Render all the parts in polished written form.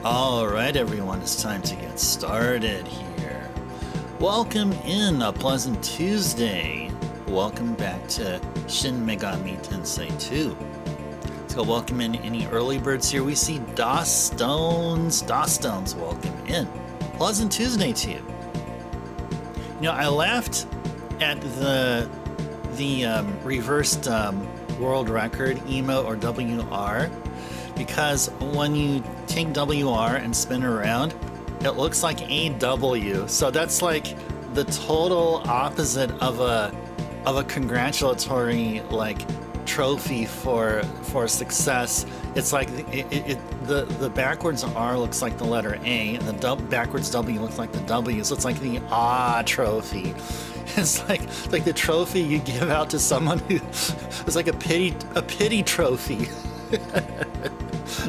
All right, everyone, it's time to get started here. Welcome in a pleasant Tuesday. Welcome back to Shin Megami Tensei II. Let's go welcome in any early birds here. We see DOS Stones. DOS Stones, welcome in. Pleasant Tuesday to you. You know, I laughed at the reversed world record emote or WR, because when you take WR and spin around, it looks like AW. So that's like the total opposite of a congratulatory like trophy for success. It's like the backwards R looks like the letter A, and the backwards W looks like the W. So it's like the trophy. It's like the trophy you give out to someone who it's like a pity trophy.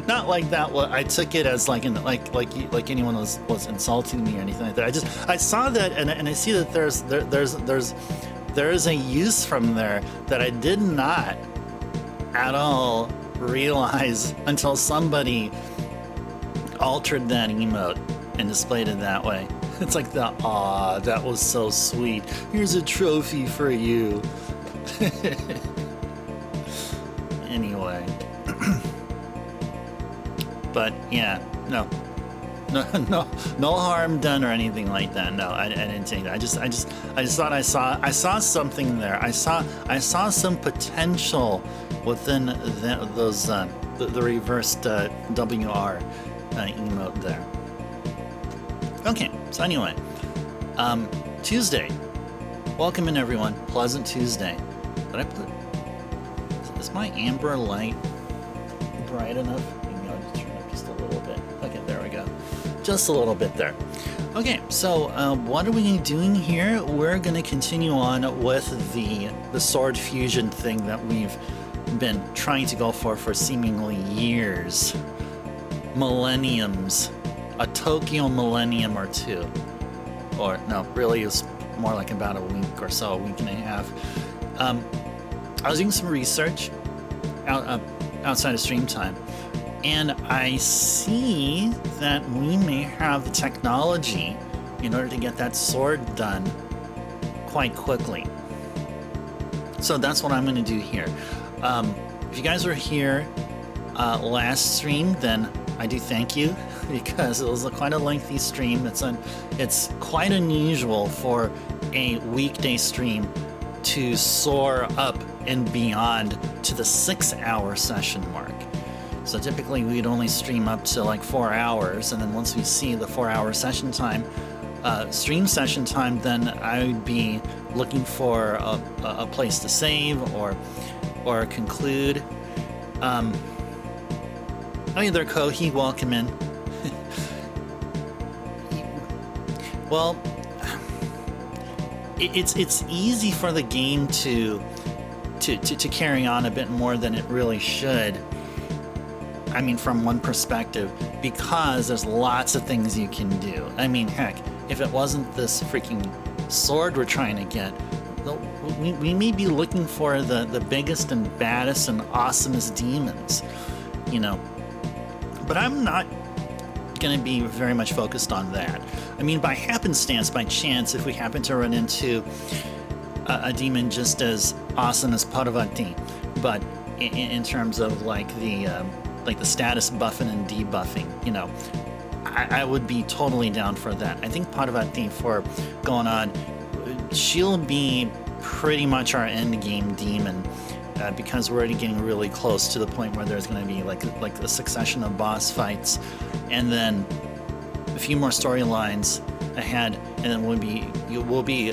Not like that. Well, I took it as like anyone was insulting me or anything like that. I saw that and I see that there's a use from there that I did not at all realize until somebody altered that emote and displayed it that way. It's like that was so sweet. Here's a trophy for you. Anyway. But yeah, no harm done or anything like that. No, I didn't take that. I just thought I saw something there. I saw some potential within those the reversed WR emote there. Okay, so anyway, Tuesday. Welcome in, everyone. Pleasant Tuesday. Did I put? Is my amber light bright enough? Just a little bit. Okay, there we go. Just a little bit there. Okay, so what are we doing here? We're going to continue on with the sword fusion thing that we've been trying to go for seemingly years, millenniums, a Tokyo millennium or two, or no, really it's more like about a week or so, a week and a half. I was doing some research outside of stream time, and I see that we may have the technology in order to get that sword done quite quickly. So that's what I'm going to do here. If you guys were here last stream, then I do thank you, because it was quite a lengthy stream. It's quite unusual for a weekday stream to soar up and beyond to the 6-hour session mark. So typically we'd only stream up to like 4 hours, and then once we see the 4-hour session time, stream session time, then I would be looking for a place to save or conclude. Oh, yeah, there, Kohi, welcome in. Well, it's easy for the game to carry on a bit more than it really should. I mean, from one perspective, because there's lots of things you can do. I mean, heck, if it wasn't this freaking sword we're trying to get, we may be looking for the biggest and baddest and awesomest demons, you know. But I'm not going to be very much focused on that. I mean, by happenstance, by chance, if we happen to run into a demon just as awesome as Parvati, but in terms of like the status buffing and debuffing, you know, I would be totally down for that. I think Parvati, for going on, she'll be pretty much our end game demon, because we're already getting really close to the point where there's going to be like a succession of boss fights, and then a few more storylines ahead, and then we'll be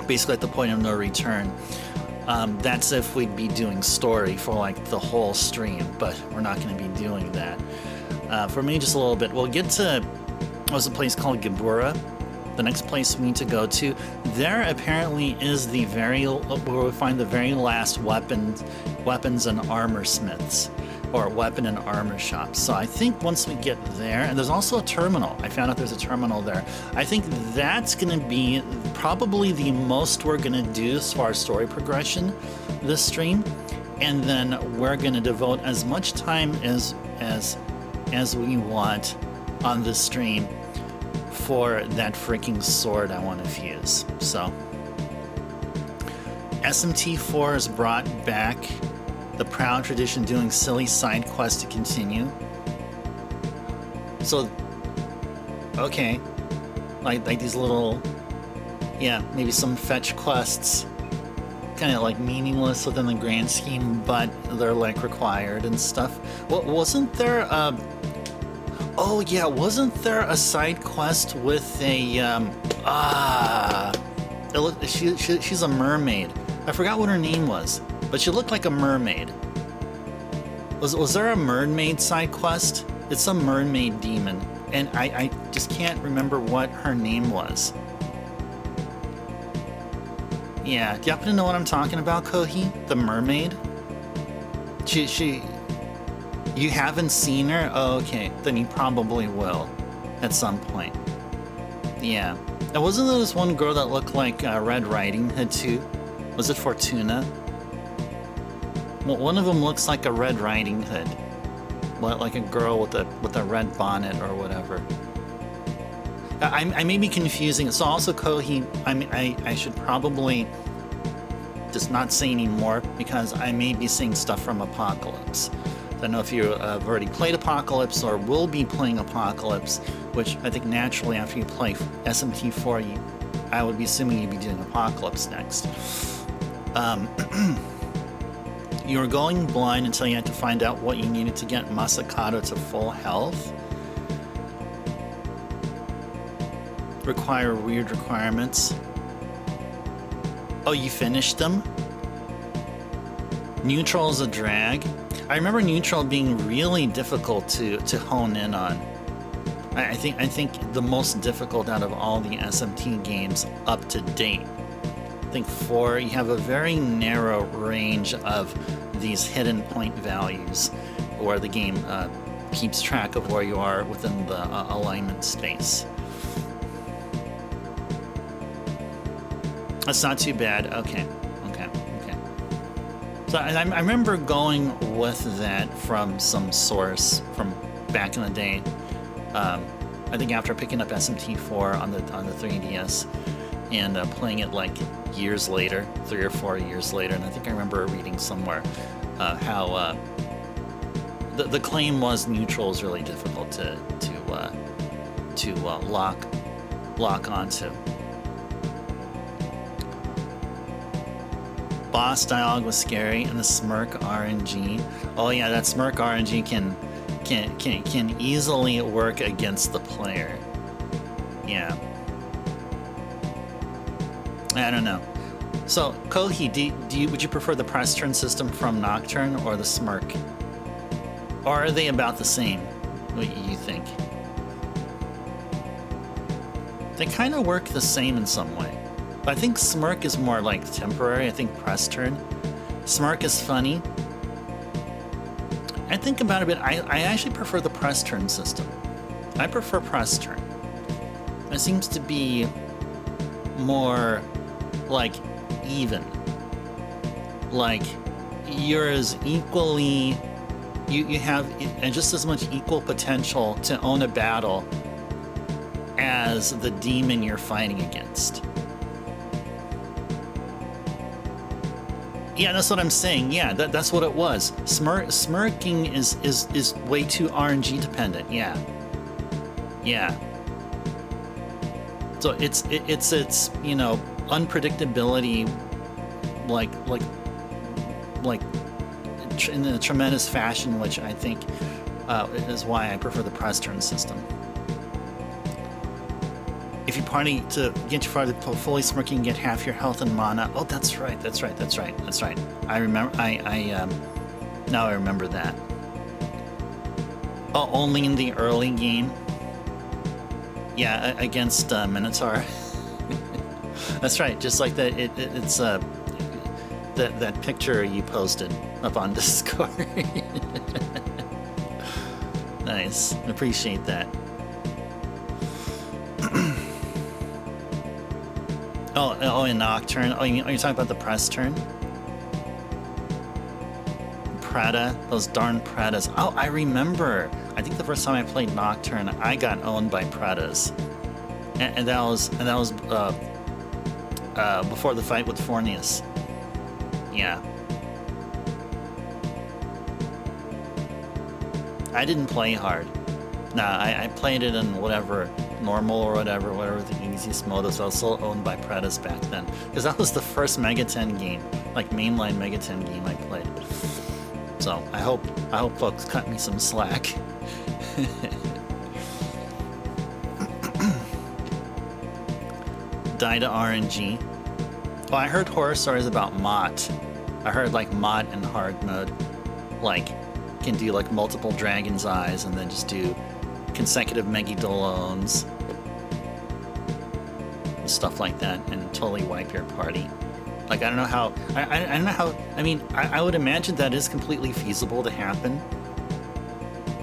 basically at the point of no return. That's if we'd be doing story for like the whole stream, but we're not going to be doing that. For me, just a little bit. We'll get to, there's a place called Gebura, the next place we need to go to. There apparently is where we find the very last weapons and armor smiths, or weapon and armor shops. So I think once we get there, and there's also a terminal. I found out there's a terminal there. I think that's going to be probably the most we're going to do as far as story progression this stream. And then we're going to devote as much time as as we want on the stream for that freaking sword I want to fuse. So SMT4 has brought back the proud tradition doing silly side quests to continue. So, okay, like these little, yeah, maybe some fetch quests, kind of like meaningless within the grand scheme, but they're like required and stuff. Well, wasn't there a, oh yeah, wasn't there a side quest with a, she's a mermaid. I forgot what her name was, but she looked like a mermaid. Was there a mermaid side quest? It's some mermaid demon, and I just can't remember what her name was. Yeah, do you happen to know what I'm talking about, Kohi? The mermaid? You haven't seen her? Oh, okay, then you probably will at some point. Yeah. And wasn't there this one girl that looked like Red Riding Hood too? Was it Fortuna? Well, one of them looks like a Red Riding Hood. Like a girl with a red bonnet or whatever. I may be confusing it. So also Kohi, I should probably just not say anymore because I may be seeing stuff from Apocalypse. I don't know if you have already played Apocalypse or will be playing Apocalypse, which I think naturally after you play SMT4, I would be assuming you'd be doing Apocalypse next. You were going blind until you had to find out what you needed to get Masakado to full health. Require weird requirements. Oh, you finished them? Neutral is a drag. I remember neutral being really difficult to hone in on. I think the most difficult out of all the SMT games up to date. I think 4, you have a very narrow range of these hidden point values where the game keeps track of where you are within the alignment space. That's not too bad. Okay. So I remember going with that from some source from back in the day. I think after picking up SMT4 on the 3DS and playing it like years later, 3 or 4 years later, and I think I remember reading somewhere how the claim was neutral is really difficult to lock onto. Boss dialogue was scary, and the smirk RNG. Oh yeah, that smirk RNG can easily work against the player. Yeah. I don't know. So Kohi, would you prefer the press turn system from Nocturne or the smirk? Or are they about the same? What you think? They kind of work the same in some way. But I think smirk is more like temporary. I think press turn. Smirk is funny. I think about it a bit. I actually prefer the press turn system. I prefer press turn. It seems to be more like even. Like you're as equally, you have just as much equal potential to own a battle as the demon you're fighting against. Yeah, that's what I'm saying. Yeah, that's what it was. Smirking is way too RNG dependent. Yeah. So it's unpredictability, like in a tremendous fashion, which I think is why I prefer the press turn system. If you party to get your party to fully smirking, and get half your health and mana. Oh, that's right. I remember. Now I remember that. Oh, only in the early game. Yeah, against Minotaur. That's right. Just like that. It's that picture you posted up on Discord. Nice. Appreciate that. Oh, in Nocturne. Oh, you're talking about the press turn? Preda, those darn Predas. Oh, I remember. I think the first time I played Nocturne, I got owned by Predas, and that was before the fight with Fornius. Yeah. I didn't play hard. Nah, I played it in whatever, normal or whatever the easiest mode is. I was still owned by Predas back then. Because that was the first Mega 10 game, like mainline Mega 10 game I played. So I hope folks cut me some slack. Die to RNG. Oh, I heard horror stories about Mott. I heard like Mott in hard mode, like can do like multiple dragon's eyes and then just do consecutive Megidolones, stuff like that, and totally wipe your party. Like I don't know how. I don't know how. I mean, I would imagine that is completely feasible to happen,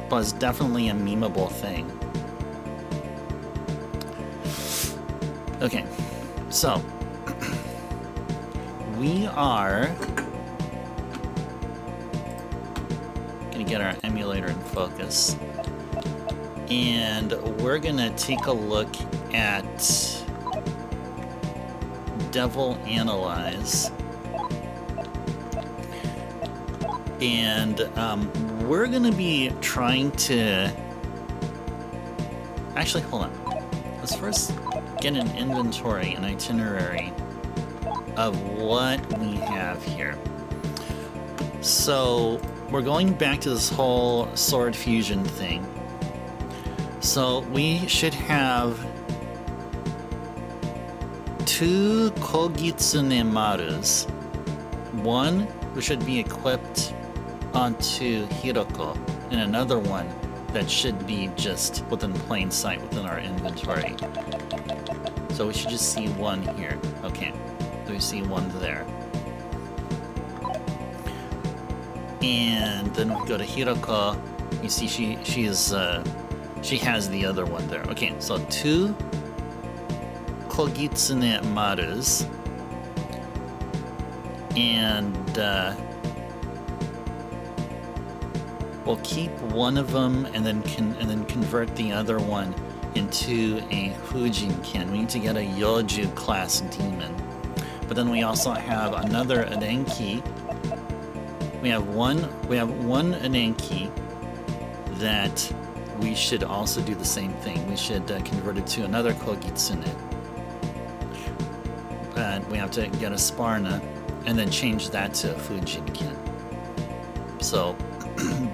but it's definitely a memeable thing. Okay, so we are gonna get our emulator in focus, and we're gonna take a look at Devil Analyze, and we're gonna be trying to actually hold on. Let's first get an inventory, an itinerary of what we have here. So we're going back to this whole sword fusion thing. So we should have 2 Kogitsune Marus. One which should be equipped onto Hiroko, and another one that should be just within plain sight within our inventory. So we should just see one here. Okay, so we see one there. And then we go to Hiroko. You see she has the other one there. Okay, so 2 Kogitsune Marus, and we'll keep one of them and then convert the other one into a Fujinken. We need to get a Yoju class demon. But then we also have another Adenki. We have one Adenki that we should also do the same thing. We should convert it to another Kogitsune. But we have to get a Sparna and then change that to a Fujinken. So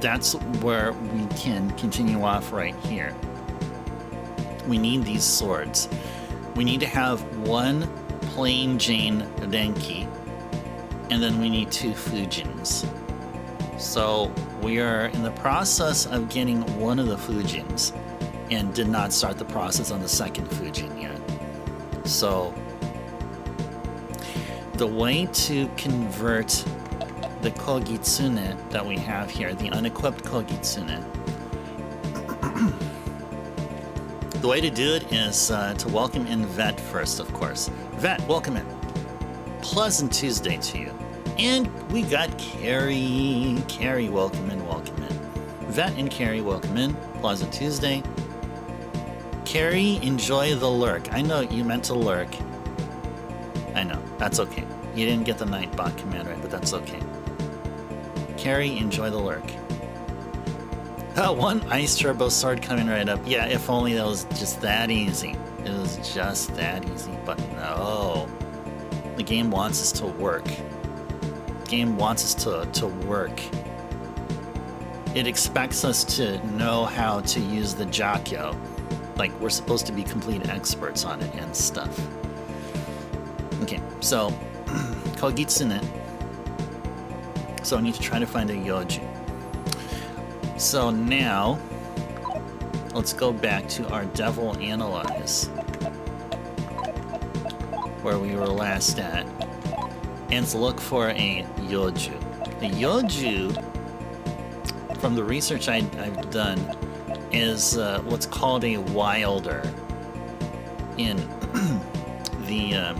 that's where we can continue off right here. We need these swords. We need to have one plain Jane Denki, and then we need 2 Fujins. So we are in the process of getting one of the Fujins and did not start the process on the second Fujin yet. So the way to convert the Kogitsune that we have here, the unequipped Kogitsune, the way to do it is to welcome in Vet first, of course. Vet, welcome in. Pleasant Tuesday to you. And we got Carrie. Carrie, welcome in, welcome in. Vet and Carrie, welcome in. Pleasant Tuesday. Carrie, enjoy the lurk. I know you meant to lurk. I know, that's okay. You didn't get the Nightbot command right, but that's okay. Carrie, enjoy the lurk. One Ice Turbo Sword coming right up. Yeah, if only that was just that easy. It was just that easy, but no. The game wants us to work. The game wants us to work. It expects us to know how to use the Jakyo. Like, we're supposed to be complete experts on it and stuff. Okay, so Kogitsune. So I need to try to find a Yoju. So now, let's go back to our Devil Analyze, where we were last at, and let's look for a Yoju. The Yoju, from the research I've done, is what's called a Wilder in the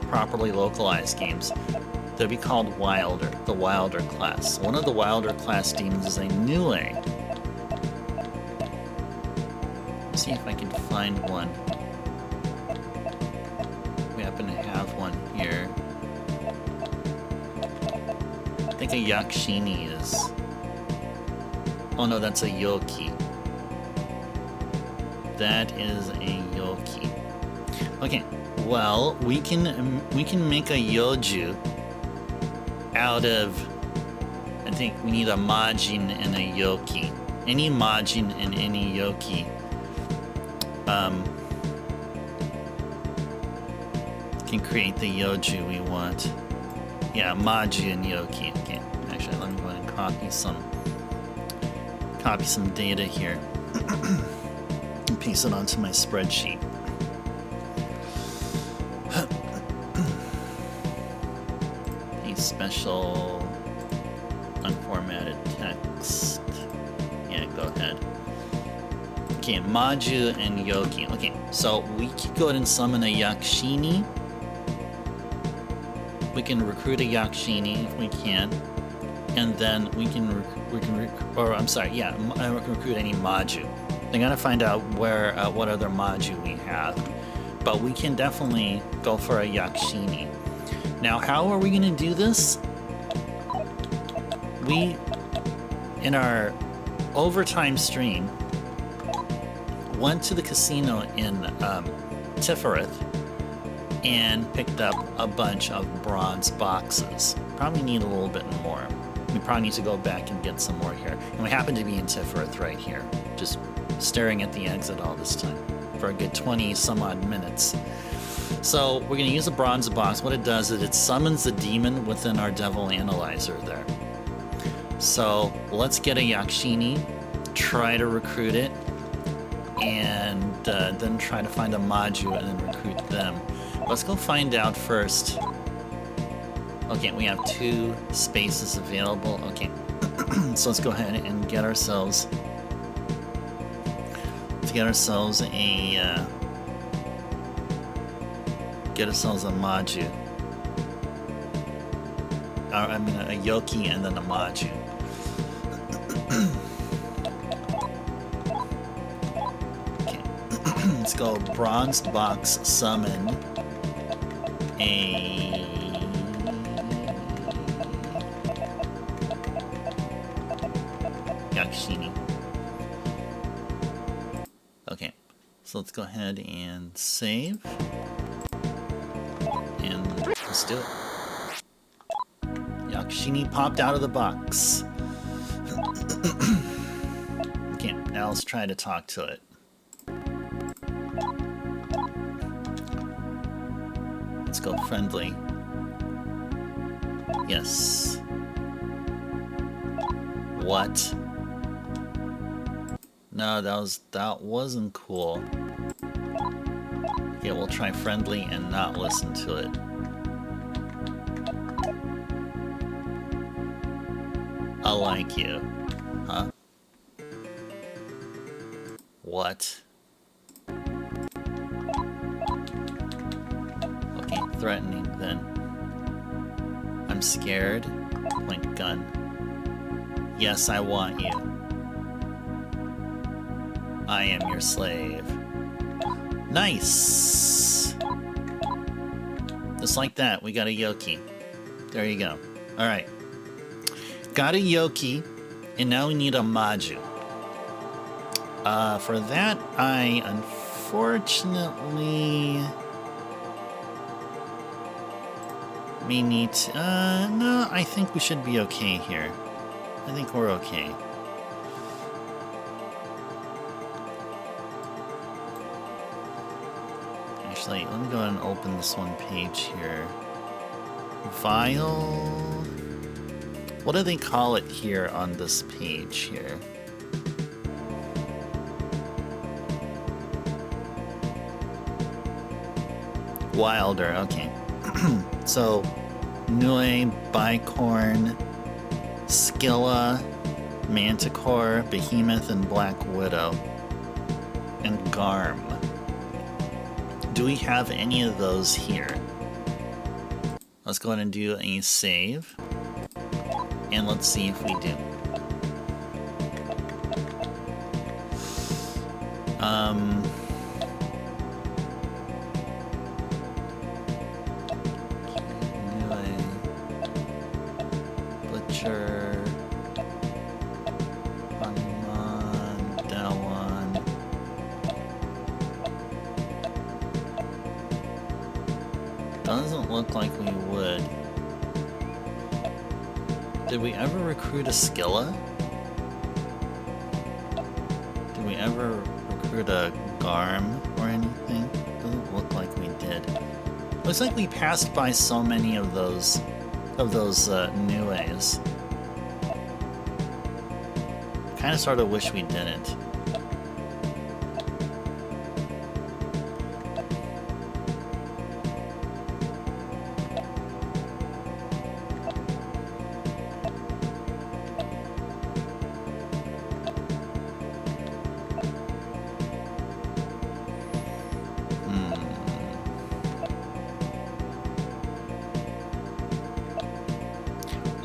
properly localized games. They'll be called Wilder, the Wilder class. One of the Wilder class demons is a Nue. Let's see if I can find one. We happen to have one here. I think a Yakshini is... Oh no, that's a Yoki. That is a Yoki. Okay, well, we can make a Yoju out of... I think we need a Majin and a Yoki. Any Majin and any Yoki can create the Yoju we want. Yeah, Maju and Yoki. Okay, actually, let me go ahead and copy some data here and paste it onto my spreadsheet. A special unformatted text. Yeah, go ahead. Okay, Maju and Yoki. Okay, so we could go ahead and summon a Yakshini. We can recruit a Yakshini if we can, and then we can recruit any Maju. I gotta find out where what other Maju we have, but we can definitely go for a Yakshini. Now, how are we gonna do this? We, in our overtime stream, went to the casino in Tifereth and picked up a bunch of bronze boxes. Probably need a little bit more. We probably need to go back and get some more here. And we happen to be in Tifereth right here, just staring at the exit all this time for a good 20 some odd minutes. So we're going to use a bronze box. What it does is it summons the demon within our devil analyzer there. So let's get a Yakshini, try to recruit it, and then try to find a Maju and then recruit them. Let's go find out first. Okay, we have 2 spaces available. Okay, so let's go ahead and get ourselves a Maju. I mean a Yoki and then a Maju. Okay, let's go bronze box summon a Yakshini. Okay, so let's go ahead and save. And let's do it. Yakshini popped out of the box. Okay, now let's try to talk to it. Let's go friendly. Yes. What? No, that wasn't cool. Okay, we'll try friendly and not listen to it. I like you. Huh? What? Okay, threatening then. I'm scared. Point gun. Yes, I want you. I am your slave. Nice! Just like that, we got a Yoki. There you go. Alright. Got a Yoki, and now we need a Maju. For that, I unfortunately may need to, no, I think we should be okay here. I think we're okay. Actually, let me go ahead and open this one page here. Vial... What do they call it here on this page here? Wilder, okay. So, Nue, Bicorn, Skilla, Manticore, Behemoth, and Black Widow. And Garm. Do we have any of those here? Let's go ahead and do a save. And let's see if we do. Butcher. Funimon. That one. Doesn't look like we would. Did we ever recruit a Skilla? Did we ever recruit a Garm or anything? Doesn't look like we did. Looks like we passed by so many of those Nues. Kinda sorta wish we didn't.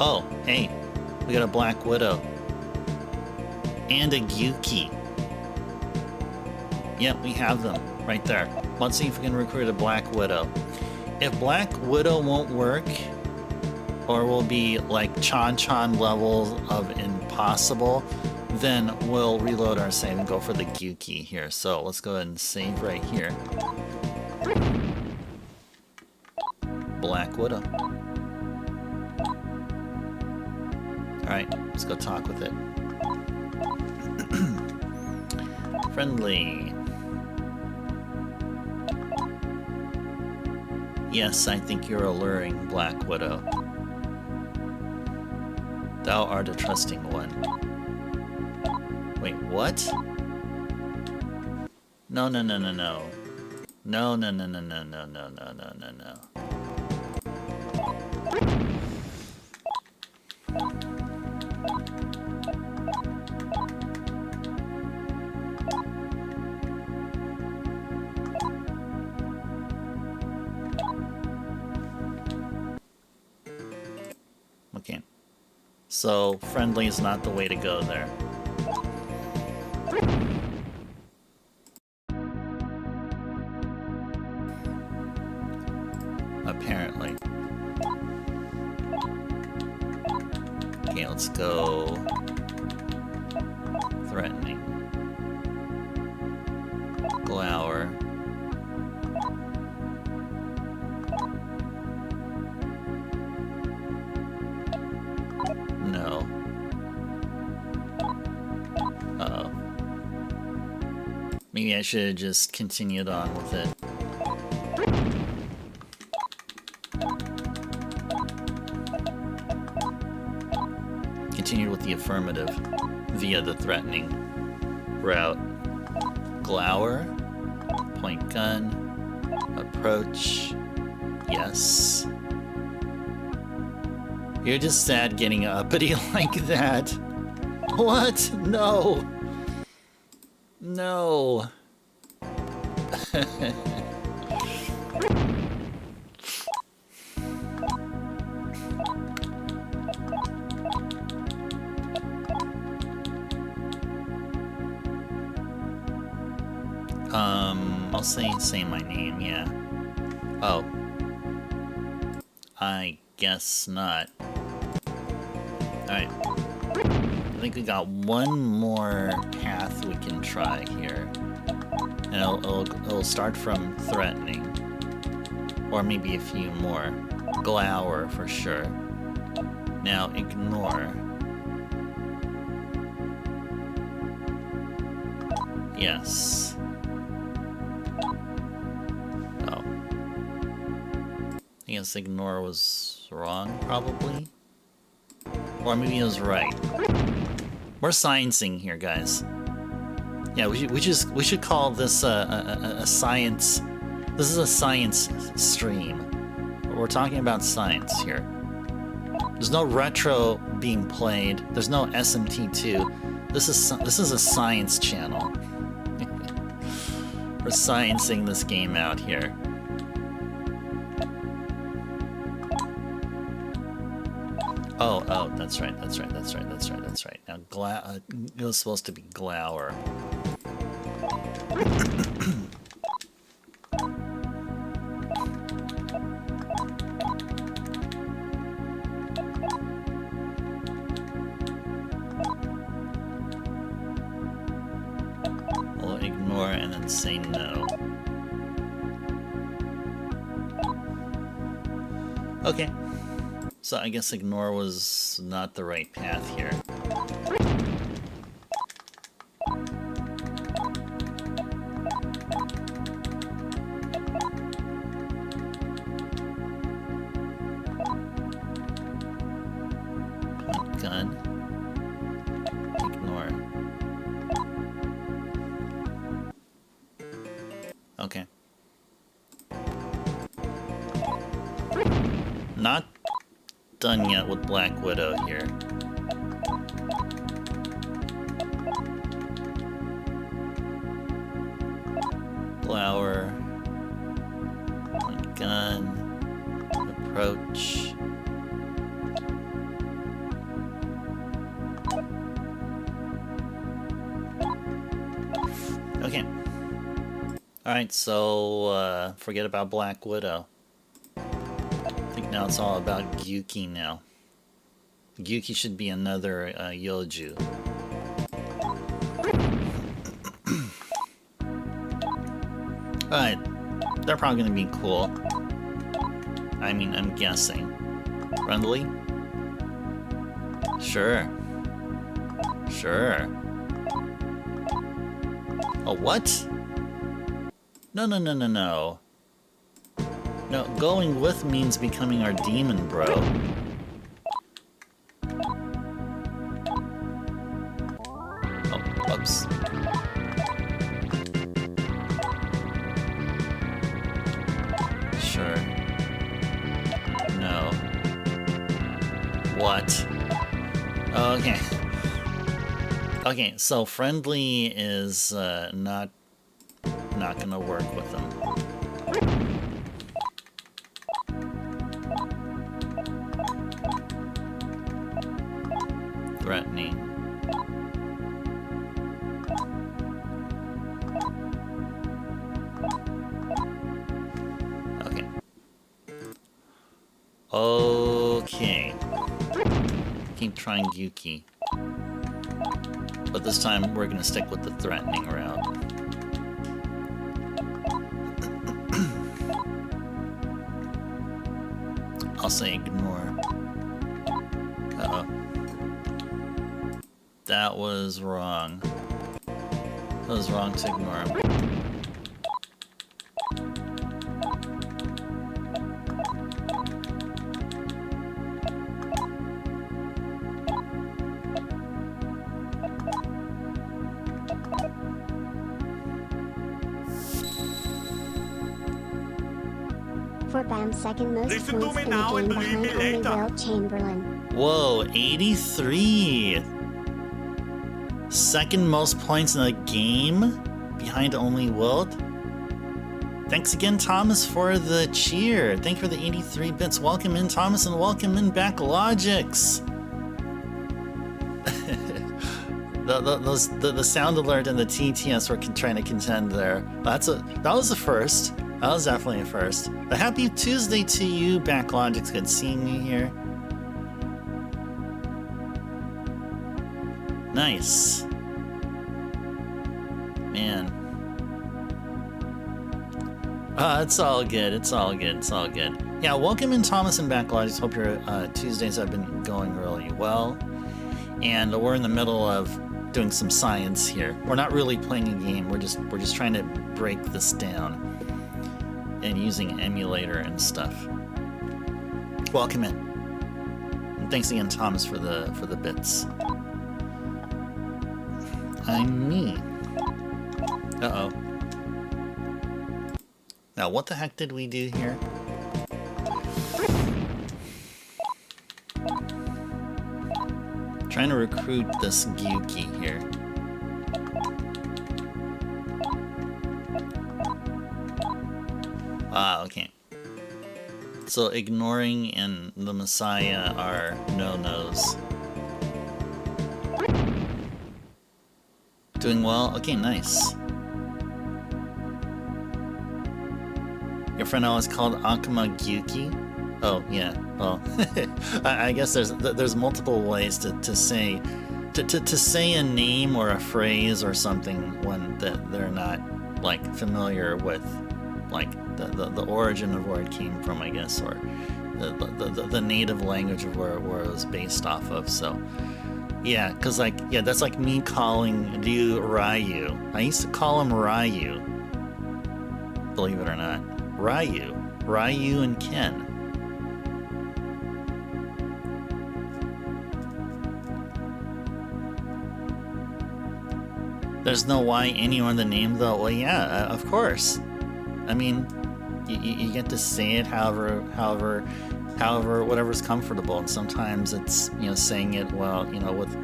Oh, hey, we got a Black Widow. And a Gyuki. Yep, we have them right there. Let's see if we can recruit a Black Widow. If Black Widow won't work, or will be like Chan-Chan levels of impossible, then we'll reload our save and go for the Gyuki here. So let's go ahead and save right here. Black Widow. Alright, let's go talk with it. Friendly. Yes, I think you're alluring, Black Widow. Thou art a trusting one. Wait, what? No, no, no, no, no. No, no, no, no, no, no, no, no, no, no, no. Okay. So, friendly is not the way to go there. Apparently. Okay, let's go... threatening. Glower. No. Uh-oh. Maybe I should have just continued on with it. Continued with the affirmative via the threatening route. Glower, point gun, approach, yes. You're just sad getting uppity like that. What? No. No. I'll say my name, yeah. Oh. I guess not. Alright. I think we got one more path we can try here. And it'll start from threatening. Or maybe a few more. Glower for sure. Now ignore. Yes. Oh. I guess ignore was wrong, probably? Or maybe it was right. We're sciencing here, guys. Yeah, we should call this a science... This is a science stream. We're talking about science here. There's no retro being played. There's no SMT2. This is a science channel. We're sciencing this game out here. That's right. Now, it was supposed to be Glower. We'll ignore and then say no. Okay. So I guess ignore was not the right path here. Point gun. Ignore. Okay. Not done yet with Black Widow here. Flower. Point gun. Approach. Okay. Alright, so forget about Black Widow. Now it's all about Gyuki now. Gyuki should be another Yoju. Alright, they're probably gonna be cool. I mean, I'm guessing. Friendly? Sure. Sure. Oh, what? No. No, going with means becoming our demon, bro. Oh, whoops. Sure. No. What? Okay. Okay, so friendly is not gonna work with them. Threatening. Okay. Okay. Keep trying Yuki. But this time we're gonna stick with the threatening route. I'll say ignore. Uh-oh. That was wrong. That was wrong to ignore him. For BAM's second most points in the game behind only Will Chamberlain. Whoa, 83! Second most points in the game behind only Wilt. Thanks again, Thomas, for the cheer. Thank you for the 83 bits. Welcome in, Thomas, and welcome in back, Logics. the sound alert and the TTS were trying to contend there. That was the first. That was definitely a first. A happy Tuesday to you, Backlogics. Good seeing you here. Nice. Man. It's all good. It's all good. It's all good. Yeah, welcome in, Thomas and Backlogics. Hope your Tuesdays have been going really well. And we're in the middle of doing some science here. We're not really playing a game. We're just trying to break this down. And using emulator and stuff. Welcome in. And thanks again, Thomas, for the bits. I'm me. Uh-oh. Now, what the heck did we do here? Trying to recruit this Gyuki here. Ah, okay. So ignoring and the Messiah are no-nos. Doing well? Okay, nice. Your friend always called Akuma Gyuki? Oh, yeah. Well, I guess there's multiple ways to say a name or a phrase or something when they're not like familiar with like the origin of where it came from, I guess, or the native language of where it was based off of. So yeah, because like, yeah, that's like me calling you Ryu. I used to call him Ryu, believe it or not. Ryu and Ken. There's no Y anywhere in the name though. Well, yeah, of course. I mean, you get to say it however, whatever's comfortable. And sometimes it's, you know, saying it, well, you know, with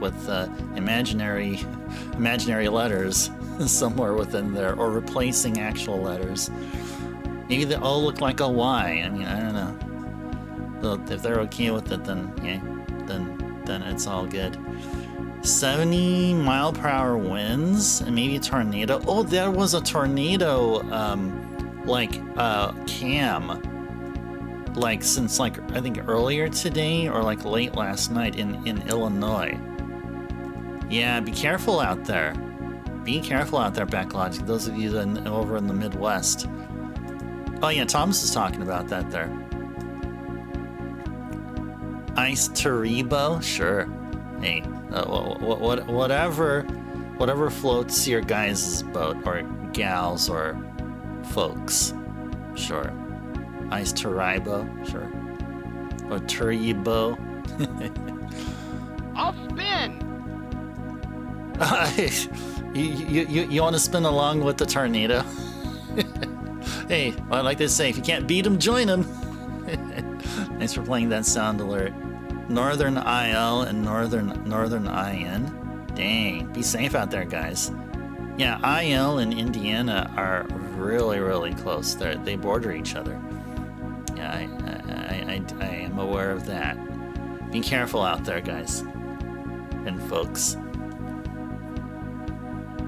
imaginary letters somewhere within there, or replacing actual letters. Maybe the O look like a Y. I mean, I don't know. So if they're okay with it, then yeah, then it's all good. 70-mile-per-hour winds and maybe a tornado. Oh, there was a tornado, cam, like since like I think earlier today or like late last night in Illinois. Yeah, be careful out there. Be careful out there, Backlogic. Those of you that over in the Midwest. Oh yeah, Thomas is talking about that there. Ice Taribo, sure. Hey, whatever floats your guys' boat, or gals, or folks, sure. Ice Taribo, sure. Or Taribo. I'll spin. You want to spin along with the tornado? Hey, I like to say, if you can't beat him, join him. Thanks for playing that sound alert. Northern IL and Northern IN. Dang, be safe out there, guys. Yeah, IL and Indiana are really, really close. They border each other. Yeah, I am aware of that. Be careful out there, guys and folks.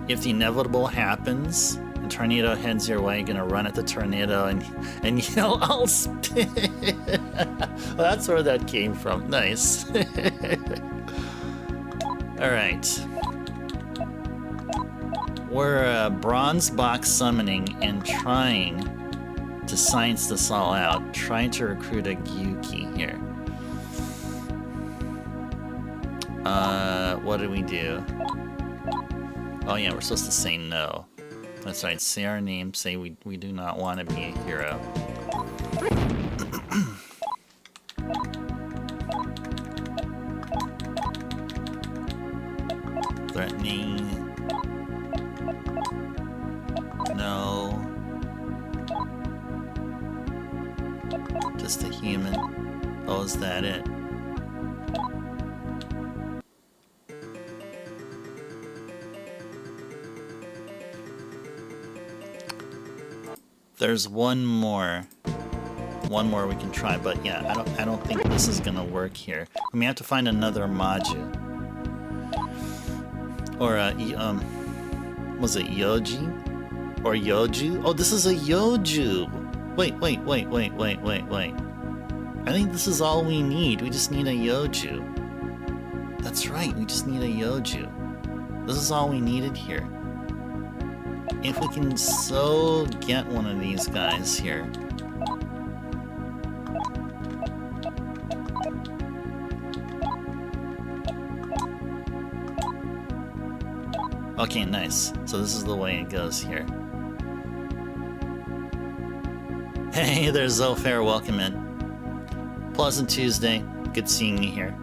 If the inevitable happens, a tornado heads your way, you're gonna run at the tornado and yell, "I'll spin!" Well, that's where that came from. Nice. All right. We're bronze box summoning and trying to science this all out. Trying to recruit a Gyuki here. What did we do? Oh yeah, we're supposed to say no. That's right, say our name, say we do not want to be a hero. Threatening. No. Just a human. Oh, is that it? There's one more we can try, but yeah, I don't think this is gonna work here. We may have to find another Maju. Or was it Yoji? Or Yoju? Oh, this is a Yoju! Wait. I think this is all we need. We just need a Yoju. That's right, we just need a Yoju. This is all we needed here. If we can so get one of these guys here. Okay, nice. So this is the way it goes here. Hey, there's Zofair, welcome in. Pleasant Tuesday. Good seeing you here.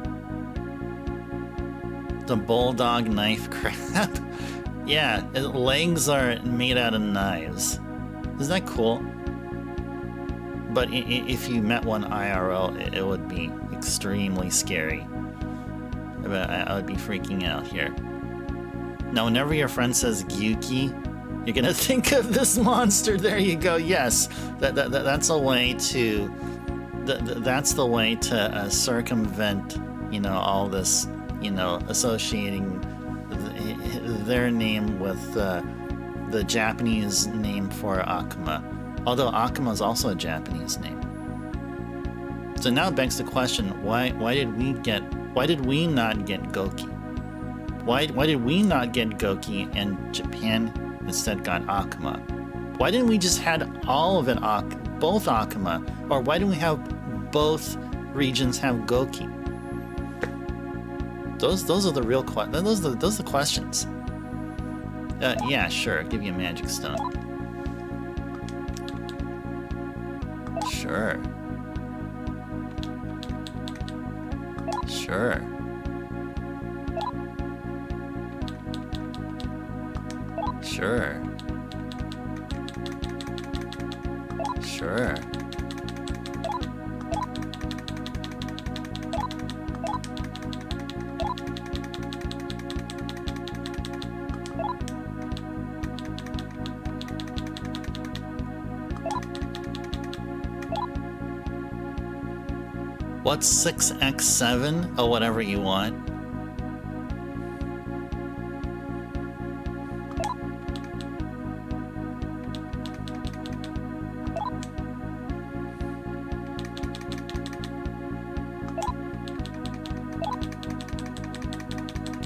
The bulldog knife crap. Yeah, legs are made out of knives. Isn't that cool? But if you met one IRL, it would be extremely scary. I would be freaking out here. Now, whenever your friend says Gyuki, you're gonna think of this monster. There you go. Yes, that's a way to. That's the way to circumvent, you know, all this, you know, associating their name with the Japanese name for Akuma. Although Akuma is also a Japanese name. So now it begs the question, why did we not get Goki? Why did we not get Goki and Japan instead got Akuma? Why didn't we just had all of it both Akuma? Or why didn't we have both regions have Goki? Those are the real questions. Those are the questions. Yeah, sure. I'll give you a magic stone. Sure. Sure. Sure. Sure. What's 6x7? Oh, whatever you want.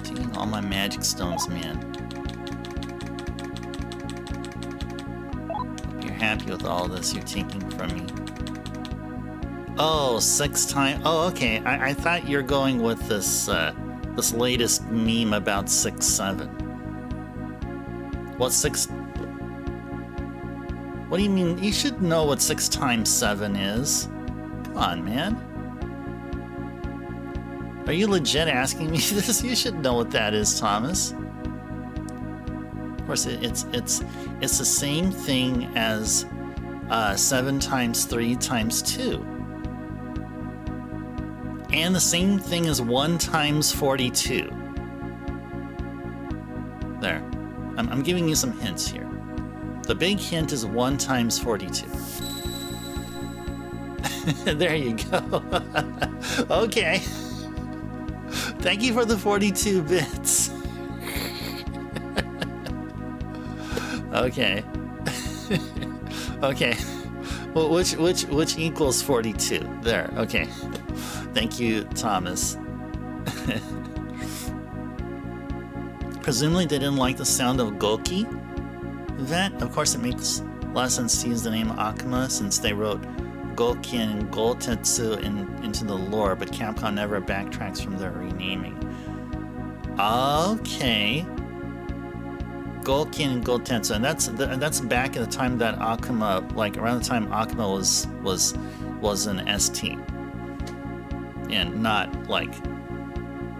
Taking all my magic stones, man. Hope you're happy with all this you're taking from me. Oh, 6 times. Oh, okay. I thought you're going with this this latest meme about 6-7. What 6? What do you mean? You should know what 6 times 7 is. Come on, man. Are you legit asking me this? You should know what that is, Thomas. Of course, it's the same thing as 7 times 3 times 2. And the same thing as 1 times 42. There. I'm giving you some hints here. The big hint is 1 times 42. There you go. Okay. Thank you for the 42 bits. Okay. Okay. Well, which equals 42? There. Okay. Thank you, Thomas. Presumably they didn't like the sound of Goki? That, of course, it makes a lot of sense to use the name Akuma since they wrote Goki and Gotetsu into the lore, but Capcom never backtracks from their renaming. Okay. Goki and Gotetsu, and that's back at the time that Akuma, like around the time Akuma was an ST. And not like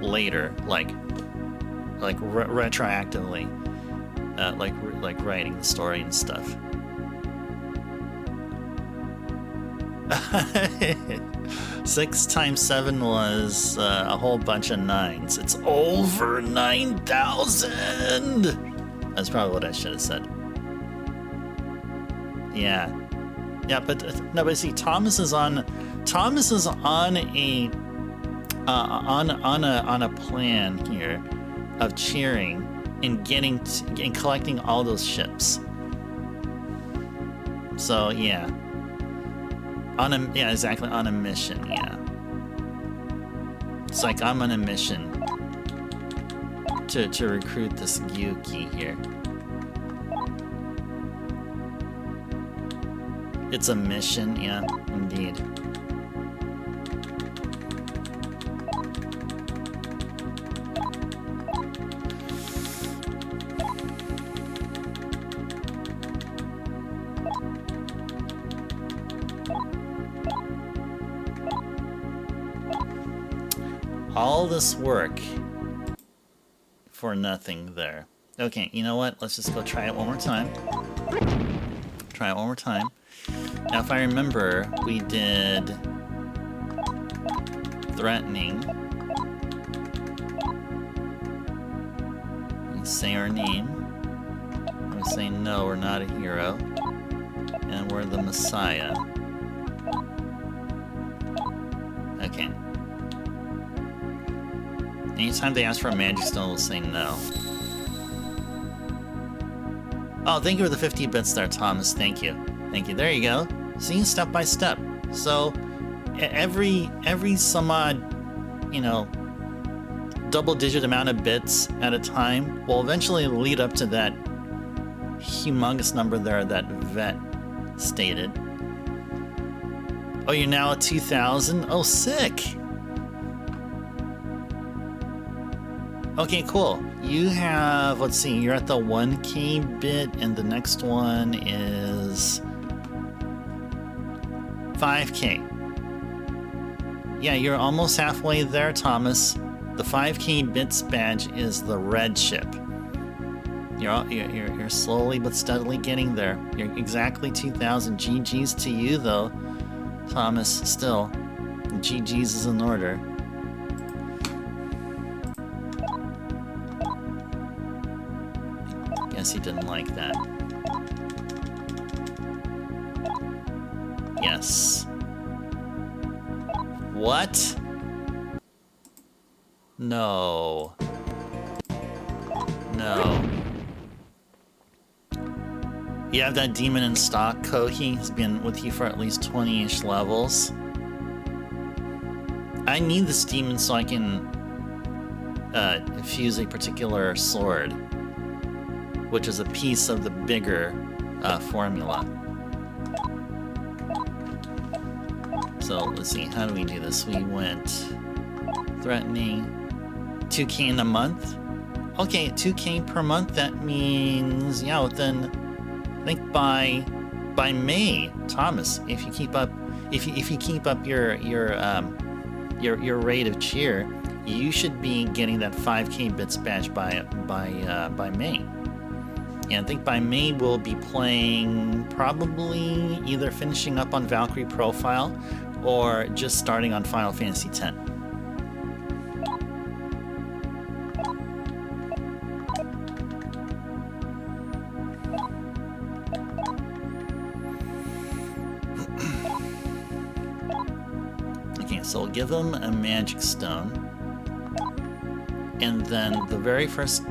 later, like retroactively, like writing the story and stuff. 6 times 7 was a whole bunch of 9s. It's over 9,000. That's probably what I should have said. Yeah, but no, but see, Thomas is on a plan here of cheering and and collecting all those ships. So yeah, exactly, on a mission. Yeah, it's like I'm on a mission to recruit this Yuki here. It's a mission, yeah, indeed. All this work for nothing there. Okay, you know what? Let's just go try it one more time. Try it one more time. Now, if I remember, we did threatening. We say our name. We say no, we're not a hero. And we're the Messiah. Okay. Anytime they ask for a magic stone, we'll say no. Oh, thank you for the 50 bits there, Thomas. Thank you. Thank you. There you go. See, step by step. So, every some odd, you know, double-digit amount of bits at a time will eventually lead up to that humongous number there that Vet stated. Oh, you're now at 2,000? Oh, sick! Okay, cool. You have, let's see, you're at the 1K bit, and the next one is 5K. Yeah, you're almost halfway there, Thomas. The 5K bits badge is the red chip. You're slowly but steadily getting there. You're exactly 2,000. GG's to you, though, Thomas. Still, GG's is in order. Guess he didn't like that. Yes. What? No. No. You have that demon in stock, Kohi. He's been with you for at least 20-ish levels. I need this demon so I can fuse a particular sword, which is a piece of the bigger formula. So let's see, how do we do this? We went threatening 2K in a month. Okay, 2K per month. That means, yeah, within, I think by May, Thomas, if you keep up, if you keep up your rate of cheer, you should be getting that 5K bits badge by May. And I think by May we'll be playing, probably either finishing up on Valkyrie Profile or just starting on Final Fantasy X. Okay, so we'll give them a magic stone, and then the very first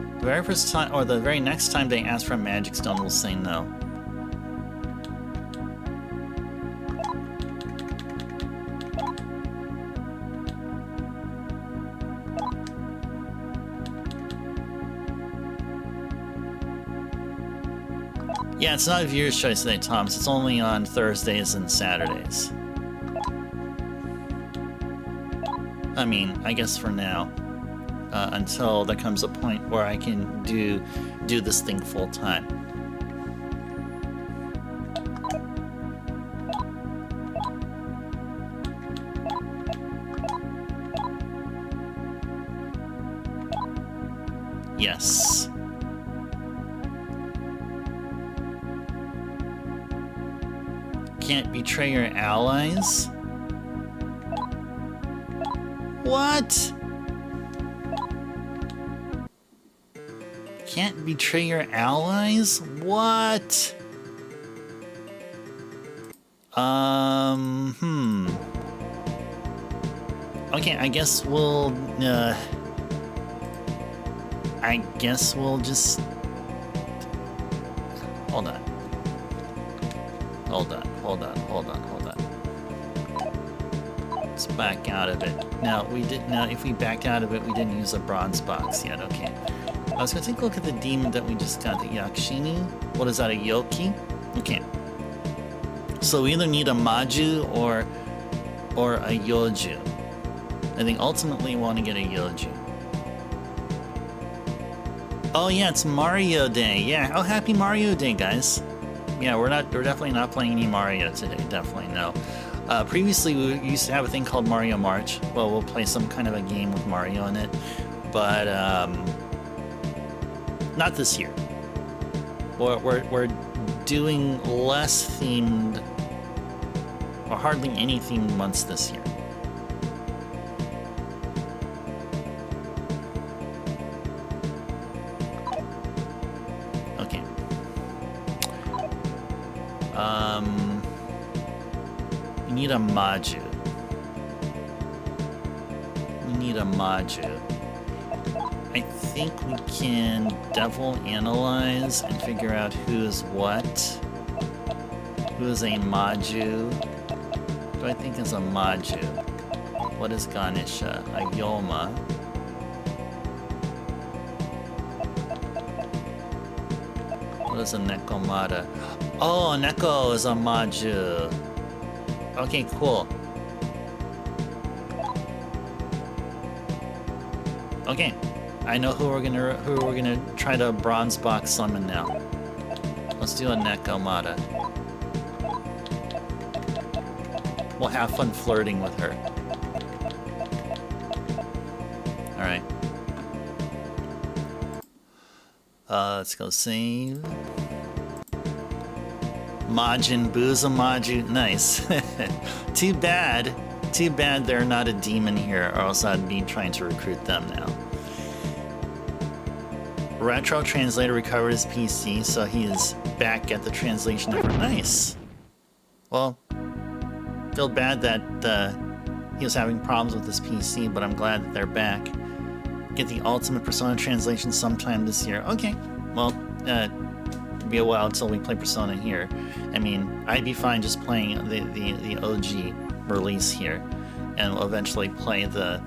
time, or the very next time they ask for a magic stone, we'll say no. Yeah, it's not a viewer's choice today, Thomas. It's only on Thursdays and Saturdays. I mean, I guess for now. Until there comes a point where I can do this thing full time. Yes. Can't betray your allies? What? Can't betray your allies? What? Okay, I guess we'll just... Hold on. Let's back out of it. Now, if we backed out of it, we didn't use a bronze box yet, okay. I was gonna take a look at the demon that we just got, the Yakshini. What is that, a Yoki? Okay. So we either need a Maju or a Yoju. I think ultimately we want to get a Yoju. Oh yeah, it's Mario Day. Yeah, oh, happy Mario Day, guys. Yeah, we're definitely not playing any Mario today. Definitely no. Previously we used to have a thing called Mario March. Well, we'll play some kind of a game with Mario in it, but not this year. We're doing less themed, or hardly any themed months this year. Okay. We need a Maju. I think we can devil analyze and figure out who's what. Who is a Maju? Who do I think is a Maju? What is Ganesha? A Yoma. What is a Nekomata? Oh, Neko is a Maju. Okay, cool. Okay, I know who we're gonna try to bronze box summon now. Let's do a Nekomata. We'll have fun flirting with her. Alright. Let's go save. Majin Buu's a Maju. Nice. Too bad they're not a demon here, or else I'd be trying to recruit them now. Retro Translator recovered his PC, so he's back at the translation effort. Nice. Well, feel bad that he was having problems with his PC, but I'm glad that they're back. Get the Ultimate Persona translation sometime this year. Okay. Well, it'll be a while until we play Persona here. I mean, I'd be fine just playing the OG release here, and we'll eventually play the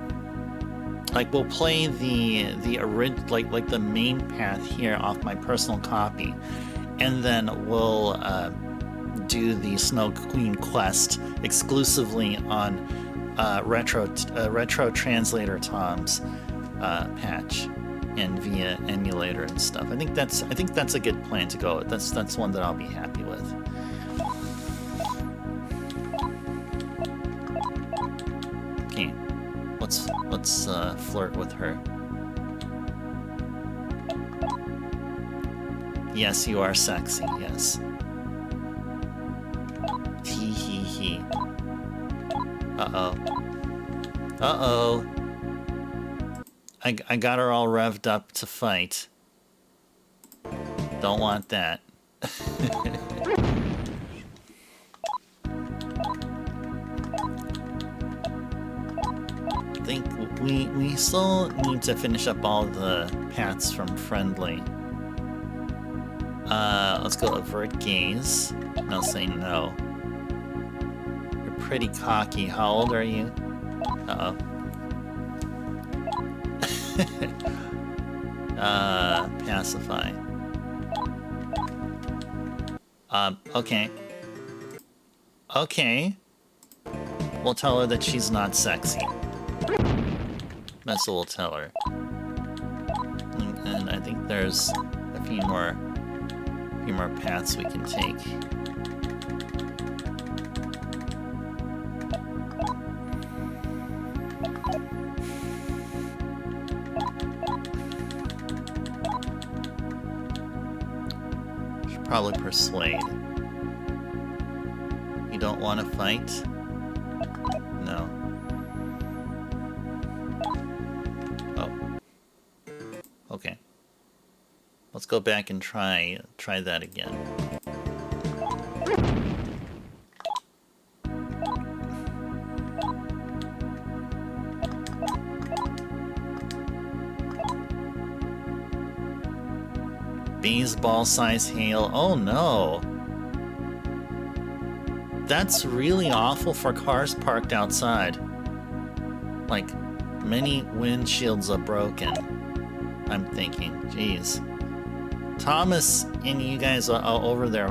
we'll play the main path here off my personal copy, and then we'll do the Snow Queen quest exclusively on Retro Translator Tom's patch and via emulator and stuff. I think that's a good plan to go with. That's one that I'll be happy with. Okay, let's flirt with her. Yes, you are sexy. Yes. Hee hee hee. Uh-oh. Uh-oh. I got her all revved up to fight. Don't want that. I think we still need to finish up all the paths from Friendly. Let's go avert gaze. And I'll say no. You're pretty cocky. How old are you? Uh-oh. Pacify. Okay. Okay. We'll tell her that she's not sexy. That's what we'll tell her. And I think there's a few more paths we can take. Should probably persuade. You don't want to fight? No. Oh. Okay. Let's go back and try that again. Baseball size hail. Oh no. That's really awful for cars parked outside. Like, many windshields are broken. I'm thinking, jeez. Thomas and you guys are over there.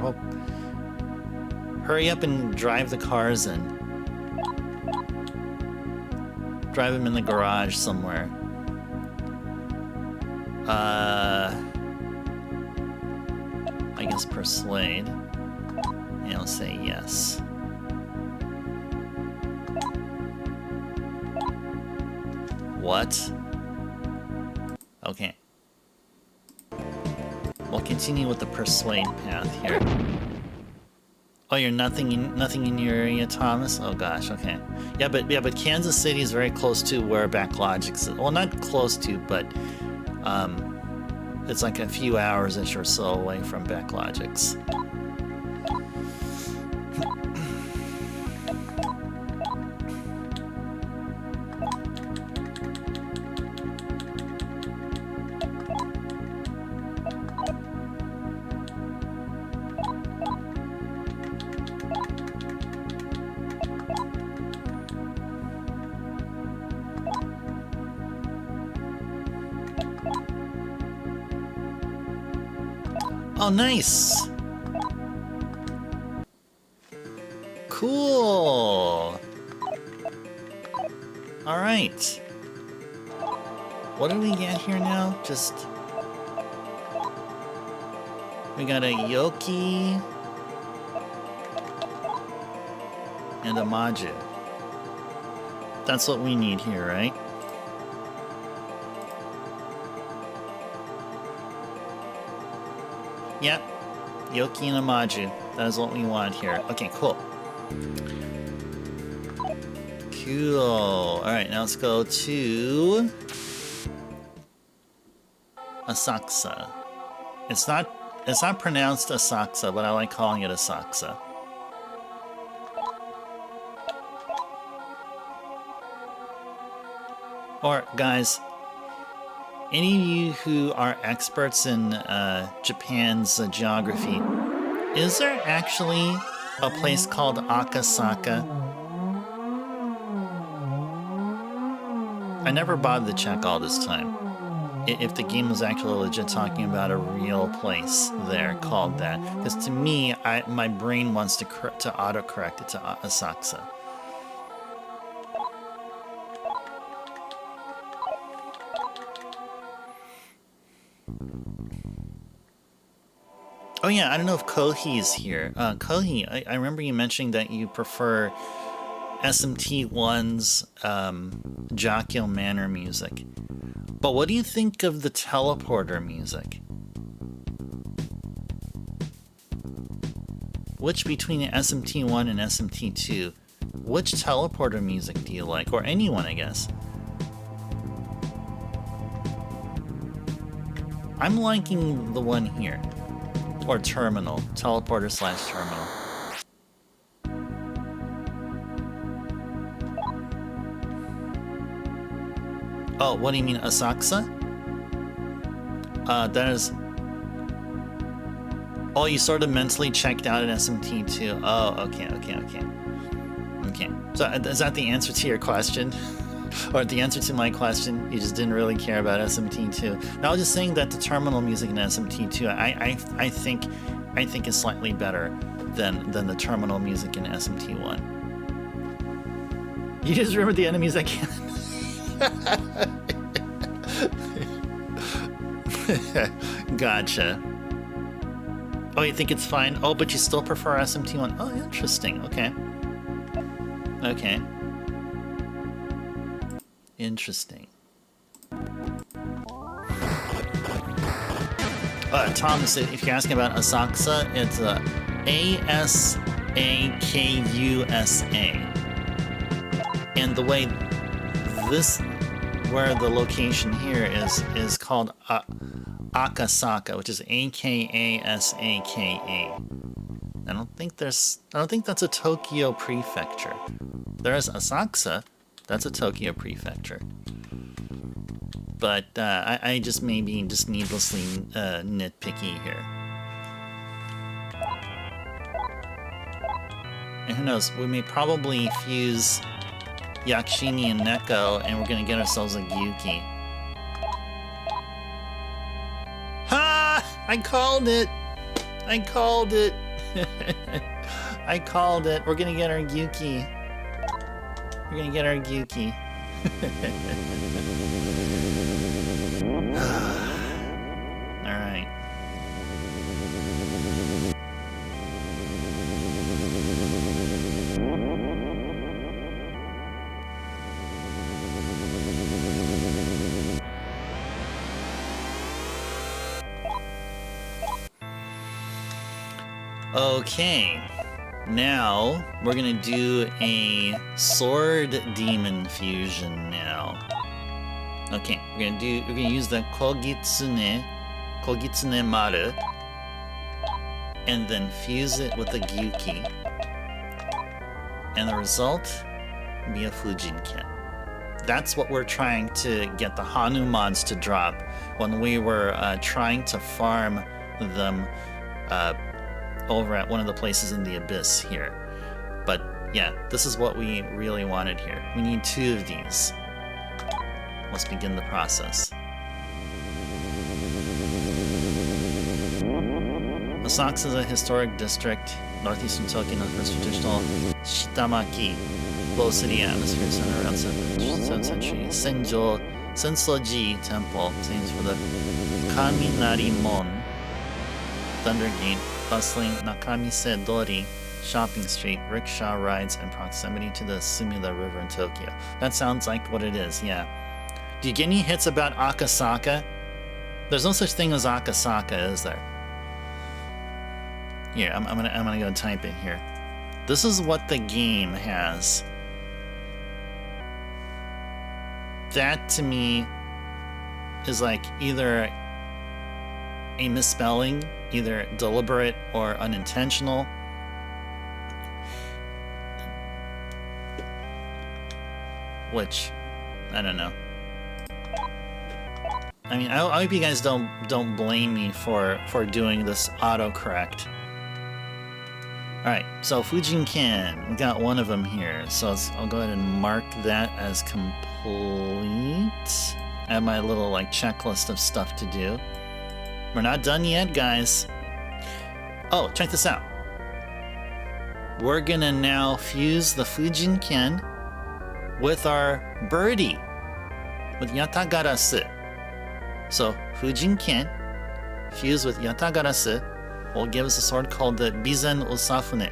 Hurry up and drive the cars in. Drive them in the garage somewhere. I guess persuade. And I'll say yes. What? Okay. We'll continue with the persuade path here. Oh, you're nothing in your area, Thomas? Oh gosh, okay. Yeah, but Kansas City is very close to where Backlogix is. Well, not close to, but it's like a few hours-ish or so away from Backlogix. Oh, nice! Cool! Alright. What do we get here now? Just... we got a Yoki... and a Maju. That's what we need here, right? Yep. Yoki and a Maju. That is what we want here. Okay, cool. Cool. Alright, now let's go to... Asakusa. It's not pronounced Asakusa, but I like calling it Asakusa. Or, guys, any of you who are experts in Japan's geography, is there actually a place called Akasaka? I never bothered to check all this time if the game was actually legit talking about a real place there called that. Because to me, my brain wants to autocorrect it to Asakusa. Oh yeah, I don't know if Kohi's here. Kohi, I remember you mentioning that you prefer SMT1's Jokiel Manor music. But what do you think of the teleporter music? Which between SMT1 and SMT2, which teleporter music do you like? Or anyone, I guess. I'm liking the one here. Or terminal. Teleporter / terminal. Oh, what do you mean, Asakusa? That is... oh, you sort of mentally checked out at SMT2. Oh, okay. Okay. So, is that the answer to your question? Or the answer to my question? You just didn't really care about SMT2. Now, I was just saying that the terminal music in SMT2, I think is slightly better than the terminal music in SMT1. You just remember the enemies I can't... Gotcha. Oh, you think it's fine? Oh, but you still prefer SMT1? Oh, interesting. Okay. Okay. Interesting. Thomas, if you're asking about Asakusa, it's A-S-A-K-U-S-A. And the way this, where the location here is called Akasaka, which is A-K-A-S-A-K-A. I don't think that's a Tokyo prefecture. There is Asakusa, that's a Tokyo prefecture. But I just maybe just needlessly nitpicky here. And who knows, we may probably fuse Yakshini and Neko, and we're gonna get ourselves a Gyuki. Ha! I called it! I called it! I called it. We're gonna get our Gyuki. We're gonna get our Gyuki. Alright. Okay, now we're gonna do a sword demon fusion now. Okay, we're gonna use the Kogitsune Maru, and then fuse it with the Gyuki, and the result be a Fujinken. That's what we're trying to get the Hanu mods to drop when we were trying to farm them over at one of the places in the Abyss here. But yeah, this is what we really wanted here. We need 2 of these. Let's begin the process. Asakusa is a historic district northeastern Tokyo, known for its traditional shitamaki, low city atmosphere centered around 7th century. Sensoji Temple, names for the Kaminari Mon, Thunder Gate, bustling Nakamise Dori, shopping street, rickshaw rides, and proximity to the Sumida River in Tokyo. That sounds like what it is, yeah. Do you get any hits about Akasaka? There's no such thing as Akasaka, is there? Here, I'm gonna go type it here. This is what the game has. That to me is like either a misspelling, either deliberate or unintentional. Which, I don't know. I mean, I hope you guys don't blame me for doing this autocorrect. Alright, so Fujinkan, we got one of them here. So I'll go ahead and mark that as complete. I have my little like checklist of stuff to do. We're not done yet, guys. Oh, check this out. We're gonna now fuse the Fujinkan with our birdie, with Yatagarasu. So Fujinkan fused with Yatagarasu will give us a sword called the Bizen Osafune.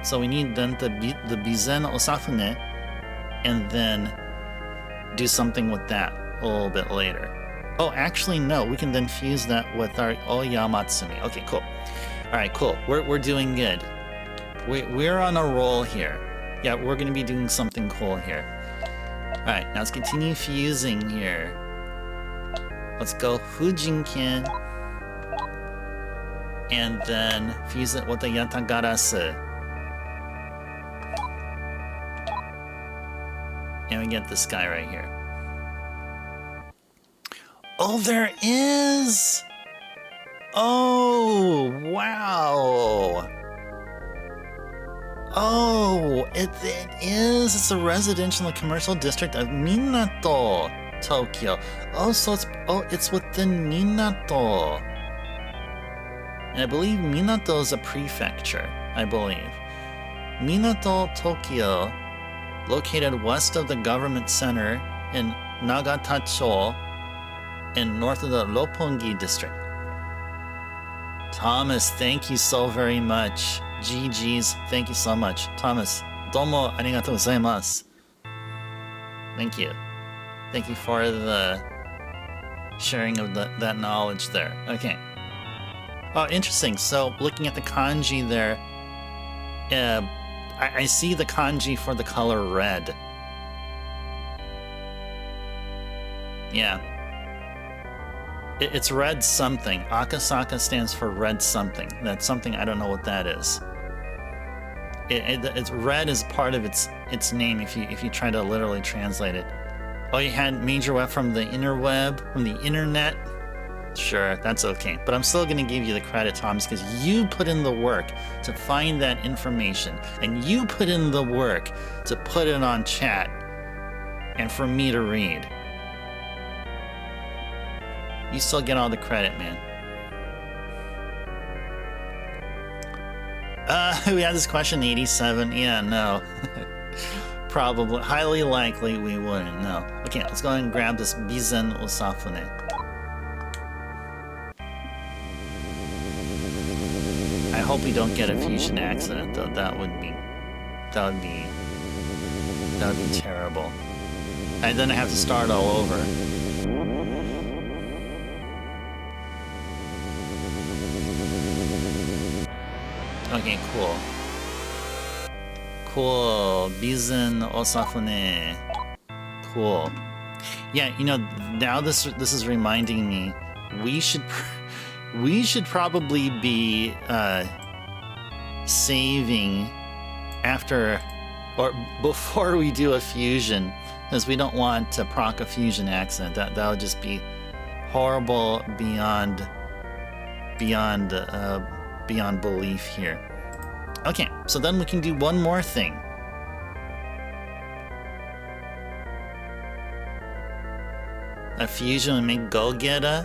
So we need then the Bizen Osafune and then do something with that a little bit later. Oh, actually no, we can then fuse that with our Oyamatsumi. Okay, cool. Alright, cool. We're doing good. We're on a roll here. Yeah, we're gonna be doing something cool here. Alright, now let's continue fusing here. Let's go Fujinkan. And then fuse it with the Yatagarasu. And we get this guy right here. Oh, there is! Oh, wow! Oh, it is! It's a residential and commercial district of Minato, Tokyo. Oh, so it's within Minato. And I believe Minato is a prefecture, I believe. Minato, Tokyo, located west of the government center in Nagata-cho and north of the Roppongi district. Thomas, thank you so very much. GG's, thank you so much. Thomas, domo arigatou gozaimasu. Thank you. Thank you for the sharing of that knowledge there. Okay. Oh, interesting. So, looking at the kanji there, I see the kanji for the color red. Yeah. It's red something. Akasaka stands for red something. That's something, I don't know what that is. It's red is part of its name if you try to literally translate it. Oh, you had major web from the interweb, from the internet? Sure, that's okay. But I'm still going to give you the credit, Thomas, because you put in the work to find that information. And you put in the work to put it on chat and for me to read. You still get all the credit, man. We had this question 87. Yeah, no. Probably, highly likely we wouldn't, no. Okay, let's go ahead and grab this Bizen Osafune. I hope we don't get a fusion accident, though. That would be terrible. And then I have to start all over. Okay, cool. Cool. Bizen Osafune. Cool. Yeah, you know, now this is reminding me we should probably be saving after or before we do a fusion, because we don't want to proc a fusion accident. That would just be horrible beyond belief here. Okay, so then we can do one more thing. A fusion and make go-getter.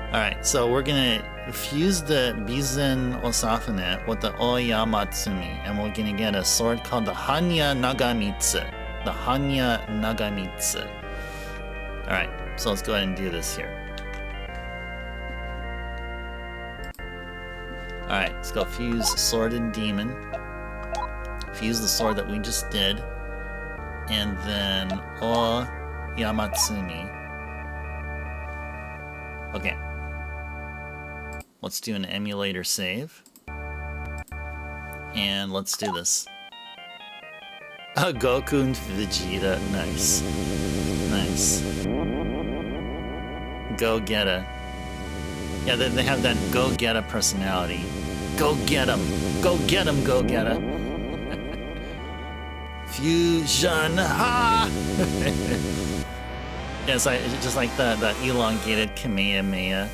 Alright, so we're gonna fuse the Bizen Osafune with the Oyamatsumi, and we're gonna get a sword called the Hanya Nagamitsu. The Hanya Nagamitsu. Alright, so let's go ahead and do this here. Alright, let's go fuse sword and demon. Fuse the sword that we just did. And then Oyamatsumi. Okay. Let's do an emulator save. And let's do this. Goku and Vegeta. Nice. Nice. Go get a. Yeah, they have that go get a personality. Go get 'em. Go get 'em, go get 'em. Fusion. Ha! Yeah, it's like, just like the elongated Kamehameha.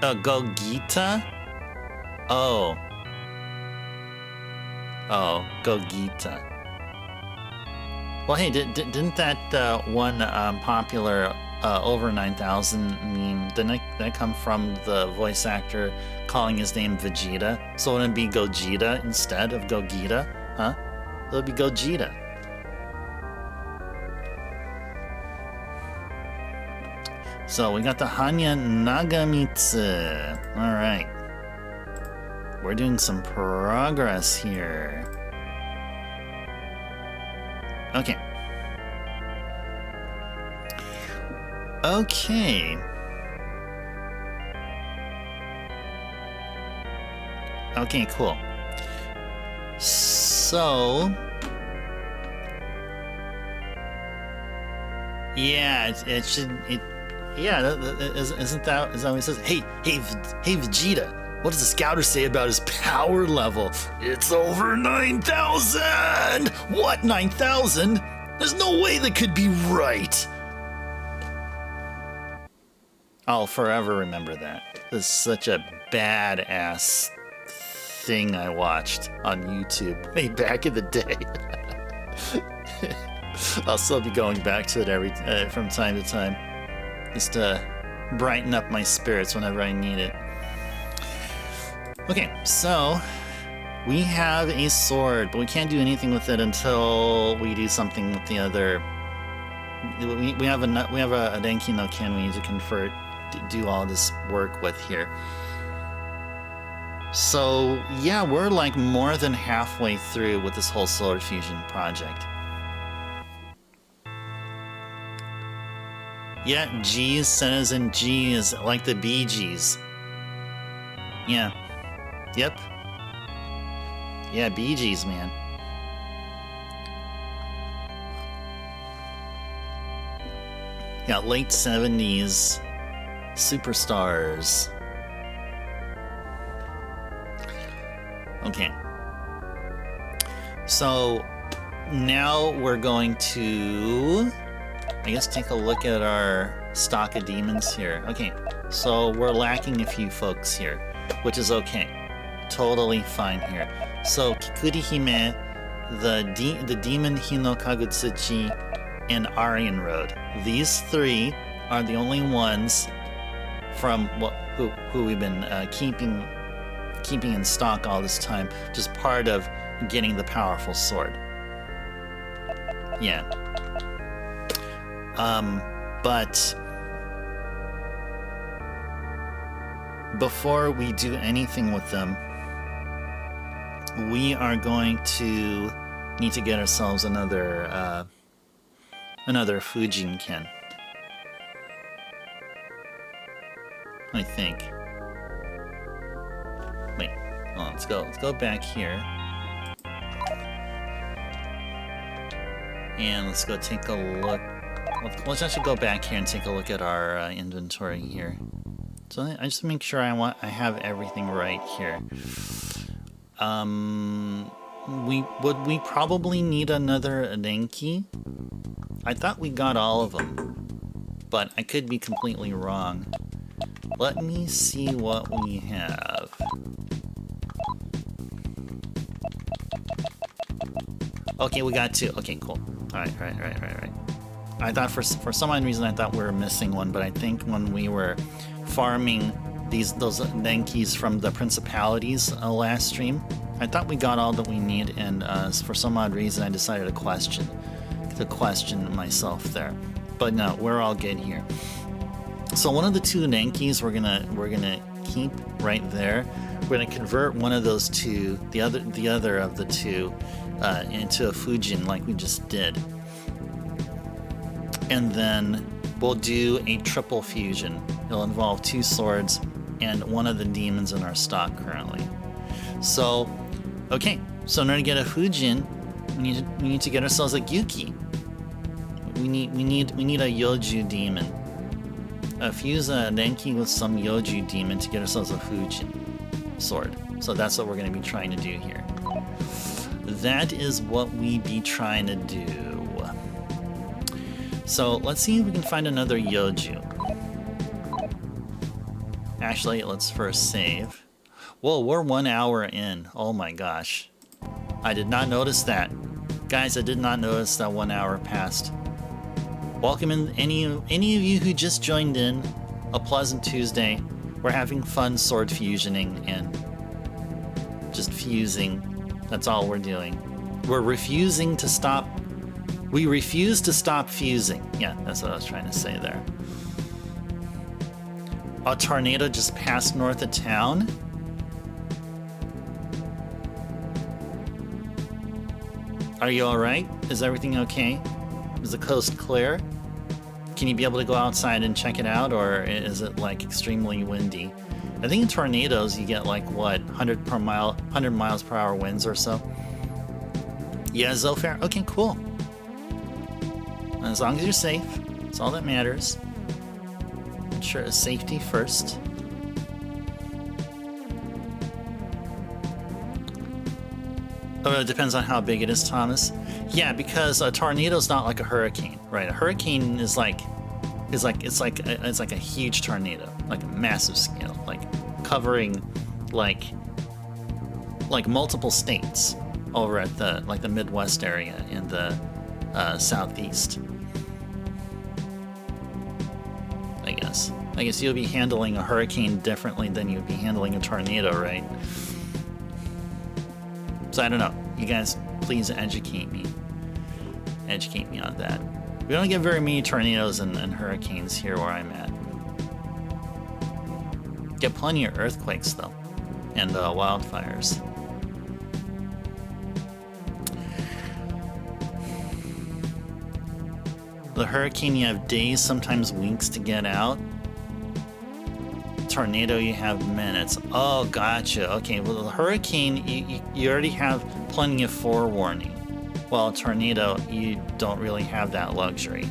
Oh, Gogeta? Oh. Oh, Gogeta. Well, hey, didn't that one popular over 9,000 meme, didn't that come from the voice actor calling his name Vegeta? So wouldn't it be Gogeta instead of Gogeta? Huh? It would be Gogeta. So we got the Hanya Nagamitsu. Alright. We're doing some progress here. Okay. Okay. Okay, cool. So... yeah, it should... yeah, isn't that what he says? Hey, Vegeta! What does the scouter say about his power level? It's over 9,000! What, 9,000? There's no way that could be right! I'll forever remember that. This is such a badass thing I watched on YouTube way back in the day. I'll still be going back to it from time to time. Just to brighten up my spirits whenever I need it. Okay, so we have a sword, but we can't do anything with it until we do something with the other. We have a Denki no Ken we need to convert, do all this work with here. So yeah, we're like more than halfway through with this whole sword fusion project. Yeah, G's says and G's like the Bee Gees. Yeah. Yep. Yeah, Bee Gees, man. Yeah, late 70s superstars. Okay. So now we're going to, I guess, take a look at our stock of demons here. Okay, so we're lacking a few folks here, which is okay. Totally fine here. So Kikurihime, the demon Hinokagutsuchi, and Aryan Road. These three are the only ones from who we've been keeping in stock all this time, just part of getting the powerful sword. Yeah. But before we do anything with them, we are going to need to get ourselves another Fujinken. I think. Wait, hold on, let's go back here. And let's go take a look. Let's actually go back here and take a look at our inventory here. So I just make sure I have everything right here. We probably need another Denki. I thought we got all of them, but I could be completely wrong. Let me see what we have. Okay, we got 2. Okay, cool. Alright. I thought for some odd reason I thought we were missing one, but I think when we were farming those Denkis from the principalities last stream, I thought we got all that we need, and for some odd reason I decided to question myself there. But no, we're all good here. So one of the 2 Denkis we're gonna keep right there. We're gonna convert one of those 2, the other of the 2, into a Fujin like we just did. And then we'll do a triple fusion. It'll involve 2 swords and one of the demons in our stock currently. So, okay. So in order to get a Fujin, we need to get ourselves a Gyuki. We need a Yoju demon. Fuse a Denki with some Yoju demon to get ourselves a Fujin sword. So that's what we're going to be trying to do here. That is what we be trying to do. So let's see if we can find another Yoju. Actually, let's first save. Whoa, we're 1 hour in. Oh my gosh. I did not notice that. Guys, I did not notice that 1 hour passed. Welcome in any of you who just joined in. A pleasant Tuesday. We're having fun sword fusioning and just fusing. That's all we're doing. We're refusing to stop. We refuse to stop fusing. Yeah, that's what I was trying to say there. A tornado just passed north of town. Are you alright? Is everything okay? Is the coast clear? Can you be able to go outside and check it out, or is it like extremely windy? I think in tornadoes you get like what, 100 miles per hour winds or so. Yeah, Zofair? Okay, cool. As long as you're safe, that's all that matters. Ensure safety first. Oh, it depends on how big it is, Thomas. Yeah, because a tornado's not like a hurricane, right? A hurricane is like a huge tornado, like a massive scale, like covering like multiple states over at the Midwest area in the Southeast. I guess you'll be handling a hurricane differently than you'd be handling a tornado, right? So I don't know. You guys, please educate me. Educate me on that. We don't get very many tornadoes and hurricanes here where I'm at. Get plenty of earthquakes though, and wildfires. The hurricane, you have days, sometimes weeks to get out. Tornado, you have minutes. Oh, gotcha. Okay, well, the hurricane, you already have plenty of forewarning. While a tornado, you don't really have that luxury.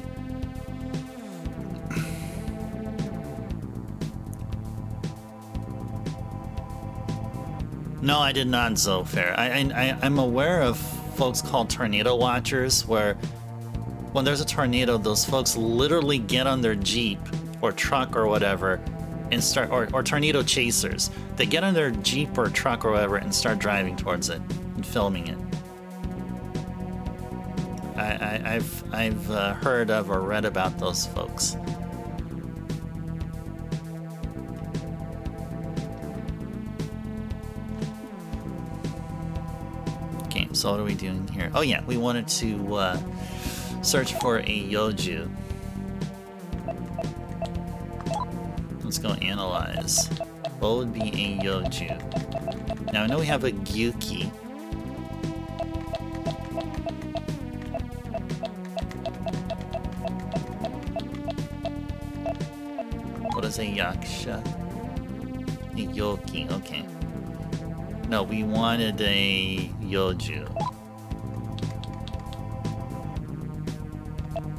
No, I did not, Zofair. I'm aware of folks called tornado watchers, where when there's a tornado, those folks literally get on their Jeep or truck or whatever and start, or tornado chasers. They get on their Jeep or truck or whatever and start driving towards it and filming it. I've heard of or read about those folks. Okay, so what are we doing here? Oh yeah, we wanted to search for a Yoju. Let's go analyze. What would be a Yoju? Now I know we have a Gyuki. What is a Yaksha? A Yoki, okay. No, we wanted a Yoju.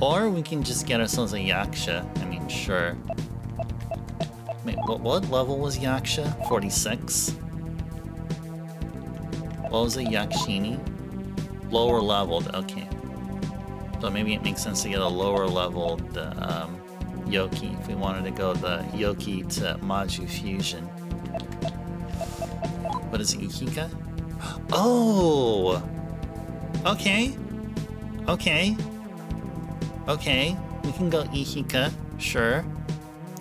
Or we can just get ourselves a Yaksha. I mean, sure. Wait, what level was Yaksha? 46? What was a Yakshini? Lower leveled, okay. So maybe it makes sense to get a lower leveled Yoki if we wanted to go the Yoki to Maju fusion. What is it, Ikika? Oh! Okay. Okay. Okay. We can go Ihika. Sure.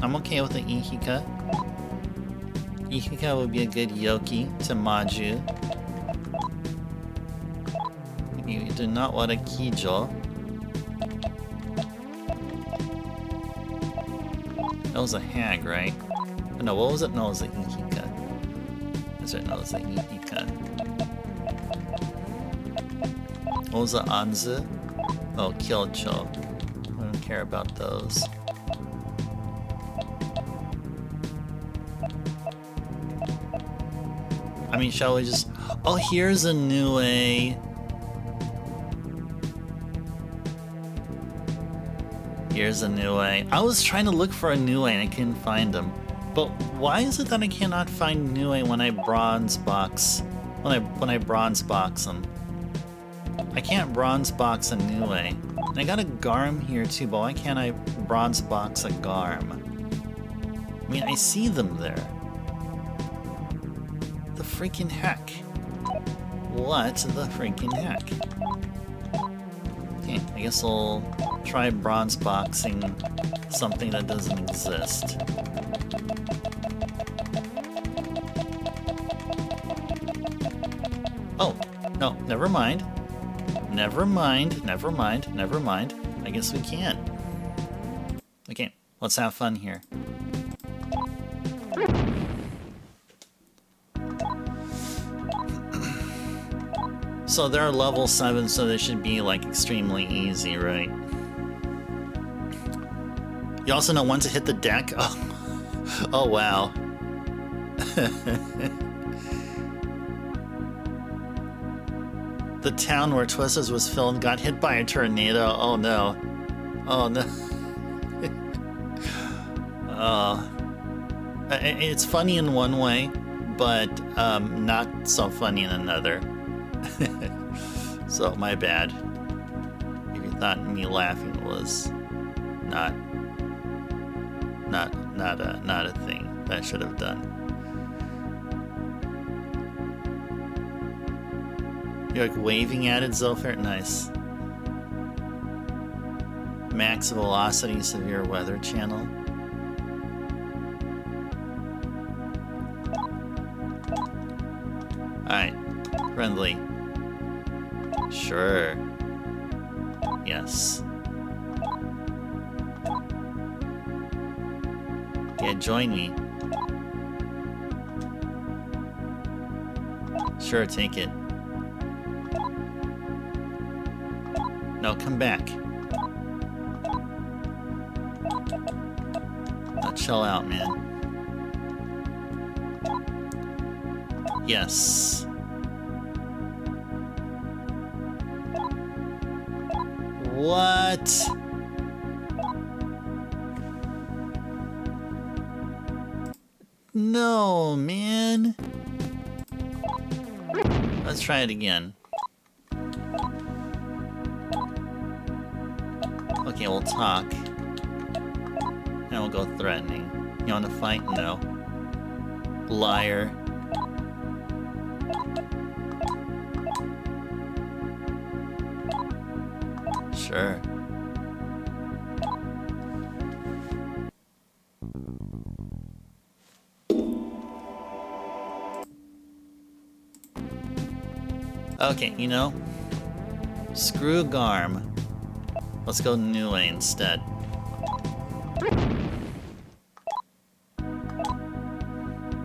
I'm okay with the Ihika. Ihika would be a good Yoki to Maju. You do not want a Kijo. That was a hag, right? Oh, no, what was it? No, it was a Ihika. That's right, no, it was a Ihika. What was the Anzu? Oh, Kyocho. I don't care about those. I mean, shall we just... Oh, here's a new A. Here's a new A. I was trying to look for a new A and I couldn't find them. But why is it that I cannot find new A when I bronze box? When I bronze box them? I can't bronze box a new A. And I got a Garm here too, but why can't I bronze box a Garm? I mean, I see them there. The freaking heck? What the freaking heck? Okay, I guess I'll try bronze boxing something that doesn't exist. Oh, no, never mind. Never mind, never mind, never mind. I guess we can't. Okay, let's have fun here. So they're level 7, so they should be like extremely easy, right? You also know when to hit the deck? Oh, oh wow. The town where Twisters was filmed got hit by a tornado. Oh no. Oh no. It's funny in one way, but not so funny in another. So my bad. If you thought me laughing was not a thing that I should have done. You're like waving at it, Zofert? Nice. Max velocity, severe weather channel. Alright. Friendly. Sure. Yes. Yeah, join me. Sure, take it. No, come back. Now chill out, man. Yes. What? No, man. Let's try it again. Okay, we'll talk. And we'll go threatening. You want to fight? No. Liar. Sure. Okay, you know, screw Garm. Let's go New A instead.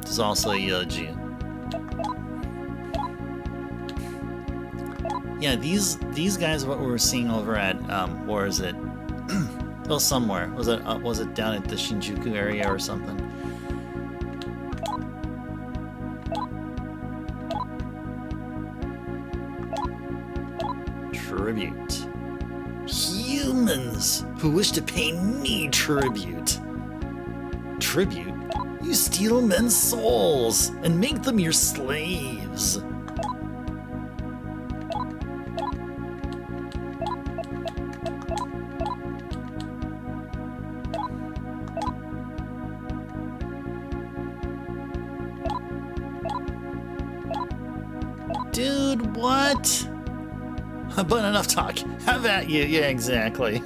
There's also a Yoji. Yeah, these guys are what we were seeing over at where is it? Oh, somewhere. Was it down at the Shinjuku area or something? Tribute. Humans who wish to pay me tribute. Tribute? You steal men's souls and make them your slaves. Dude, what? But enough talk. How about you? Yeah, exactly.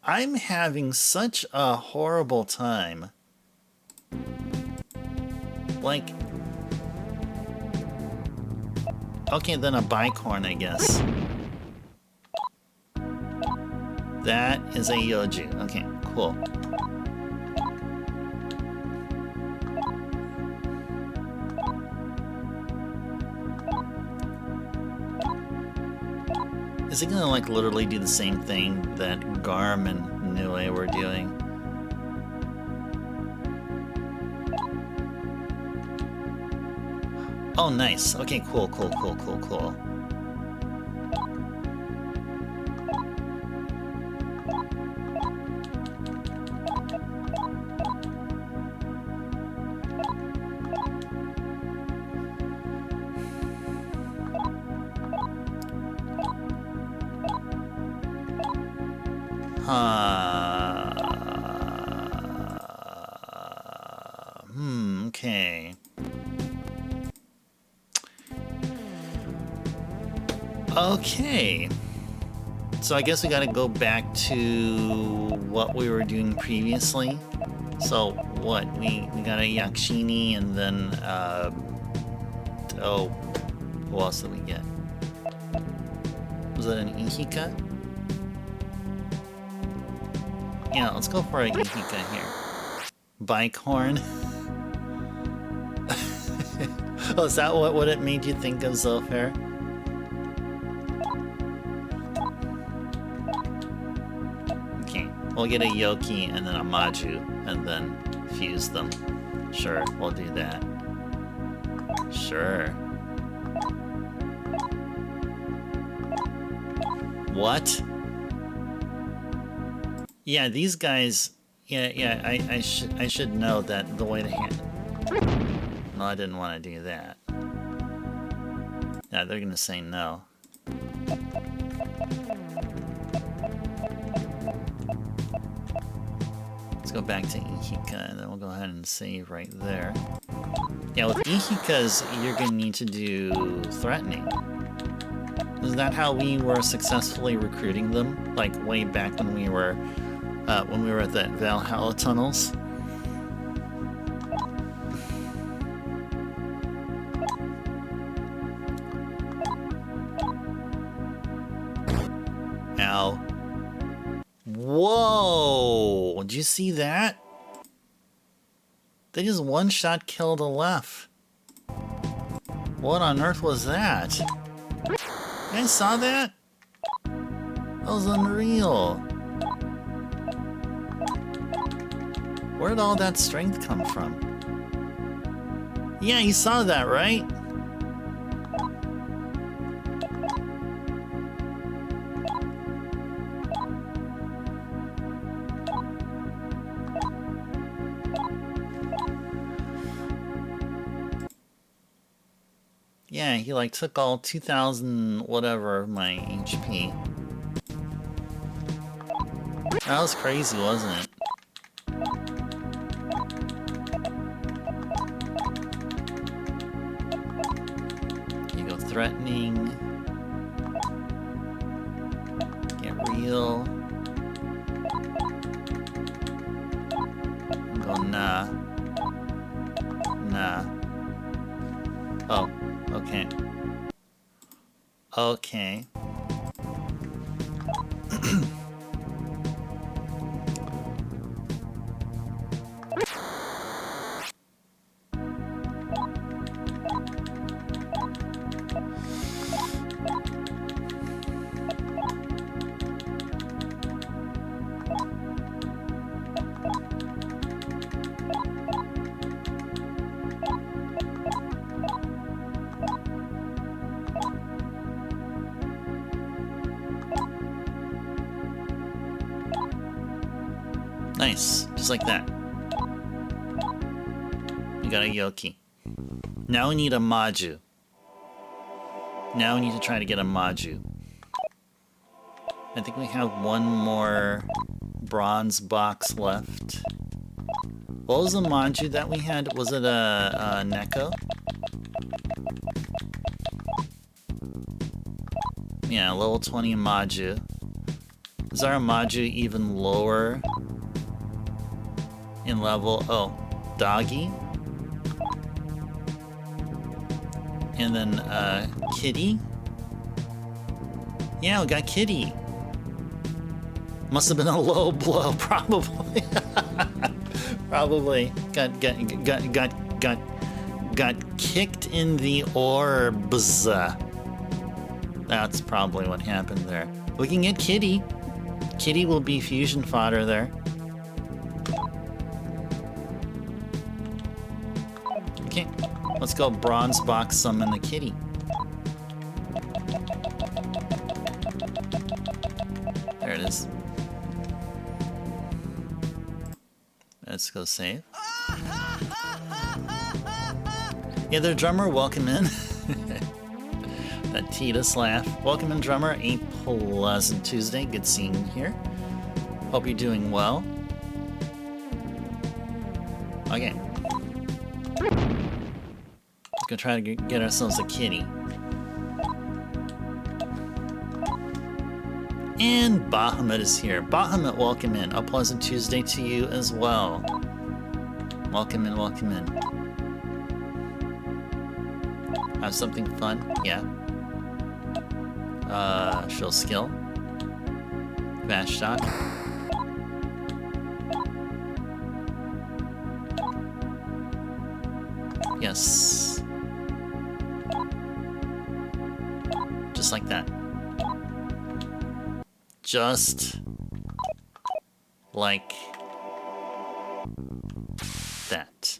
I'm having such a horrible time. Like... Okay, then a bicorn, I guess. That is a Yoju. Okay, cool. Is it gonna, like, literally do the same thing that Garm and Nue were doing? Oh, nice. Okay, cool. Okay. Okay. So I guess we gotta go back to what we were doing previously. So what? We got a Yakshini and then oh, who else did we get? Was it an Ihika? Yeah, let's go for a Ihika here. Bicorn. Oh, is that what it made you think of, Zolfair? Okay, we'll get a Yoki and then a Maju, and then fuse them. Sure, we'll do that. Sure. What? Yeah, these guys... Yeah, I should know that the way to handle... No, I didn't want to do that. Yeah, they're gonna say no. Let's go back to Ihika, and then we'll go ahead and save right there. Yeah, with Ihikas, you're gonna need to do threatening. Is that how we were successfully recruiting them? Like, way back when we were at the Valhalla tunnels? Ow. Whoa! Did you see that? They just one-shot killed a Lef. What on earth was that? You guys saw that? That was unreal. Where did all that strength come from? Yeah, you saw that, right? Yeah, he like took all 2,000 whatever of my HP. That was crazy, wasn't it? You go threatening. Get real. Go nah. Nah. Oh. Okay. Okay. Nice, just like that. We got a Yoki. Now we need a Maju. Now we need to try to get a Maju. I think we have one more bronze box left. What was the Maju that we had? Was it a Neko? Yeah, level 20 Maju. Is our Maju even lower in level? Oh, Doggy. And then Kitty. Yeah, we got Kitty. Must have been a low blow, probably. Probably got kicked in the orbs. That's probably what happened there. We can get Kitty. Kitty will be fusion fodder there. Okay, let's go bronze box summon the Kitty. There it is. Let's go save. Yeah, the drummer, welcome in. That Titus laugh. Welcome in, drummer. A pleasant Tuesday. Good seeing you here. Hope you're doing well. Okay. Let's go try to get ourselves a kitty. And Bahamut is here. Bahamut, welcome in. A pleasant Tuesday to you as well. Welcome in, welcome in. Have something fun? Yeah. Show skill. Fast shot. Yes. Just like that. Just like that.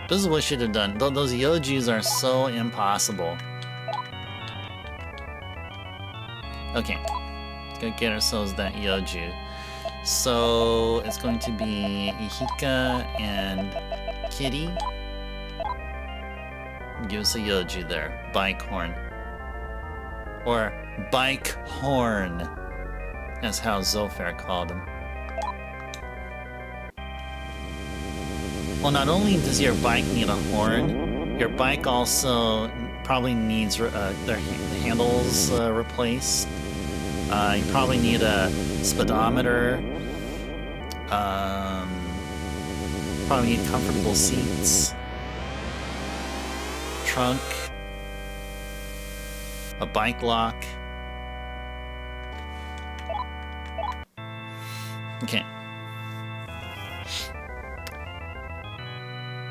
This is what we should have done. Those Yojus are so impossible. Okay, let's go get ourselves that Yoju. So it's going to be Ihika and Kitty. Give us a Yoju there. Bike horn. Or bike horn. That's how Zofair called him. Well, not only does your bike need a horn, your bike also probably needs their handles replaced. You probably need a speedometer. Probably need comfortable seats. Trunk. A bike lock. Okay.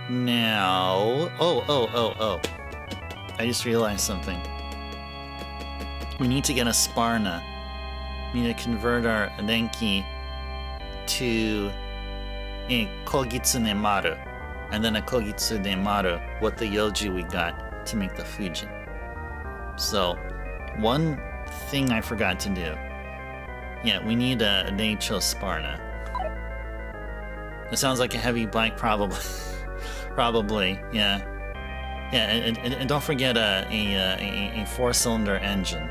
Now, oh. I just realized something. We need to get a Sparna. We need to convert our Denki to a Kogitsune Maru. And then a Kogitsune Maru with the Yoju we got to make the Fujin. So, one thing I forgot to do. Yeah, we need a Neicho Sparna. It sounds like a heavy bike, probably. Probably, yeah. Yeah, and don't forget a 4-cylinder engine.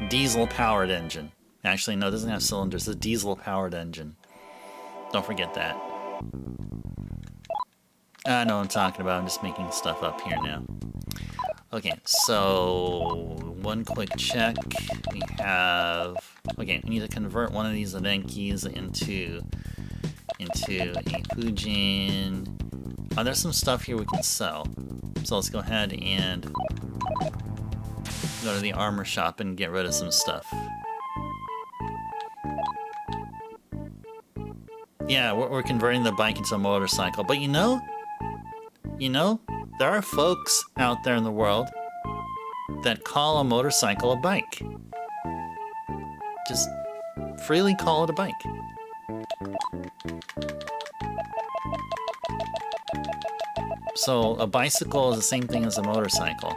Diesel-powered engine. Actually, no, it doesn't have cylinders. It's a diesel-powered engine. Don't forget that. I know what I'm talking about. I'm just making stuff up here now. Okay, so one quick check. We have... Okay, we need to convert one of these Adenkis into a Fujin. Oh, there's some stuff here we can sell. So let's go ahead and go to the armor shop and get rid of some stuff. Yeah, we're converting the bike into a motorcycle. But you know, there are folks out there in the world that call a motorcycle a bike. Just freely call it a bike. So a bicycle is the same thing as a motorcycle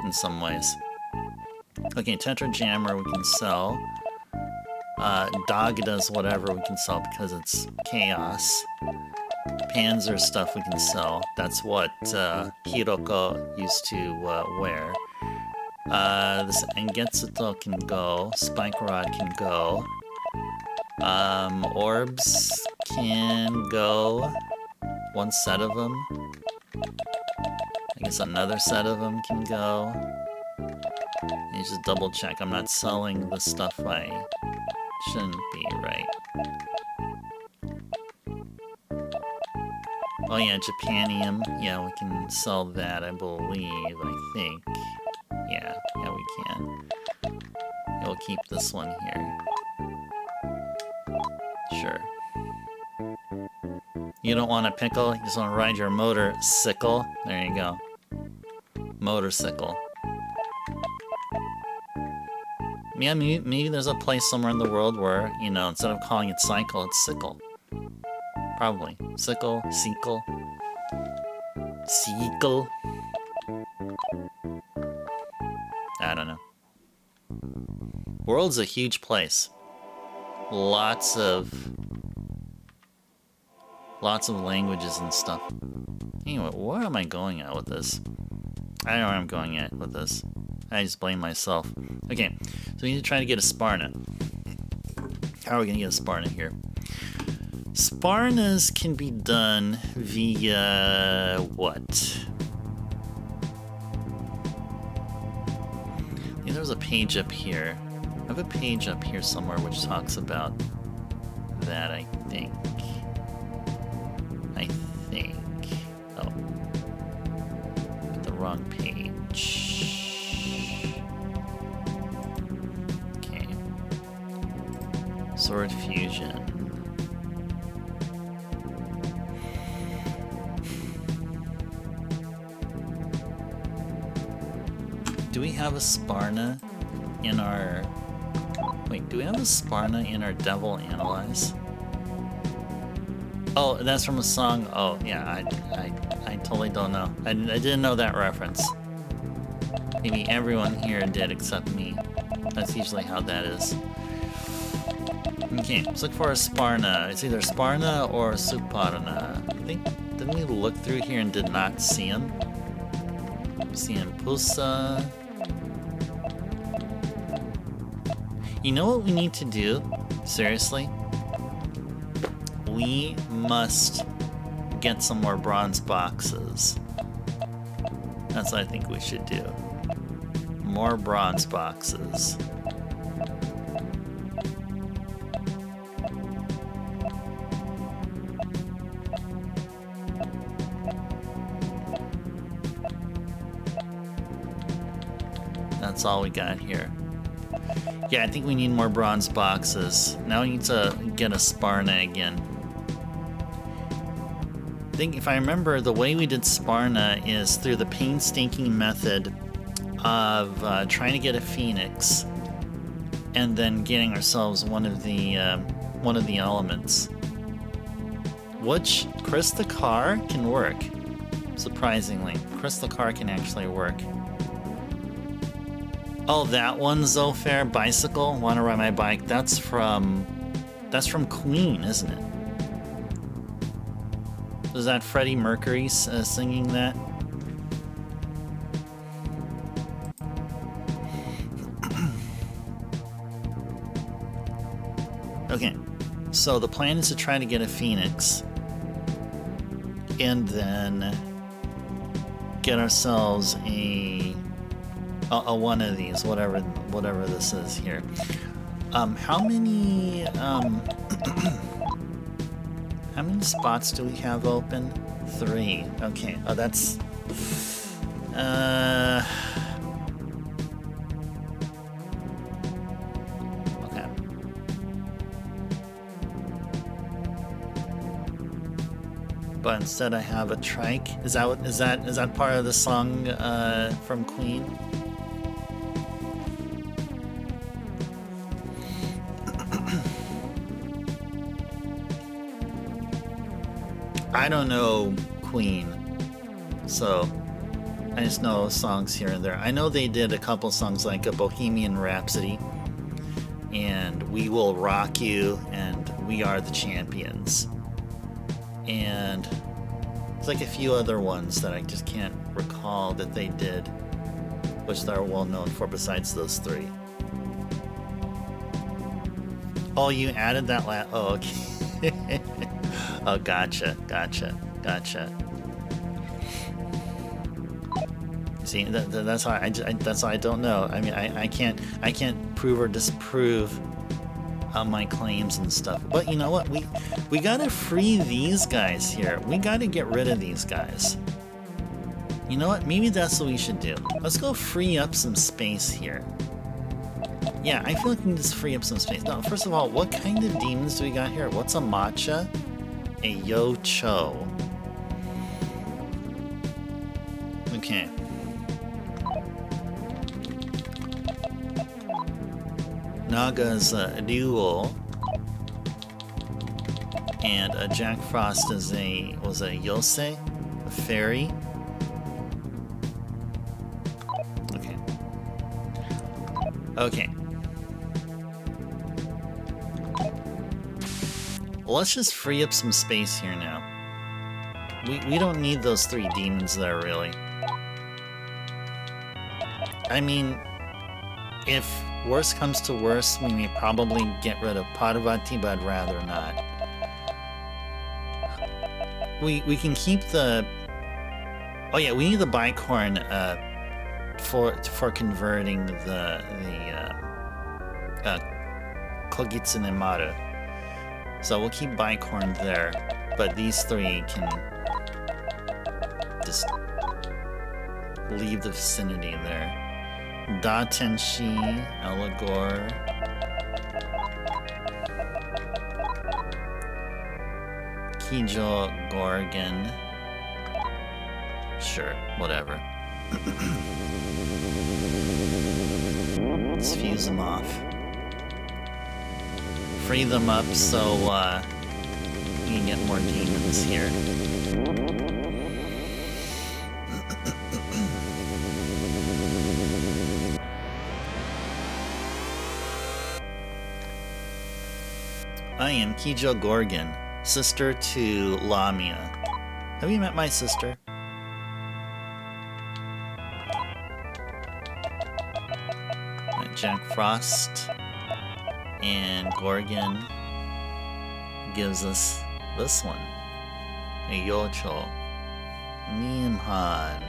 in some ways. Okay, Tetra Jammer we can sell. Dog does whatever we can sell because it's chaos. Panzer stuff we can sell. That's what Hiroko used to wear. This Engetsuto can go. Spike Rod can go. Orbs can go. One set of them. I guess another set of them can go. You just double check. I'm not selling the stuff I shouldn't be, right? Oh yeah, Japanium. Yeah, we can sell that, I believe, I think. Yeah, we can. We'll keep this one here. Sure. You don't want a pickle, you just want to ride your motorcycle. There you go. Motorcycle. Yeah, maybe there's a place somewhere in the world where, you know, instead of calling it cycle, it's sickle. Probably. Sickle, sequel. Sequel. I don't know. World's a huge place. Lots of languages and stuff. Anyway, where am I going at with this? I don't know where I'm going at with this. I just blame myself. Okay, so we need to try to get a Sparna. How are we going to get a Sparna here? Sparnas can be done via what? I think there's a page up here. I have a page up here somewhere which talks about that, I think. Oh. The wrong page. Okay. Sword Fusion. Do we have a Sparna in our... Wait, do we have a Sparna in our Devil Analyze? Oh, that's from a song. Oh, yeah, I totally don't know. I didn't know that reference. Maybe everyone here did except me. That's usually how that is. Okay, let's look for a Sparna. It's either Sparna or Suparna. I think, didn't we look through here and did not see him? See him, Pusa. You know what we need to do? Seriously? We must get some more bronze boxes. That's what I think we should do. More bronze boxes. That's all we got here. Yeah, I think we need more bronze boxes. Now we need to get a Sparna again. I think if I remember, the way we did Sparna is through the painstaking method of trying to get a Phoenix and then getting ourselves one of the elements. Which Chris the Car can work. Surprisingly, Chris the Car can actually work. Oh, that one, Zofair Bicycle, Wanna Ride My Bike, that's from Queen, isn't it? Was that Freddie Mercury singing that? Okay, so the plan is to try to get a Phoenix and then get ourselves a one of these, whatever this is here. How many how many spots do we have open? 3. Okay. Oh, that's okay. But instead I have a trike. Is that part of the song from Queen? I don't know Queen, so I just know songs here and there. I know they did a couple songs like a Bohemian Rhapsody and We Will Rock You and We Are the Champions. And there's like a few other ones that I just can't recall that they did, which they're well known for besides those 3. Oh, you added that oh, okay. Oh, gotcha. Gotcha. See, that's why that's why I don't know. I mean, I can't prove or disprove my claims and stuff. But you know what? We gotta free these guys here. We gotta get rid of these guys. You know what? Maybe that's what we should do. Let's go free up some space here. Yeah, I feel like we can just free up some space. Now, first of all, what kind of demons do we got here? What's a matcha? A yo-cho. Okay. Naga's a duel, and Jack Frost was a yosei, a fairy. Okay. Okay. Well, let's just free up some space here now. We don't need those 3 demons there, really. I mean, if worse comes to worse, we may probably get rid of Parvati, but I'd rather not. We can keep the... Oh yeah, we need the bicorn for converting the Kogitsune Maru. So we'll keep bicorn there, but these 3 can just leave the vicinity there. Da Tenshi, Eligor, Kijo Gorgon. Sure, whatever. Let's fuse them off. Free them up so we can get more demons here. I am Kijo Gorgon, sister to Lamia. Have you met my sister? Jack Frost and Gorgon gives us this one. A Yocho. Niamhan.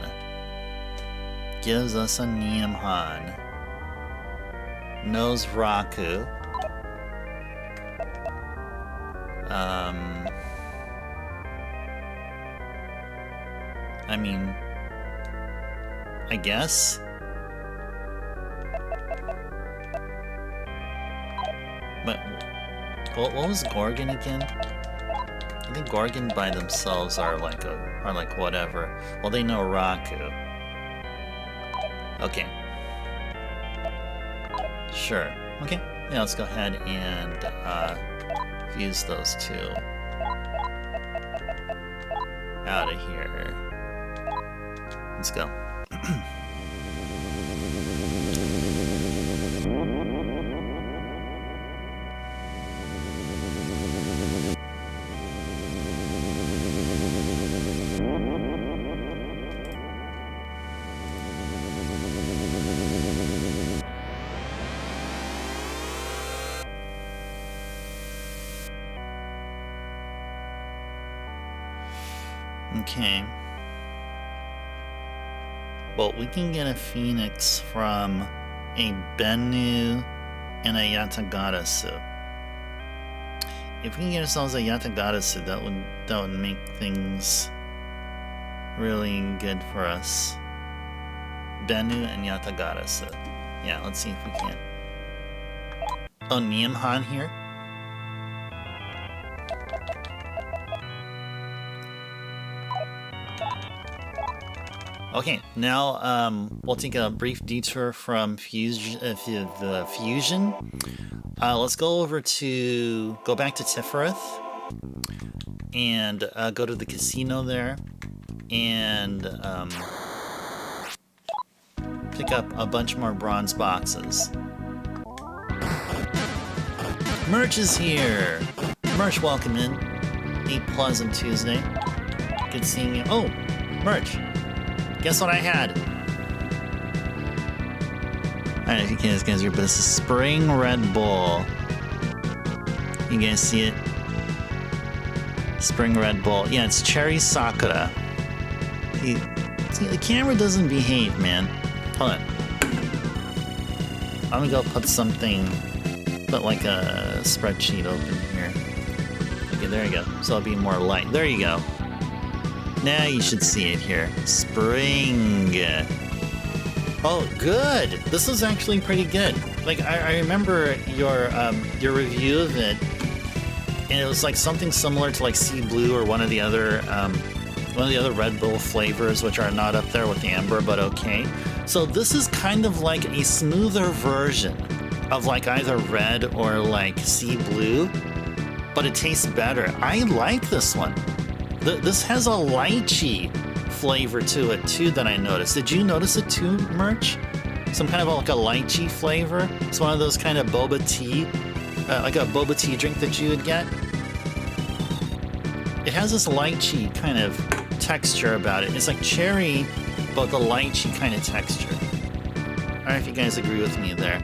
Gives us a Niamhan. Knows Raku. I mean, I guess. But what was Gorgon again? I think Gorgon by themselves are like whatever. Well, they know Raku. Okay. Sure. Okay. Yeah, let's go ahead and fuse those 2 out of here. Let's go. Okay. Well, we can get a Phoenix from a Bennu and a Yatagarasu. If we can get ourselves a Yatagarasu, that would make things really good for us. Bennu and Yatagarasu. Yeah, let's see if we can. Oh, Niamhan here? Okay, now we'll take a brief detour from the fusion. Let's go back to Tiferet and go to the casino there and pick up a bunch more bronze boxes. Merch is here! Merch, welcome in. A pleasant Tuesday. Good seeing you. Oh, merch! Guess what I had? I don't know if you guys can hear, but it's a Spring Red Bull. You guys see it? Spring Red Bull. Yeah, it's Cherry Sakura. See, the camera doesn't behave, man. Hold on. I'm gonna go put like a spreadsheet open here. Okay, there you go. So it'll be more light. There you go. Now you should see it here. Spring. Oh, good. This was actually pretty good. Like I remember your review of it, and it was like something similar to like Sea Blue or one of the other Red Bull flavors, which are not up there with Amber, but okay. So this is kind of like a smoother version of like either Red or like Sea Blue, but it tastes better. I like this one. This has a lychee flavor to it too that I noticed. Did you notice it too, Merch? Some kind of like a lychee flavor. It's one of those kind of boba tea, like a boba tea drink that you would get. It has this lychee kind of texture about it. It's like cherry, but the lychee kind of texture. I don't know if you guys agree with me there.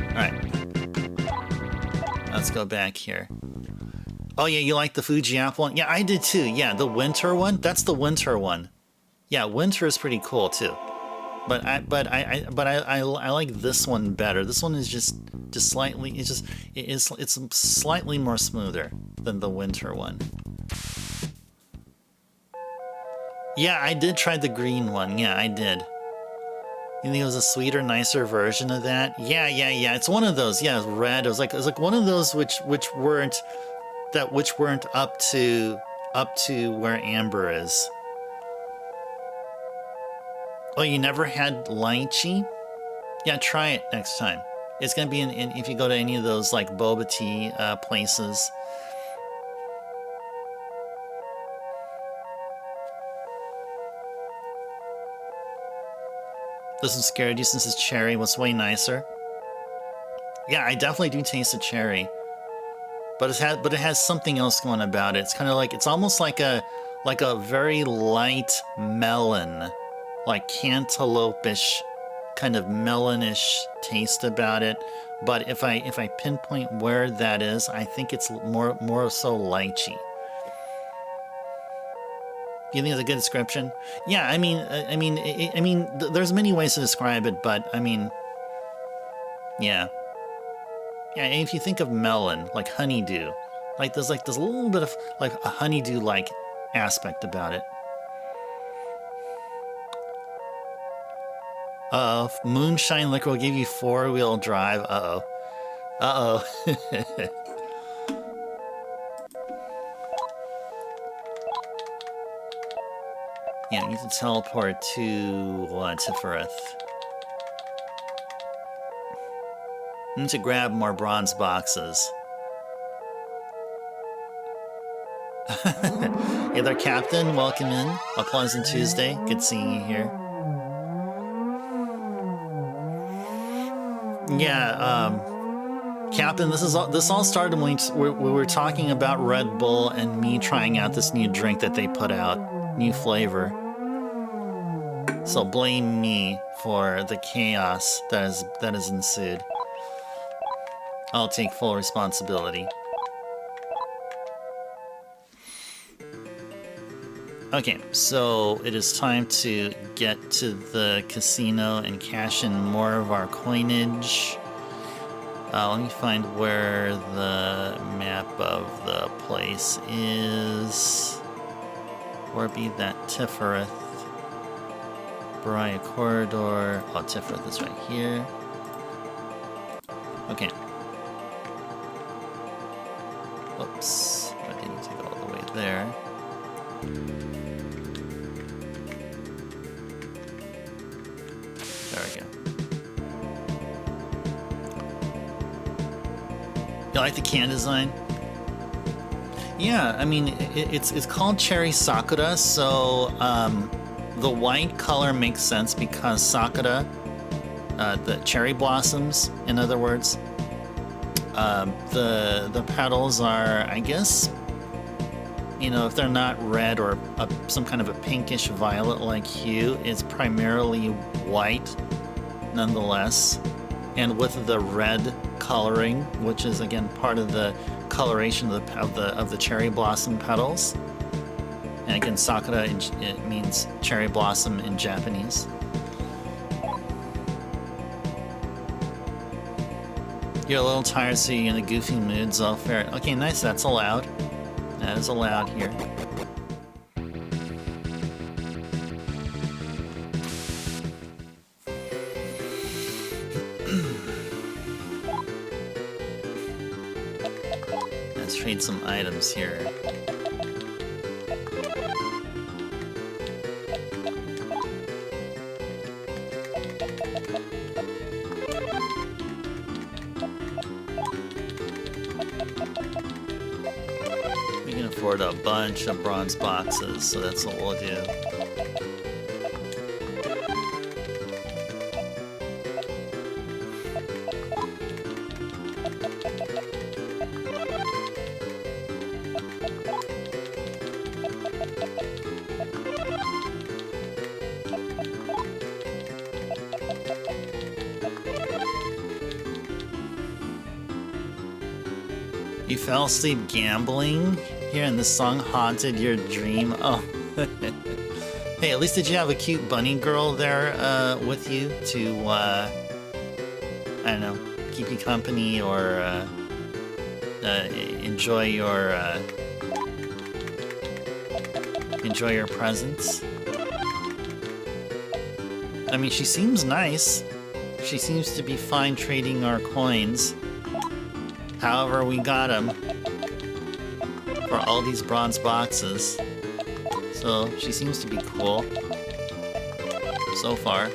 Alright. Let's go back here. Oh yeah, you like the Fuji apple one? Yeah, I did too. Yeah, the winter one. That's the winter one. Yeah, winter is pretty cool too. But I like this one better. This one is just slightly. It's slightly more smoother than the winter one. Yeah, I did try the green one. Yeah, I did. You think it was a sweeter, nicer version of that? Yeah. It's one of those. Yeah, red. It was like one of those which weren't up to where Amber is. Oh, you never had lychee? Yeah, try it next time. It's gonna be in if you go to any of those like boba tea places. Doesn't scare you since it's cherry. Was way nicer. Yeah, I definitely do taste the cherry, but it has something else going about it. It's kind of like it's almost like a very light melon. Like cantaloupe-ish, kind of melonish taste about it, but if I pinpoint where that is, I think it's more so lychee. You think it's a good description? Yeah, I mean, there's many ways to describe it, but I mean, yeah, if you think of melon, like honeydew, like there's a little bit of like a honeydew-like aspect about it. Moonshine liquor will give you 4-wheel drive. Uh-oh. Yeah, I need to teleport to Tifereth. I need to grab more bronze boxes. Hey there, Captain. Welcome in. A pleasant Tuesday. Good seeing you here. Yeah, Captain, this all started when we were talking about Red Bull and me trying out this new drink that they put out, new flavor. So blame me for the chaos that has ensued. I'll take full responsibility. Okay, so it is time to get to the casino and cash in more of our coinage. Let me find where the map of the place is. Where be that Tifereth? Baraya Corridor. Oh, Tifereth is right here. Okay. Whoops. I didn't need to go all the way there. There we go. You like the can design? Yeah, I mean, it's called Cherry Sakura, so the white color makes sense because Sakura, the cherry blossoms, in other words. The petals are, I guess, you know, if they're not red or some kind of a pinkish violet-like hue, it's primarily white, nonetheless. And with the red coloring, which is again part of the coloration of the cherry blossom petals. And again, Sakura it means cherry blossom in Japanese. You're a little tired, so you're in a goofy mood, so fair. Okay, nice. That's allowed. That is allowed here. Let's trade some items here. We can afford a bunch of bronze boxes, so that's what we'll do. You fell asleep gambling here and the song haunted your dream. Oh. Hey, at least did you have a cute bunny girl there with you to, I don't know, keep you company or enjoy your presence? I mean, she seems nice. She seems to be fine trading our coins. However, we got them for all these bronze boxes. So she seems to be cool so far.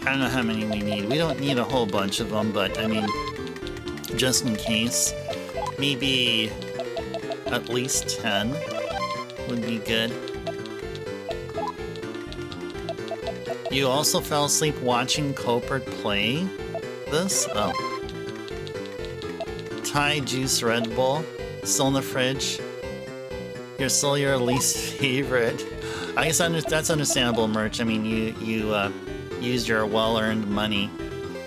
I don't know how many we need. We don't need a whole bunch of them, but I mean, just in case, maybe at least 10 would be good. You also fell asleep watching Copert play this? Oh. Thai juice Red Bull, still in the fridge. You're still your least favorite. I guess that's understandable, Merch. I mean, you used your well-earned money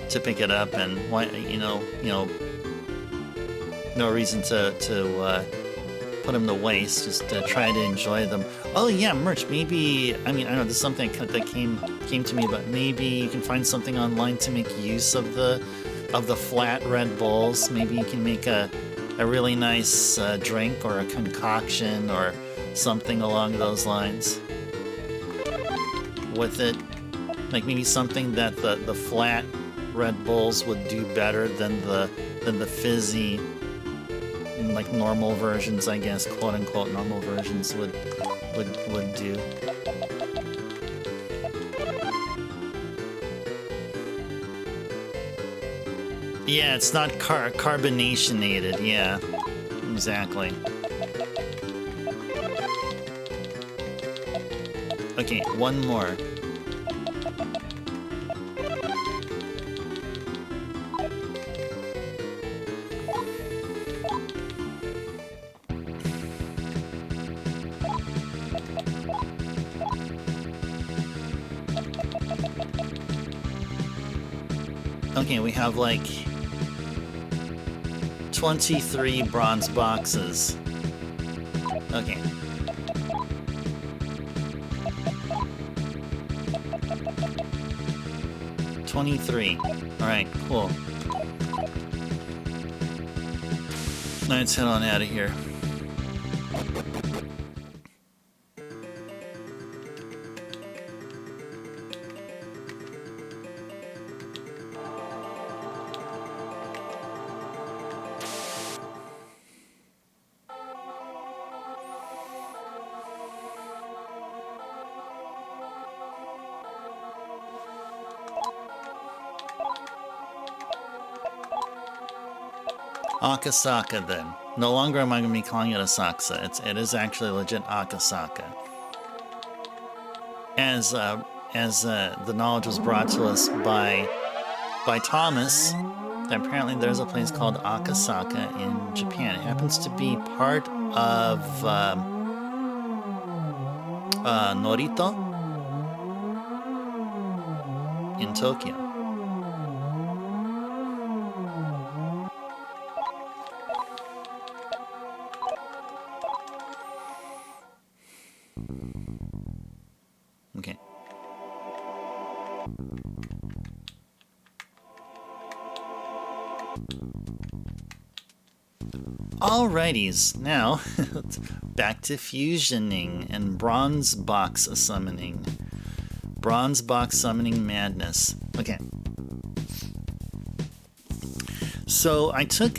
to pick it up, and why, you know, no reason to put them to waste. Just to try to enjoy them. Oh yeah, Merch. Maybe, I mean, I don't know. This is something that came to me, but maybe you can find something online to make use of the flat Red Bulls. Maybe you can make a really nice drink or a concoction or something along those lines with it. Like maybe something that the flat Red Bulls would do better than the fizzy, like normal versions, I guess, quote unquote normal versions would do. Yeah, it's not carbonationated. Yeah, exactly. Okay, one more. Okay, we have like 23 bronze boxes. Okay. $23. Alright, cool. Let's head on out of here. Akasaka then. No longer am I going to be calling it Asakusa. It is actually legit Akasaka. as the knowledge was brought to us by Thomas, that apparently there's a place called Akasaka in Japan. It happens to be part of Norito in Tokyo. Okay. Alrighties, now back to fusioning and bronze box summoning. Bronze box summoning madness. Okay. So I took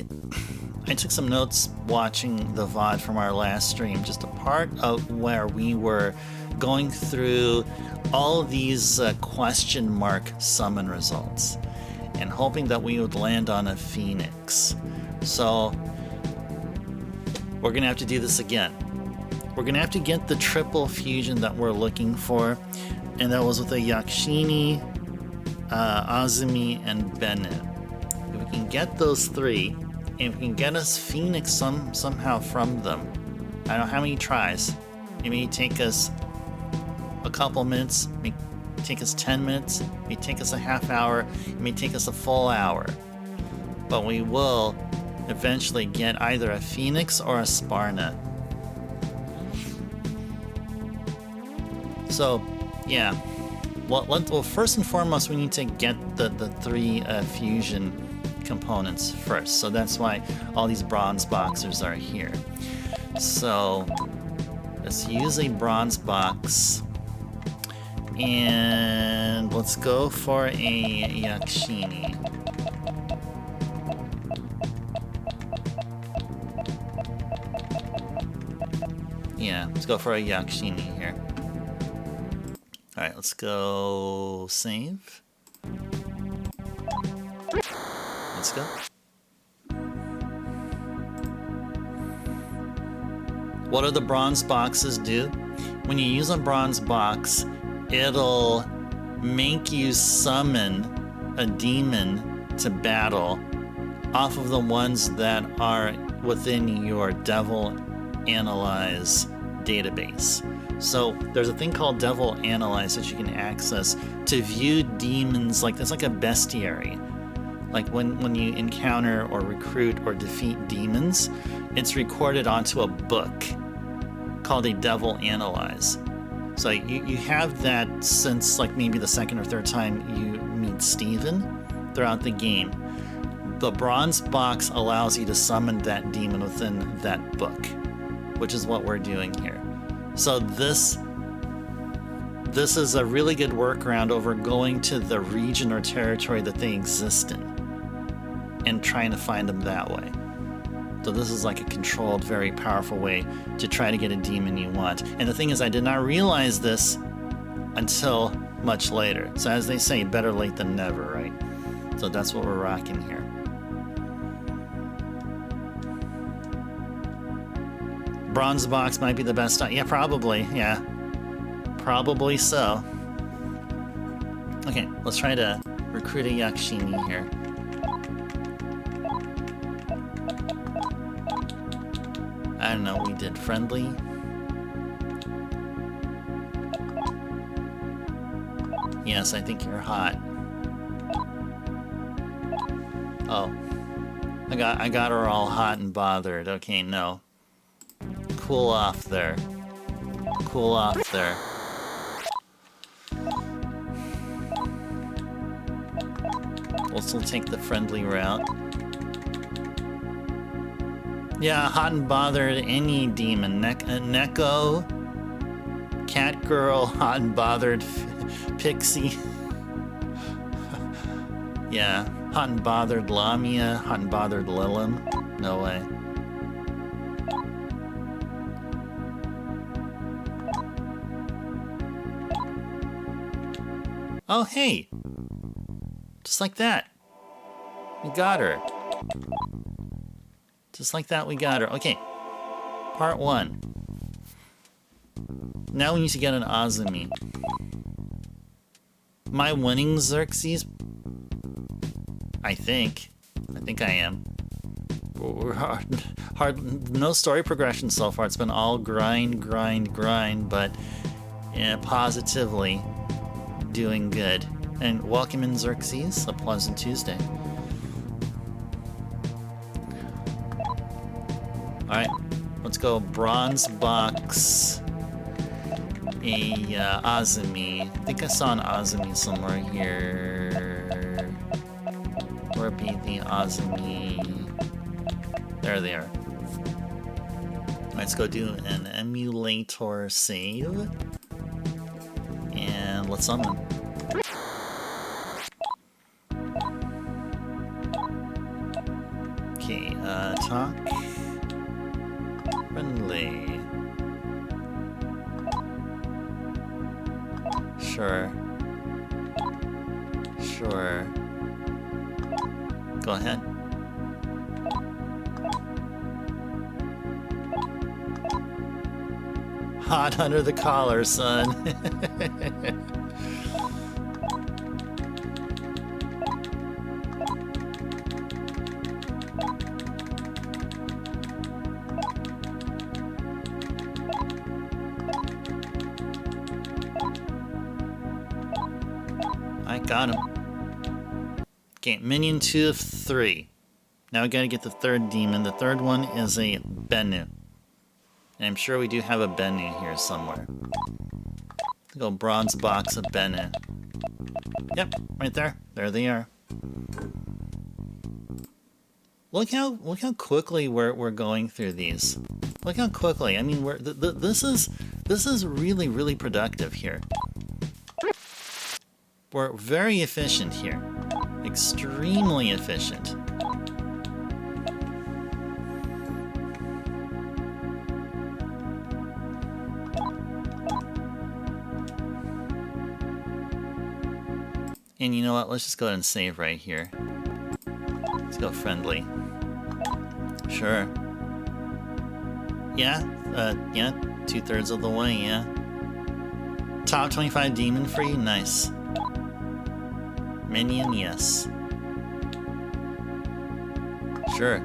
some notes watching the VOD from our last stream, just a part of where we were going through all of these question mark summon results and hoping that we would land on a phoenix. So we're gonna have to do this again. We're gonna have to get the triple fusion that we're looking for, and that was with a Yakshini, Azumi, and Bennett. If we can get those three, and if we can get us Phoenix somehow from them, I don't know how many tries. It may take us a couple minutes, it may take us 10 minutes, it may take us a half hour, it may take us a full hour. But we will eventually get either a Phoenix or a Sparna. So, yeah. Well, first and foremost, we need to get the three fusion components first. So that's why all these bronze boxers are here. So let's use a bronze box. And let's go for a Yakshini. Yeah, let's go for a Yakshini here. Alright, let's go save. Let's go. What do the bronze boxes do? When you use a bronze box, it'll make you summon a demon to battle off of the ones that are within your Devil Analyze database. So there's a thing called Devil Analyze that you can access to view demons. Like that's like a bestiary. Like when you encounter or recruit or defeat demons, it's recorded onto a book called a Devil Analyze. So you have that since like maybe the second or third time you meet Steven throughout the game. The bronze box allows you to summon that demon within that book, which is what we're doing here. So this is a really good workaround over going to the region or territory that they exist in and trying to find them that way. So this is like a controlled, very powerful way to try to get a demon you want. And the thing is, I did not realize this until much later. So as they say, better late than never, right? So that's what we're rocking here. Bronze box might be the best. Yeah, probably. Yeah. Probably so. Okay, let's try to recruit a Yakshini here. I don't know, we did friendly. Yes, I think you're hot. Oh. I got her all hot and bothered. Okay, no. Cool off there. Cool off there. We'll still take the friendly route. Yeah, hot and bothered any demon. Neko, cat girl, hot and bothered pixie. Yeah, hot and bothered Lamia, hot and bothered Lilim. No way. Oh, hey! Just like that. We got her. Just like that, we got her. Okay. Part 1. Now we need to get an Azumi. I winning Xerxes? I think I am. We're hard, no story progression so far. It's been all grind, but yeah, positively doing good. And welcome in Xerxes, a pleasant Tuesday. Alright, let's go bronze box. Azumi. I think I saw an Azumi somewhere here. Where be the Azumi? There they are. Let's go do an emulator save. And let's summon. Okay, talk. Friendly. Sure. Go ahead. Hot under the collar, son. I got him. Okay, minion 2 of 3. Now we gotta get the third demon. The third one is a Bennu. And I'm sure we do have a Bennu here somewhere. Let's go bronze box of Bennu. Yep, right there. There they are. Look how quickly we're going through these. Look how quickly. I mean, this is really productive here. We're very efficient here. Extremely efficient. And you know what? Let's just go ahead and save right here. Let's go friendly. Sure. Yeah, yeah, 2/3 of the way, yeah. Top 25 demon for you? Nice. Minion, yes. Sure.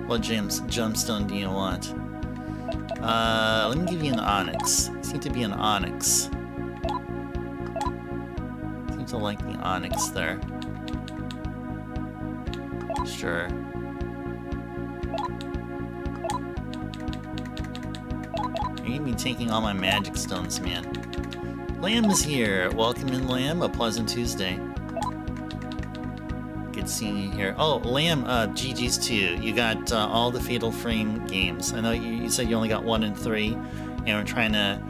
What gemstone do you want? Let me give you an onyx. You seem to be an onyx. Seem to like the onyx there. Sure. You're gonna be taking all my magic stones, man. Lamb is here. Welcome in, Lamb. A pleasant Tuesday. Good seeing you here. Oh, Lamb, GG's too. You got all the Fatal Frame games. I know you said you only got 1 and 3, and we're trying to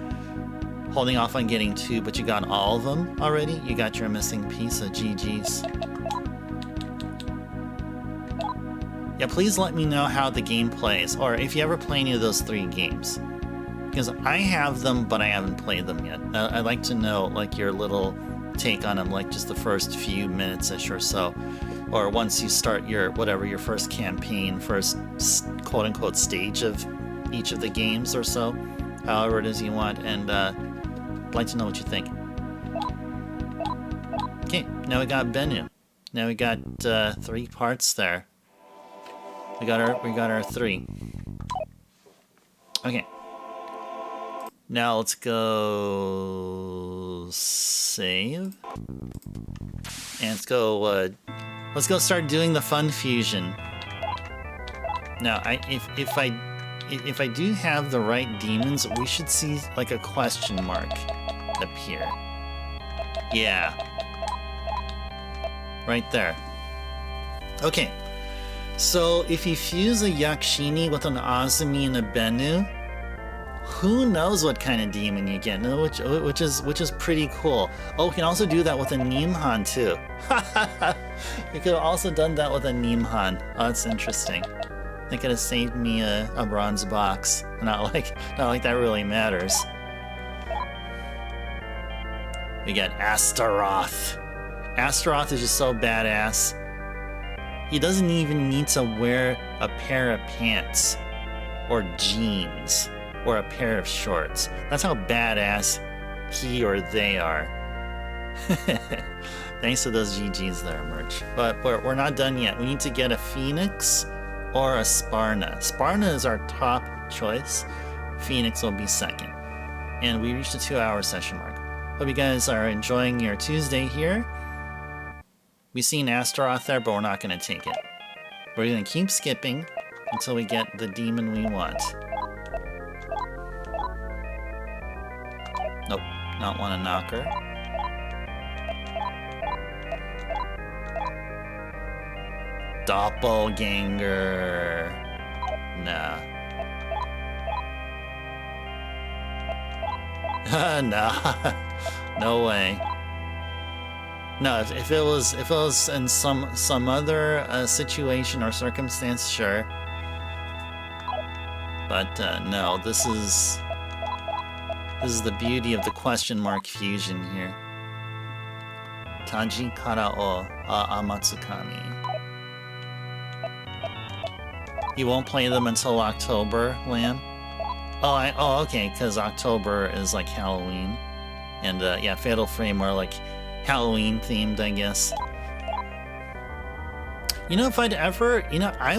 holding off on getting 2, but you got all of them already. You got your missing piece of GG's. Yeah, please let me know how the game plays, or if you ever play any of those 3 games. Because I have them, but I haven't played them yet. I'd like to know, like, your little take on them, like just the first few minutes-ish or so. Or once you start your, whatever, your first campaign, first quote-unquote stage of each of the games or so. However it is you want, and I'd like to know what you think. Okay, now we got Bennu. Now we got 3 parts there. We got our 3. Okay. Now let's go save. And let's go start doing the fun fusion. Now, if I do have the right demons, we should see like a question mark appear. Yeah. Right there. Okay. So if you fuse a Yakshini with an Azumi and a Bennu, who knows what kind of demon you get, which is pretty cool. Oh, we can also do that with a Nimhan too. We could have also done that with a Nimhan. Oh, that's interesting. That could have saved me a bronze box. Not like that really matters. We got Astaroth. Astaroth is just so badass. He doesn't even need to wear a pair of pants or jeans or a pair of shorts. That's how badass he or they are. Thanks to those GGs there, Merch. But we're not done yet. We need to get a Phoenix or a Sparna. Sparna is our top choice. Phoenix will be second. And we reached the 2-hour session mark. Hope you guys are enjoying your Tuesday here. We've seen Astaroth there, but we're not going to take it. We're going to keep skipping until we get the demon we want. Nope, not want a knocker. Doppelganger. Nah. Nah. No way. No, if it was in some other situation or circumstance, sure. But no, this is the beauty of the question mark fusion here. Taji kara o Amatsukami. You won't play them until October, Lamb? Oh, okay, because October is like Halloween. And yeah, Fatal Frame are like Halloween themed, I guess. You know, if I'd ever, you know, I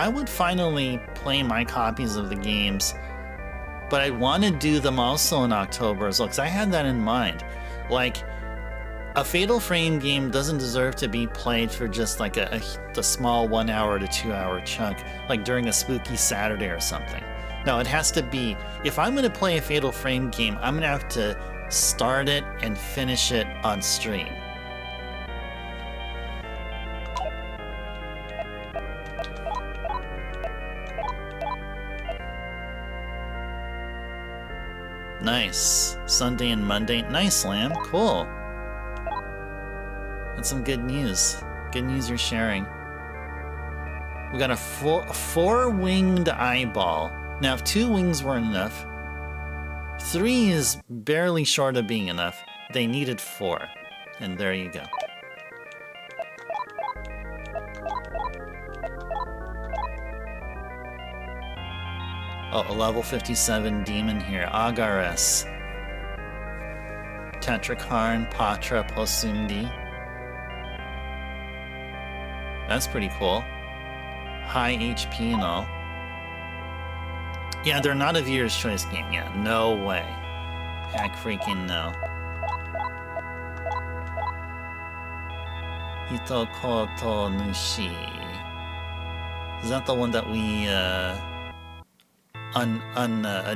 would finally play my copies of the games, but I'd want to do them also in October as well, because I had that in mind. Like, a Fatal Frame game doesn't deserve to be played for just like a small 1 hour to 2 hour chunk, like during a spooky Saturday or something. No, it has to be, if I'm going to play a Fatal Frame game, I'm going to have to start it and finish it on stream. Nice. Sunday and Monday. Nice, Lamb. Cool. That's some good news. Good news you're sharing. We got a four-winged eyeball. Now, if 2 wings weren't enough, 3 is barely short of being enough. They needed 4. And there you go. Oh, a level 57 demon here. Agares. Tetrakarn, Patra, Posumdi. That's pretty cool. High HP and all. Yeah, they're not a viewer's choice game. Yeah, no way. Heck freaking no. Hitokoto Nushi. Is that the one that we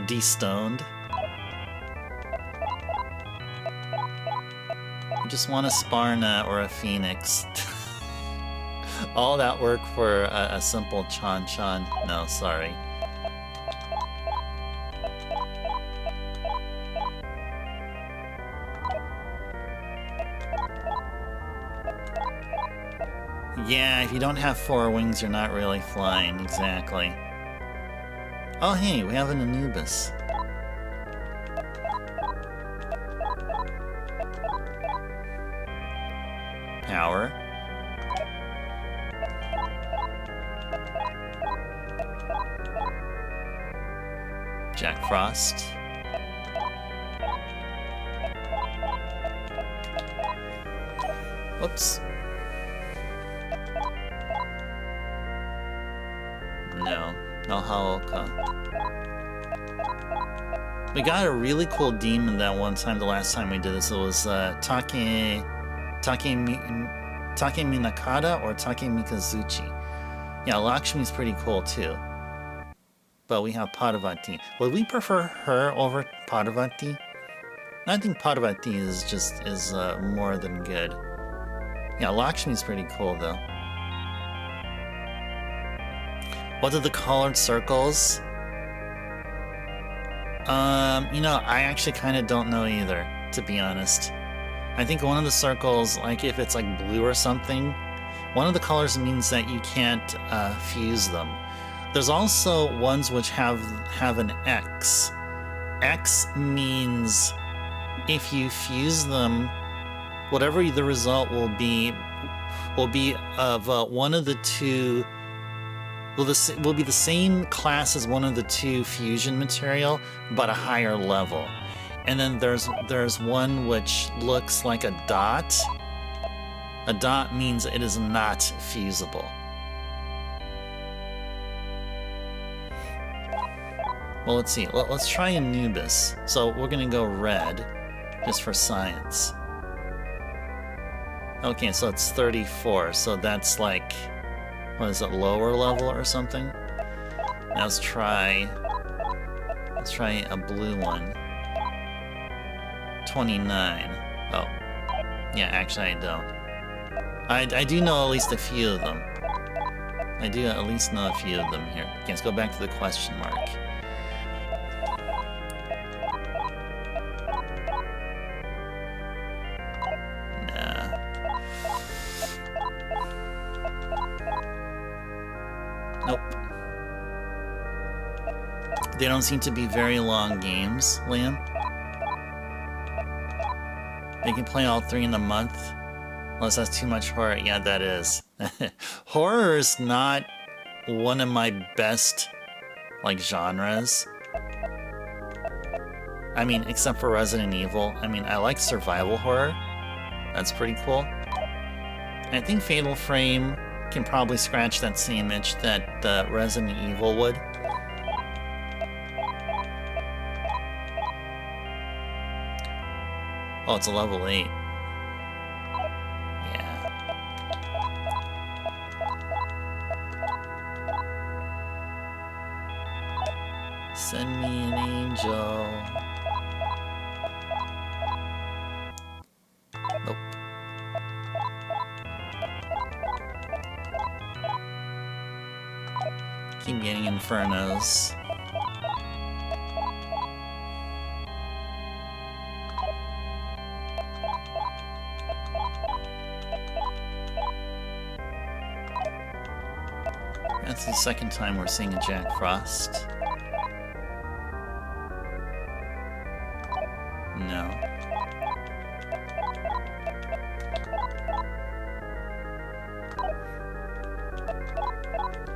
de-stoned? You just want a Sparna or a Phoenix. All that work for a simple Chan-Chan? No, sorry. Yeah, if you don't have 4 wings, you're not really flying. Exactly. Oh, hey, we have an Anubis. Power. Jack Frost. Whoops. No Haoka. We got a really cool demon that one time, the last time we did this. It was Take Minakata or Take Mikazuchi. Yeah, Lakshmi's pretty cool too. But we have Parvati. Would we prefer her over Parvati? I think Parvati is more than good. Yeah, Lakshmi's pretty cool though. What are the colored circles? You know, I actually kind of don't know either, to be honest. I think one of the circles, like if it's like blue or something, one of the colors means that you can't fuse them. There's also ones which have an X. X means if you fuse them, whatever the result will be of one of the two. Will be the same class as one of the 2 fusion material, but a higher level. And then there's one which looks like a dot. A dot means it is not fusible. Well, let's see. Let's try Anubis. So we're gonna go red, just for science. Okay, so it's 34. So that's like, what is it, lower level or something? Now let's try a blue one. 29. Oh, yeah. Actually, I don't. I do know at least a few of them. I do at least know a few of them here. Okay, let's go back to the question mark. Nope. They don't seem to be very long games, Liam. They can play all 3 in a month. Unless that's too much horror. Yeah, that is. Horror is not one of my best, like, genres. I mean, except for Resident Evil. I mean, I like survival horror. That's pretty cool. And I think Fatal Frame can probably scratch that same itch that Resident Evil would. Oh, it's a level 8. Yeah. Send me an angel. Nope. Keep getting infernos. That's the second time we're seeing a Jack Frost. No.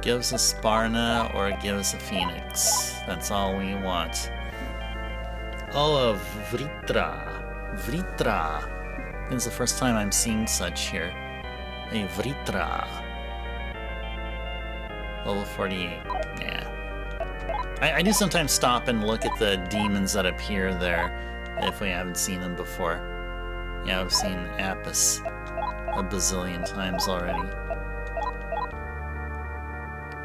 Give us a Sparna or give us a Phoenix. That's all we want. Oh, a Vritra. Vritra. This is the first time I'm seeing such here. A Vritra. Level 48. Yeah. I do sometimes stop and look at the demons that appear there if we haven't seen them before. Yeah, I've seen Apis a bazillion times already.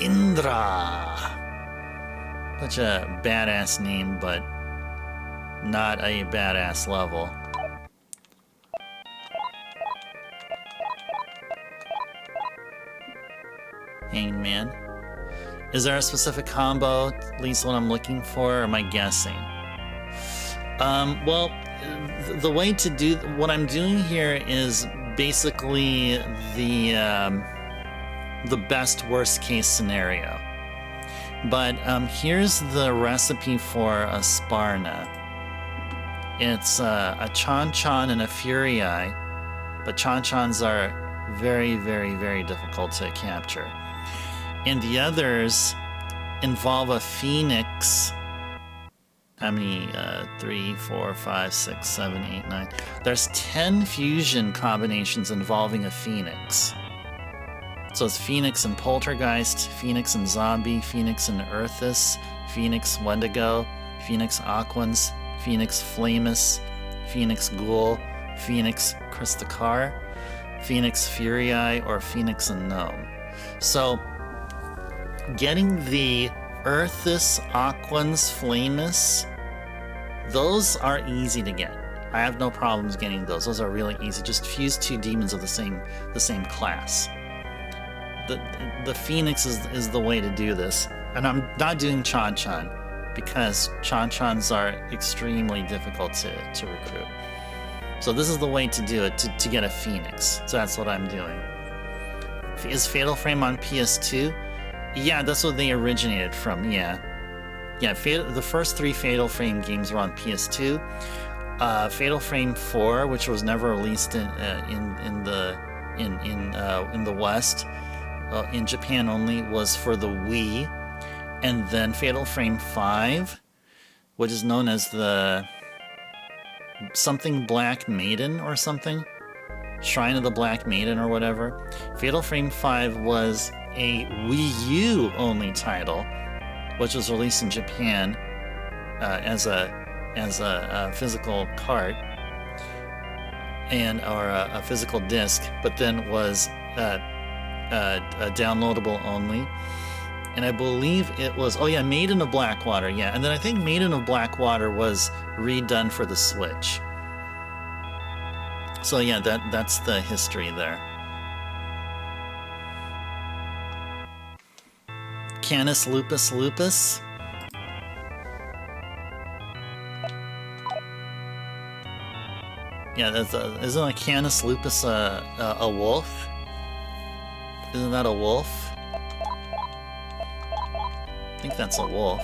Indra! Such a badass name, but not a badass level. Hangman. Is there a specific combo, at least what I'm looking for, or am I guessing? Well, the way to do what I'm doing here is basically the best worst case scenario. But here's the recipe for a Sparna. It's a Chan-Chan and a Furii, but Chan-Chans are very, very, very difficult to capture. And the others involve a Phoenix. How many? 3, 4, 5, 6, 7, 8, 9. There's 10 fusion combinations involving a Phoenix. So it's Phoenix and Poltergeist, Phoenix and Zombie, Phoenix and Earthus, Phoenix Wendigo, Phoenix Aquans, Phoenix Flamus, Phoenix Ghoul, Phoenix Christakar, Phoenix Furii, or Phoenix and Gnome. So getting the Earthus, Aquans, Flamus, those are easy to get. I have no problems getting those. Those are really easy. Just fuse 2 demons of the same class. The Phoenix is the way to do this. And I'm not doing Chan-Chan because Chan-Chans are extremely difficult to recruit. So this is the way to do it, to get a Phoenix. So that's what I'm doing. Is Fatal Frame on PS2? Yeah, that's what they originated from, yeah. Yeah, the first 3 Fatal Frame games were on PS2. Fatal Frame 4, which was never released in the West, in Japan only, was for the Wii. And then Fatal Frame 5, which is known as the something Black Maiden or something. Shrine of the Black Maiden or whatever. Fatal Frame 5 was a Wii U only title, which was released in Japan as a physical cart or a physical disc, but then was downloadable only. And I believe it was, oh yeah, Maiden of Blackwater, yeah. And then I think Maiden of Blackwater was redone for the Switch. So yeah, that's the history there. Canis lupus lupus. Yeah, isn't a Canis lupus a wolf? Isn't that a wolf? I think that's a wolf.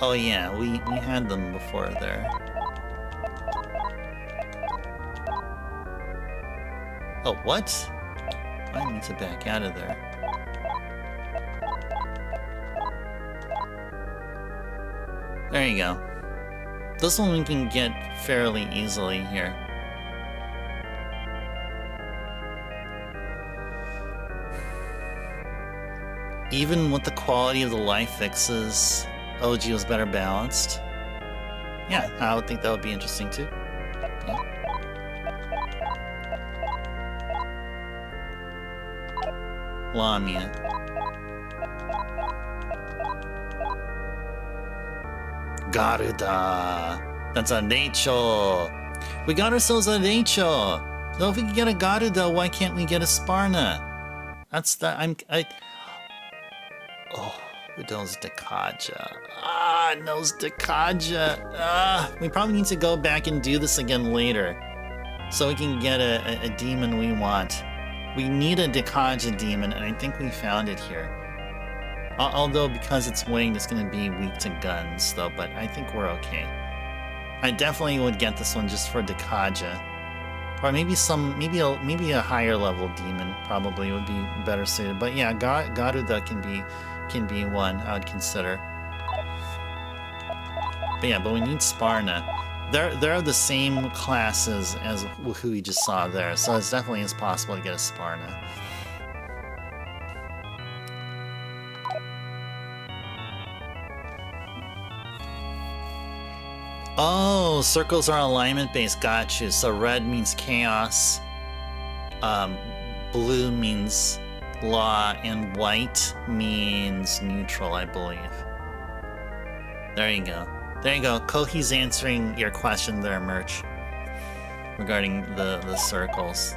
Oh yeah, we had them before there. Oh, what? I need to back out of there. There you go. This one we can get fairly easily here. Even with the quality of the life fixes, OG was better balanced. Yeah, I would think that would be interesting too. Yeah. Lamia. Garuda. That's a Nacho. We got ourselves a Nacho. So if we can get a Garuda, why can't we get a Sparna? That's the oh, Nose Dekaja. Nose Dekaja. We probably need to go back and do this again later, so we can get a demon we want. We need a Dekaja demon, and I think we found it here. Although, because it's winged, it's going to be weak to guns, though, but I think we're okay. I definitely would get this one just for Dekaja. Or maybe maybe a higher level demon probably would be better suited. But yeah, Garuda can be one I would consider. But yeah, but we need Sparna. They're the same classes as who we just saw there, so it's definitely is possible to get a Sparna. Oh, circles are alignment based. Got you. So red means chaos, blue means law, and white means neutral, I believe. There you go. There you go. Kohi's answering your question there, Merch, regarding the circles.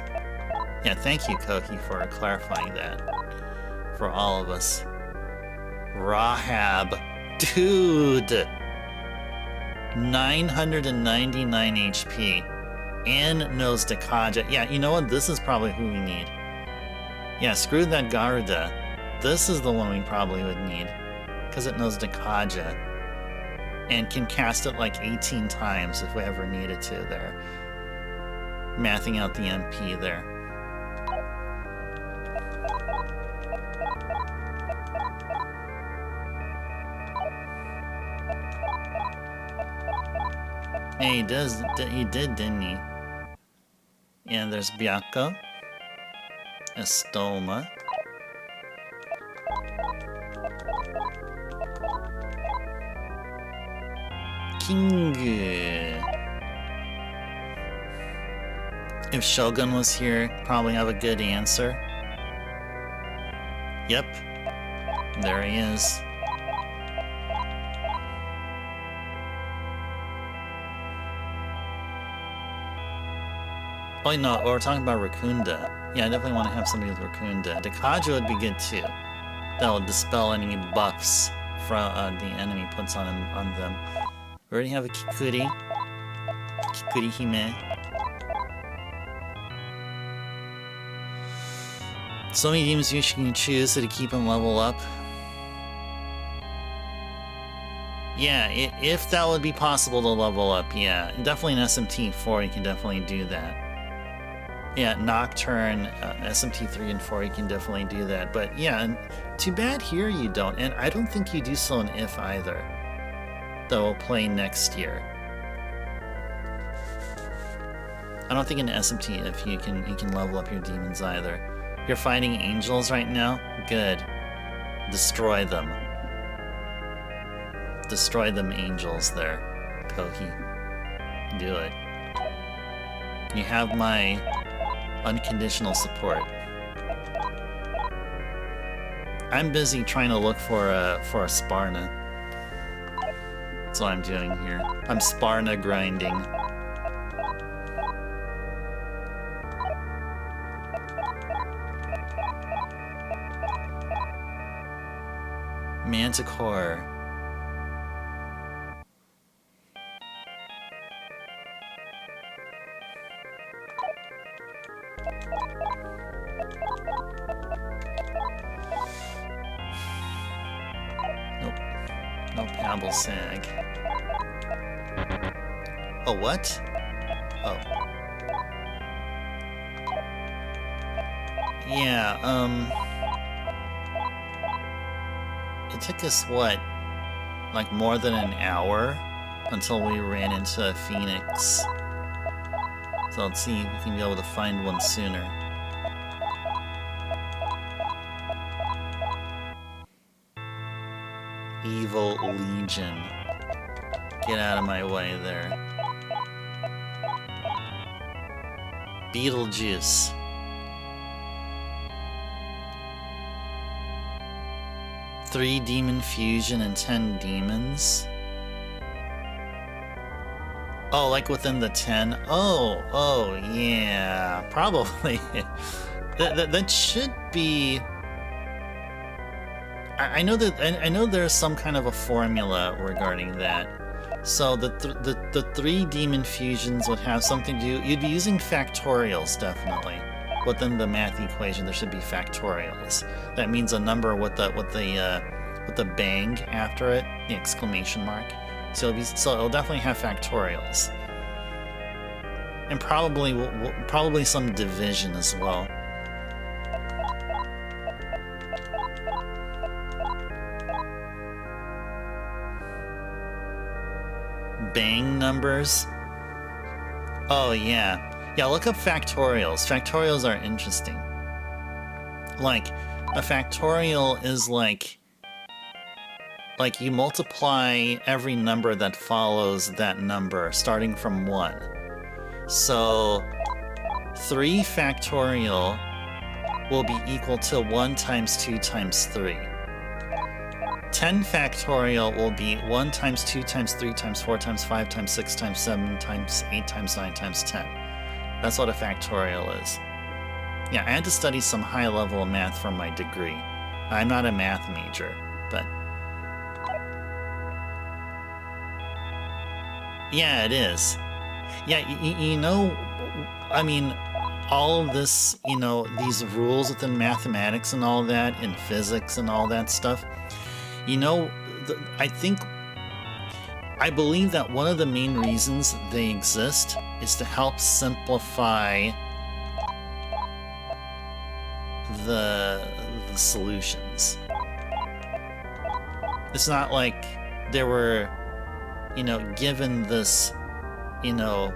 Yeah, thank you, Kohi, for clarifying that for all of us. Rahab. Dude! 999 HP. And knows Dekaja. Yeah, you know what? This is probably who we need. Yeah, screw that Garuda. This is the one we probably would need, because it knows Dekaja. And can cast it like 18 times if we ever needed to there. Mathing out the MP there. Yeah, he did, didn't he? And there's Byakko. Estoma. Kingu. If Shogun was here, probably have a good answer. Yep. There he is. Oh no, we're talking about Rakunda. Yeah, I definitely want to have somebody with Rakunda. Dekaja would be good too. That will dispel any buffs from the enemy puts on them. We already have a Kikuri. Kikuri Hime. So many demons you can choose to keep him level up. Yeah, if that would be possible to level up, yeah. Definitely an SMT 4, you can definitely do that. Yeah, Nocturne, SMT 3 and 4, you can definitely do that. But yeah, and too bad here you don't. And I don't think you do so in If either. That will play next year. I don't think in SFT if you can level up your demons either. You're fighting angels right now? Good. Destroy them. Destroy them angels there, Kohi. Do it. You have my unconditional support. I'm busy trying to look for a Sparna. That's what I'm doing here. I'm Sparna grinding. Manticore. Nope. No Pabble Sag. Oh, what? Oh. Yeah, it took us, what, like more than an hour until we ran into a Phoenix. So let's see if we can be able to find one sooner. Evil Legion. Get out of my way there. Beetlejuice. Three demon fusion and 10 demons. Oh, like within the 10? Oh, yeah, probably. that should be. I know there's some kind of a formula regarding that. So the three demon fusions would have something to do. You'd be using factorials definitely. Within the math equation, there should be factorials. That means a number with the bang after it, the exclamation mark. So it'll definitely have factorials, and probably some division as well. Bang numbers. Oh yeah. Yeah, look up factorials. Factorials are interesting. Like, a factorial is like you multiply every number that follows that number, starting from 1. So, 3 factorial will be equal to 1 times 2 times 3. 10 factorial will be 1 times 2 times 3 times 4 times 5 times 6 times 7 times 8 times 9 times 10. That's what a factorial is. Yeah, I had to study some high-level math for my degree. I'm not a math major, but... Yeah, it is. Yeah, you know, I mean, all of this, you know, these rules within mathematics and all that, and physics and all that stuff, you know, I believe that one of the main reasons they exist is to help simplify the solutions. It's not like they were, you know, given this, you know,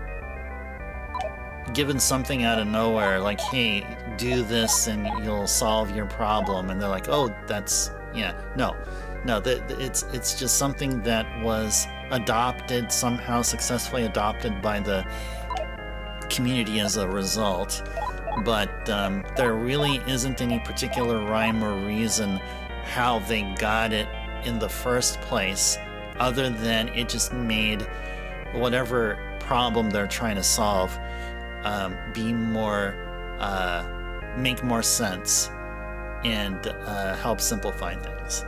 given something out of nowhere, like, hey, do this and you'll solve your problem, and they're like, oh, that's, yeah, no, it's just something that was adopted, somehow successfully adopted by the community as a result, but there really isn't any particular rhyme or reason how they got it in the first place, other than it just made whatever problem they're trying to solve make more sense and help simplify things.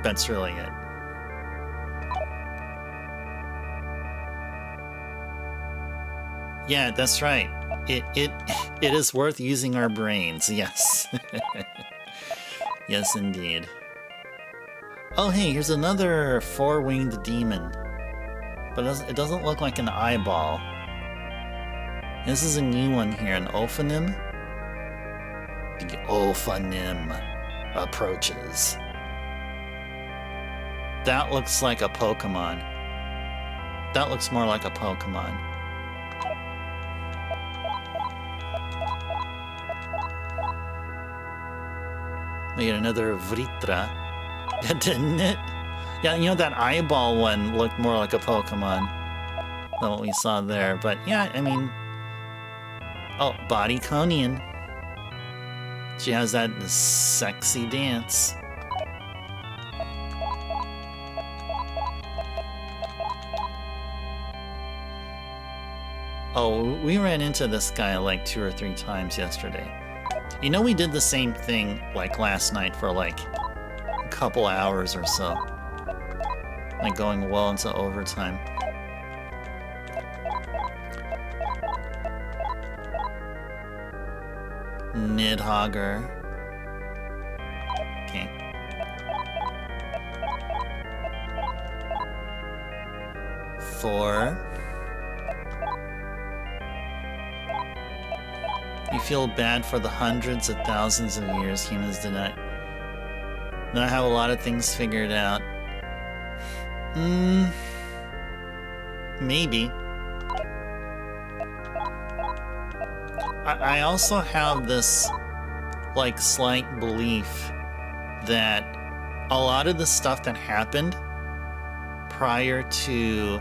That's really it. Yeah, that's right. It is worth using our brains, yes. Yes, indeed. Oh, hey, here's another 4-winged demon. But it doesn't look like an eyeball. This is a new one here, an Ophanim. The Ophanim approaches. That looks like a Pokemon. That looks more like a Pokemon. We get another Vritra. Didn't it? Yeah, you know, that eyeball one looked more like a Pokemon than what we saw there. But yeah, I mean... Oh, Body Conian. She has that sexy dance. Oh, we ran into this guy like 2 or 3 times yesterday. You know, we did the same thing like last night for like a couple hours or so. Like going well into overtime. Nidhogger. Okay. Thor. You feel bad for the hundreds of thousands of years humans did not have a lot of things figured out. Maybe. I also have this, like, slight belief that a lot of the stuff that happened prior to,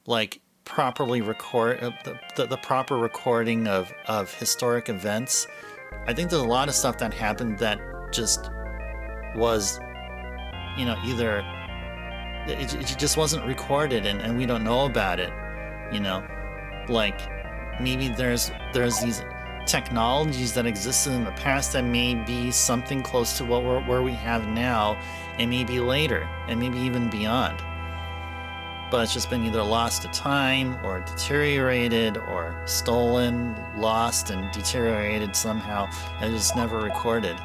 like, properly record the proper recording of historic events, I think there's a lot of stuff that happened that just was, you know, either it just wasn't recorded and we don't know about it, you know, like maybe there's these technologies that existed in the past that may be something close to where we have now, and maybe later, and maybe even beyond. But it's just been either lost to time, or deteriorated, or stolen, lost, and deteriorated somehow, and just never recorded.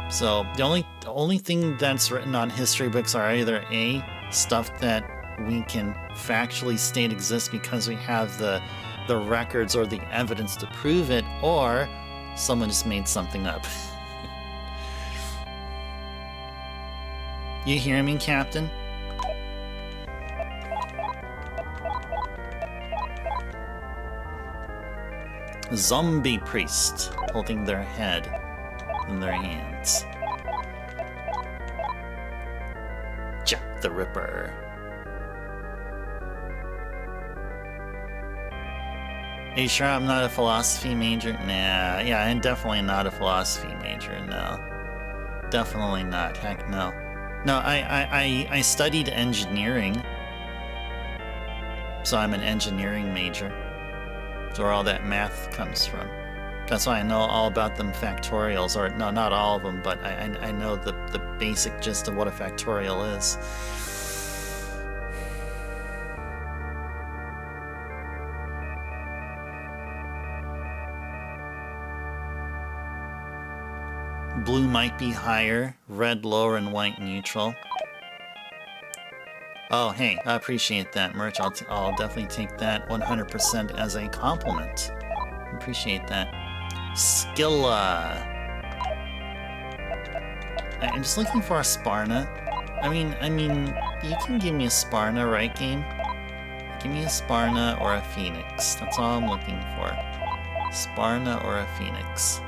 So the only thing that's written on history books are either A, stuff that we can factually state exists because we have the records or the evidence to prove it, or someone just made something up. You hear me, Captain? Zombie priest holding their head in their hands. Jack the Ripper. Are you sure I'm not a philosophy major? Nah, yeah, I'm definitely not a philosophy major, no. Definitely not, heck no. No, I studied engineering. So I'm an engineering major. That's where all that math comes from. That's why I know all about them factorials, or no, not all of them, but I know the basic gist of what a factorial is. Blue might be higher, red lower, and white neutral. Oh, hey, I appreciate that, Merch. I'll definitely take that 100% as a compliment. Appreciate that. Skilla. I'm just looking for a Sparna. I mean, you can give me a Sparna, right, game? Give me a Sparna or a Phoenix. That's all I'm looking for. Sparna or a Phoenix.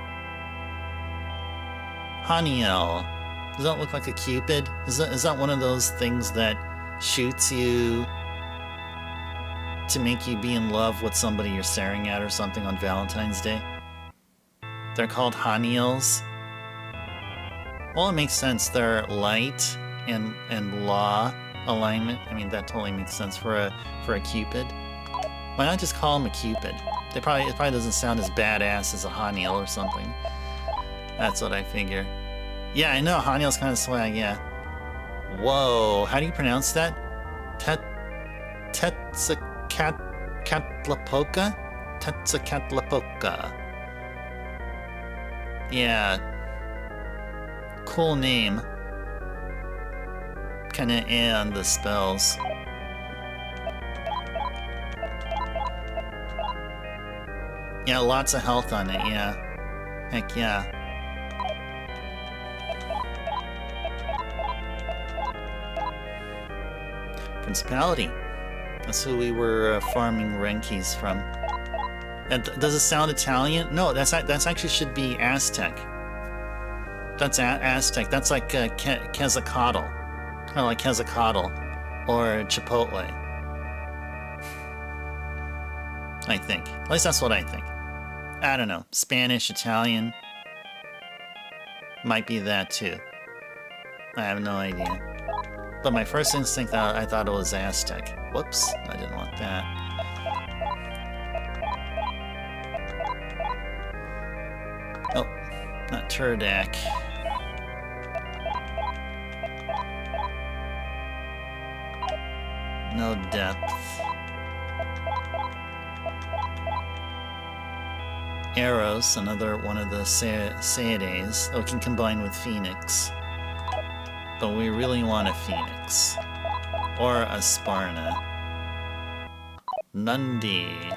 Haniel. Does that look like a Cupid? Is that one of those things that shoots you to make you be in love with somebody you're staring at or something on Valentine's Day? They're called Haniels. Well, it makes sense. They're light and law alignment. I mean, that totally makes sense for a Cupid. Why not just call them a Cupid? It probably doesn't sound as badass as a Haniel or something. That's what I figure. Yeah, I know. Haniel's kind of swag, yeah. Whoa, how do you pronounce that? Tetzicatlipoca? Tetzicatlipoca. Yeah. Cool name. Kinda on the spells. Yeah, lots of health on it, yeah. Heck yeah. Principality. That's who we were farming Renkis from. And does it sound Italian? No, that's actually should be Aztec. That's Aztec. That's like Quetzalcoatl. Kind of like Quetzalcoatl or Chipotle. I think. At least that's what I think. I don't know. Spanish, Italian. Might be that too. I have no idea. But my first instinct, I thought it was Aztec. Whoops, I didn't want that. Oh, not Turdak. No depth. Eros, another one of the Seides. Oh, it can combine with Phoenix. But we really want a Phoenix. Or a Sparna. Nundi.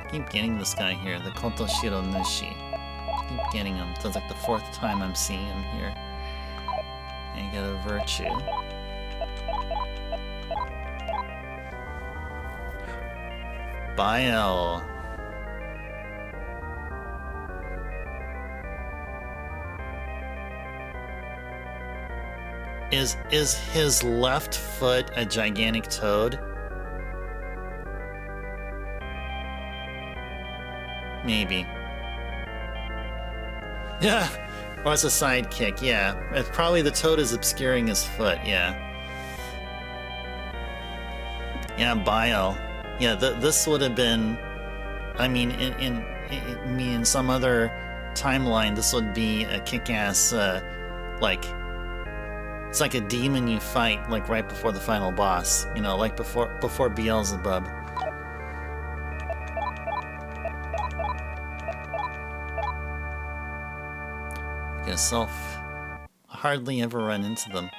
Keep getting this guy here, the Kotoshiro Nushi. Keep getting him. That's like the 4th time I'm seeing him here. And get a Virtue. Bael. Is his left foot a gigantic toad? Maybe. Yeah, or it's a sidekick, yeah. It's probably the toad is obscuring his foot, yeah. Yeah, Bael. Yeah, this would have been, I mean, in some other timeline, this would be a kick-ass, like, it's like a demon you fight, like, right before the final boss. You know, like before Beelzebub. I guess I'll hardly ever run into them.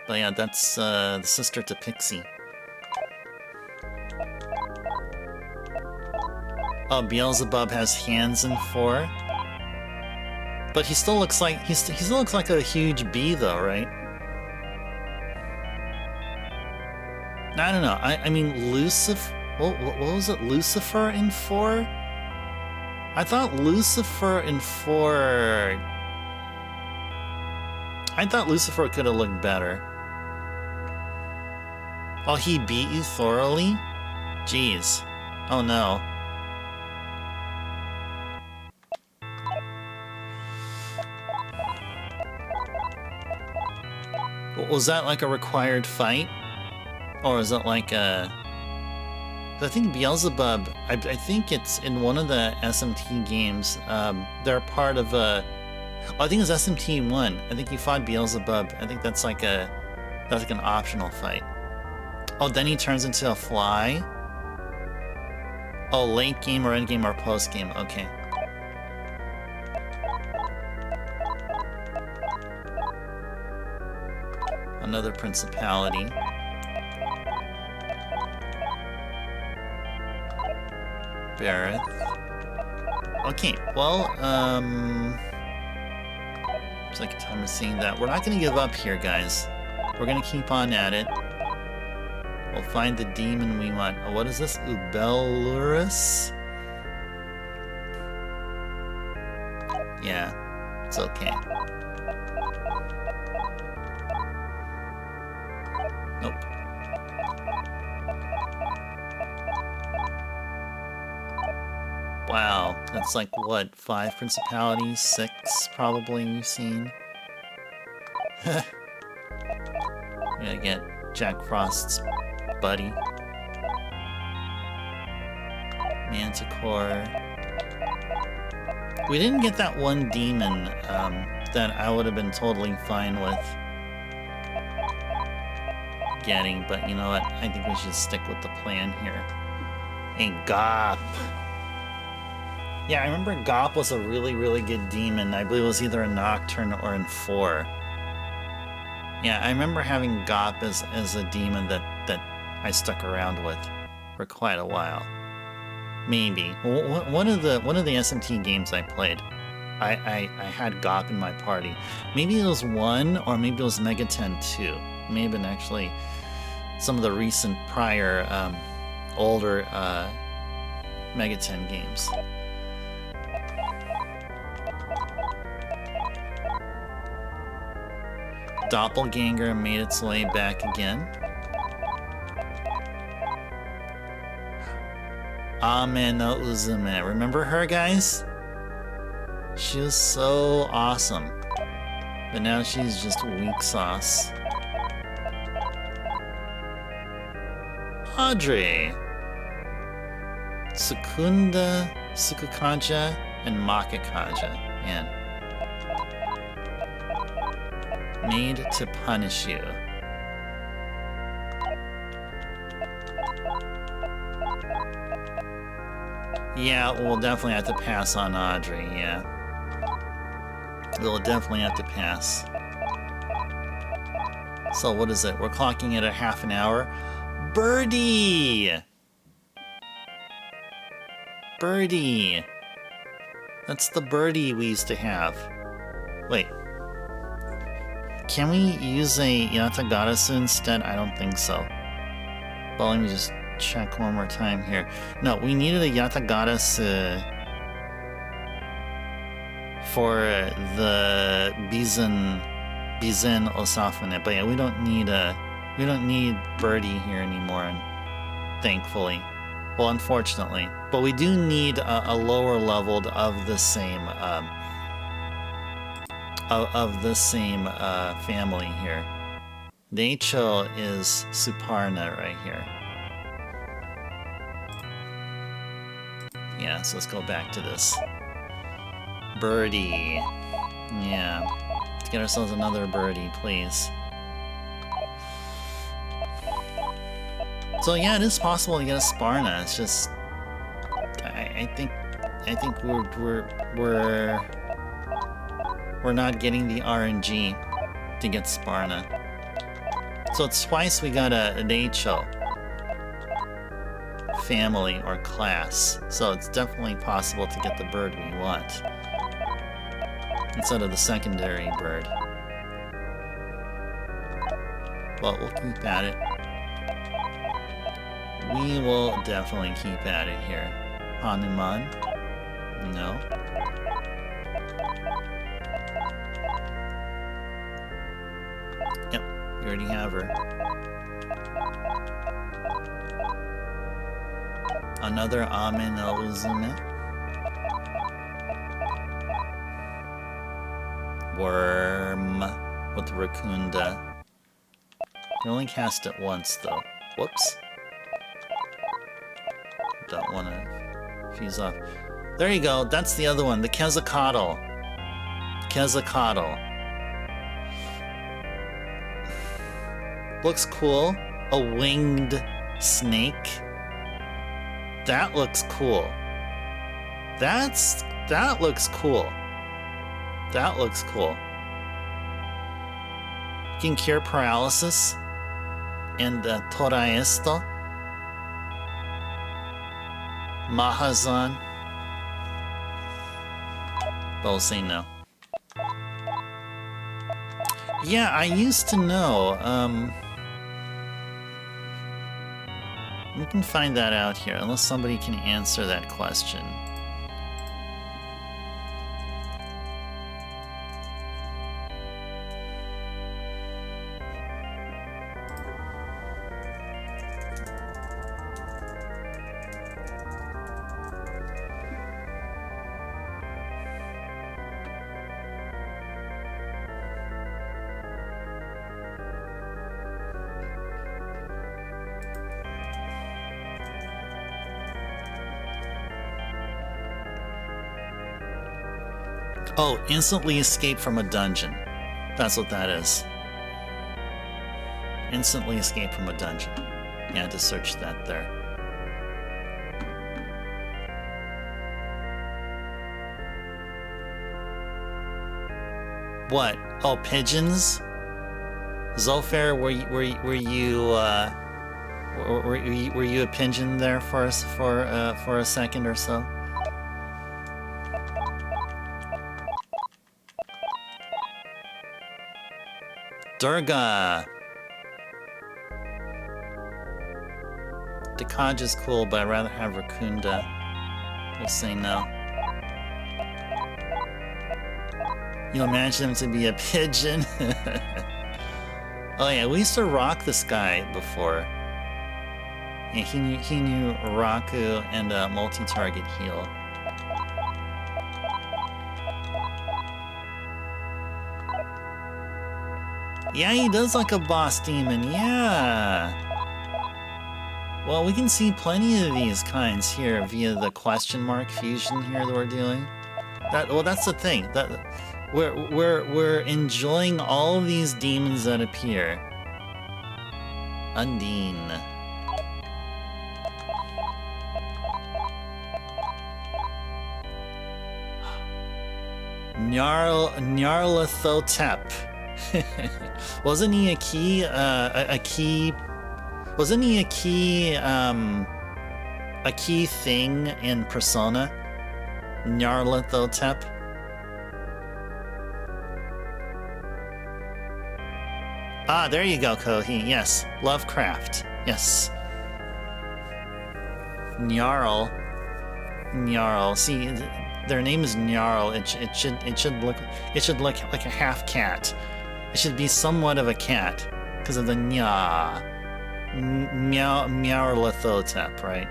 But yeah, that's the sister to Pixie. Oh, Beelzebub has hands in 4. But he still looks like he still looks like a huge bee though, right? I don't know. I mean, Lucifer. What was it? Lucifer in 4? I thought Lucifer in 4. I thought Lucifer could have looked better. Oh, he beat you thoroughly? Jeez. Oh no. Was that like a required fight? Or is it like a... I think Beelzebub, I think it's in one of the SMT games, they're part of a... Oh, I think it's SMT 1. I think you fought Beelzebub. I think that's like an optional fight. Oh, then he turns into a fly? Oh, late game or end game or post game, okay. Another principality. Barrett. Okay, well, it's like a time of seeing that. We're not gonna give up here, guys. We're gonna keep on at it. We'll find the demon we want. Oh, what is this? Ubelurus? Yeah, it's okay. Nope. Wow, that's like, what, 5 principalities? 6, probably, we've seen. We're gonna get Jack Frost's buddy. Manticore. We didn't get that one demon that I would have been totally fine with getting, but you know what? I think we should stick with the plan here. Hey, Gop. Yeah, I remember Gop was a really, really good demon. I believe it was either a Nocturne or in 4. Yeah, I remember having Gop as a demon that I stuck around with for quite a while. Maybe. One of the SMT games I played, I had Gop in my party. Maybe it was 1, or maybe it was Megaten 2. may have been actually some of the recent prior older Megaten games. Doppelganger made its way back again. Ame no Uzume. Remember her, guys? She was so awesome. But now she's just weak sauce. Audrey. Sukunda, Sukukaja, and Makikaja. Man. Made to punish you. Yeah, we'll definitely have to pass on Audrey, yeah. We'll definitely have to pass. So what is it? We're clocking it at half an hour. Birdie! Birdie! That's the birdie we used to have. Wait. Can we use a Yatagarasu instead? I don't think so. Well, let me just check one more time here. No, we needed a Yatagarasu for the Bizen Osafune. But yeah, we don't need Birdie here anymore, thankfully. Well, unfortunately. But we do need a lower leveled of the same family here. Deicho is Suparna right here. Yeah, so let's go back to this. Birdie. Yeah. Let's get ourselves another birdie, please. So yeah, it is possible to get a Sparna. It's just I think we're not getting the RNG to get Sparna. So it's twice we got a Deicho family or class. So it's definitely possible to get the bird we want instead of the secondary bird. Well, we'll keep at it. We will definitely keep at it here. Hanuman? No. Yep, we already have her. Another Ame no Uzume. Worm with Rakunda. We only cast it once though. Whoops. Don't want to fuse off. There you go. That's the other one. The Quetzalcoatl. Quetzalcoatl. Looks cool. A winged snake. That looks cool. That looks cool. That looks cool. Can cure paralysis and Tora esto. Mahazan. But we'll say no. Yeah, I used to know. We can find that out here, unless somebody can answer that question. Oh, instantly escape from a dungeon. That's what that is. Instantly escape from a dungeon. You had to search that there. What? Oh, pigeons? Zolfair, were you a pigeon there for a second or so? Durga. Dekaja's cool, but I'd rather have Rakunda. We'll say no. You'll imagine him to be a pigeon. Oh yeah, we used to rock this guy before. Yeah, he knew Raku and multi-target heal. Yeah, he does like a boss demon, yeah! Well, we can see plenty of these kinds here via the question mark fusion here that we're doing. Well, that's the thing. That we're enjoying all of these demons that appear. Undine. Nyarlathotep. Wasn't he a key? Wasn't he a key thing in Persona? Nyarlathotep. Ah, there you go, Kohi. Yes, Lovecraft. Yes. Nyarl. See, their name is Nyarl. It should look like a half cat. It should be somewhat of a cat because of the nya. Nyarlathotep, right?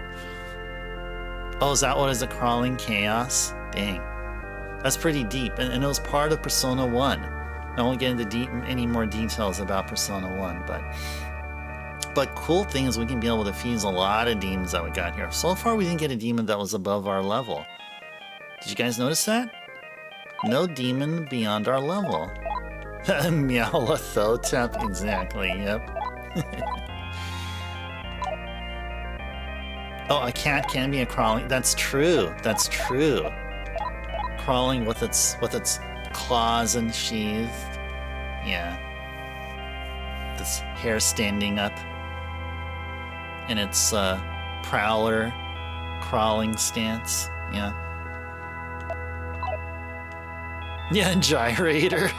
Oh, is that what is a crawling chaos? Dang, that's pretty deep, and it was part of Persona 1. I won't get into any more details about Persona 1, but cool thing is we can be able to fuse a lot of demons that we got here. So far, we didn't get a demon that was above our level. Did you guys notice that? No demon beyond our level. Nyarlathotep, exactly, yep. Oh, a cat can be a crawling. That's true. That's true. Crawling with its claws unsheathed. Yeah. This hair standing up. And its prowler crawling stance. Yeah. Yeah, gyrator.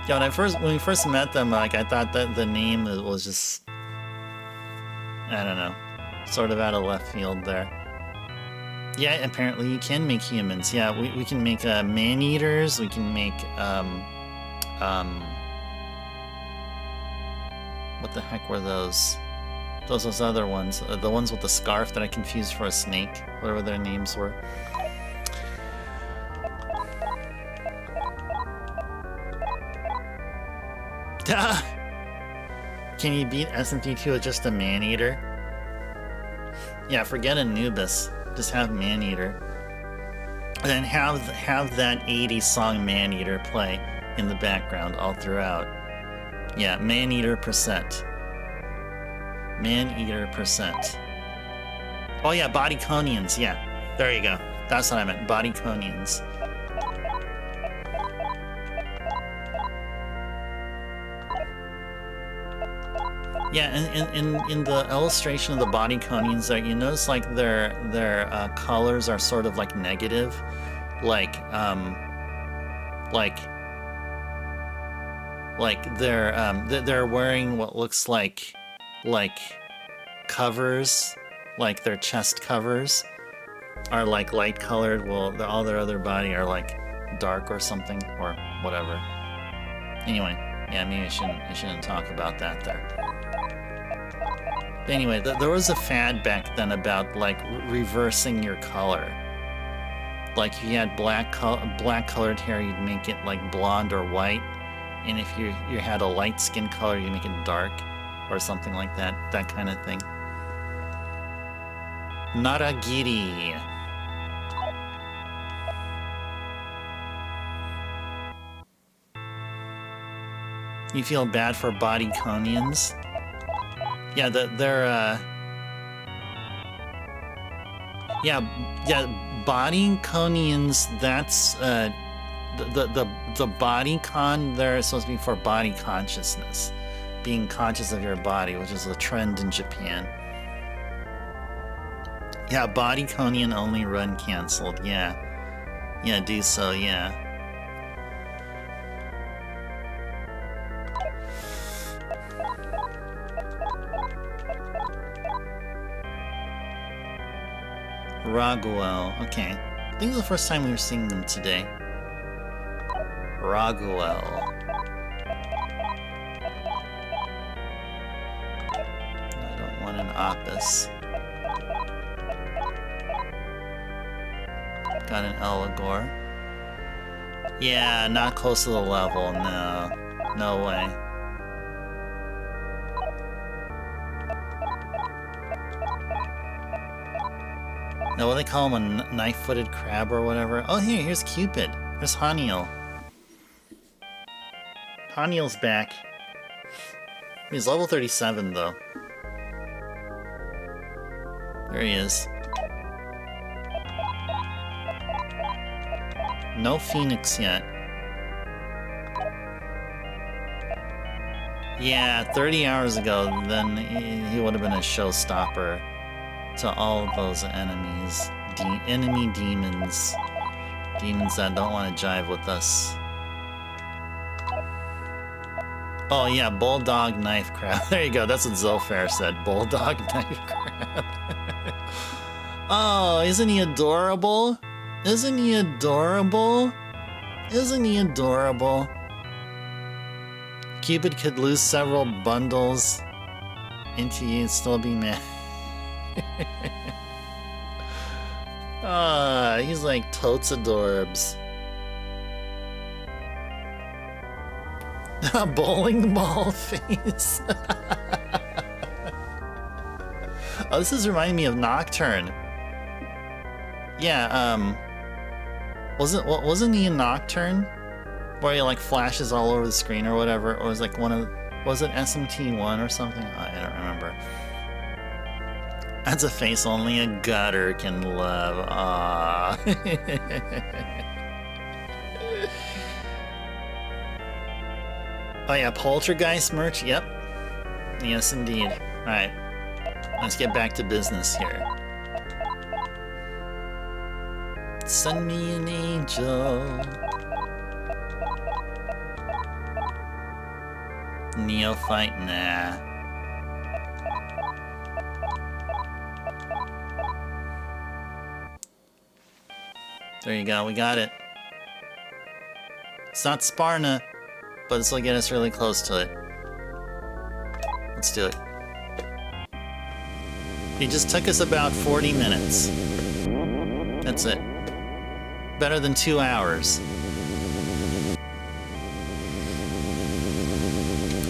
Yeah, when we first met them, like I thought that the name was just, I don't know, sort of out of left field there. Yeah, apparently you can make humans. Yeah, we can make man-eaters. We can make what the heck were those? Those other ones. The ones with the scarf that I confused for a snake. Whatever their names were. Can you beat SMT2 with just a man-eater? Yeah, forget Anubis. Just have man-eater. And then have that 80s song Man-Eater play in the background all throughout. Yeah, Man-Eater %. Man-Eater %. Oh yeah, Bodyconians, yeah. There you go. That's what I meant, Bodyconians. Yeah, in the illustration of the Bodyconians there, you notice like their colors are sort of like negative, like they're wearing what looks like covers, like their chest covers are like light colored, while all their other body are like dark or something or whatever. Anyway, yeah, maybe I shouldn't talk about that there. But anyway, there was a fad back then about like reversing your color. Like if you had black colored hair, you'd make it like blonde or white, and if you had a light skin color, you make it dark or something like that. That kind of thing. Naragiri. You feel bad for Bodyconians? Yeah, Bodyconians, that's the bodycon there is supposed to be for body consciousness, being conscious of your body, which is a trend in Japan. Yeah, Bodyconian only run canceled. Yeah, do so. Yeah. Raguel. Okay. I think it's the first time we were seeing them today. Raguel. I don't want an Opus. Got an Eligor. Yeah, not close to the level, no. No way. Now, what do they call him? A knife-footed crab or whatever? Oh, here's Cupid. There's Haniel. Haniel's back. He's level 37, though. There he is. No Phoenix yet. Yeah, 30 hours ago, then he would have been a showstopper to all of those enemies. Enemy demons. Demons that don't want to jive with us. Oh yeah, Bulldog Knife Crab. There you go, that's what Zolfair said. Bulldog Knife Crab. Oh, isn't he adorable? Isn't he adorable? Isn't he adorable? Cupid could lose several bundles into you and still be mad. Ah, he's like totes adorbs. Bowling ball face. Oh, this is reminding me of Nocturne. Yeah, wasn't he in Nocturne? Where he like flashes all over the screen or whatever, or was like was it SMT1 or something? I don't remember. That's a face only a gutter can love. Ah. Oh yeah, Poltergeist merch. Yep. Yes, indeed. All right, let's get back to business here. Send me an angel. Neophyte, nah. There you go, we got it. It's not Sparna, but this will get us really close to it. Let's do it. It just took us about 40 minutes. That's it. Better than 2 hours.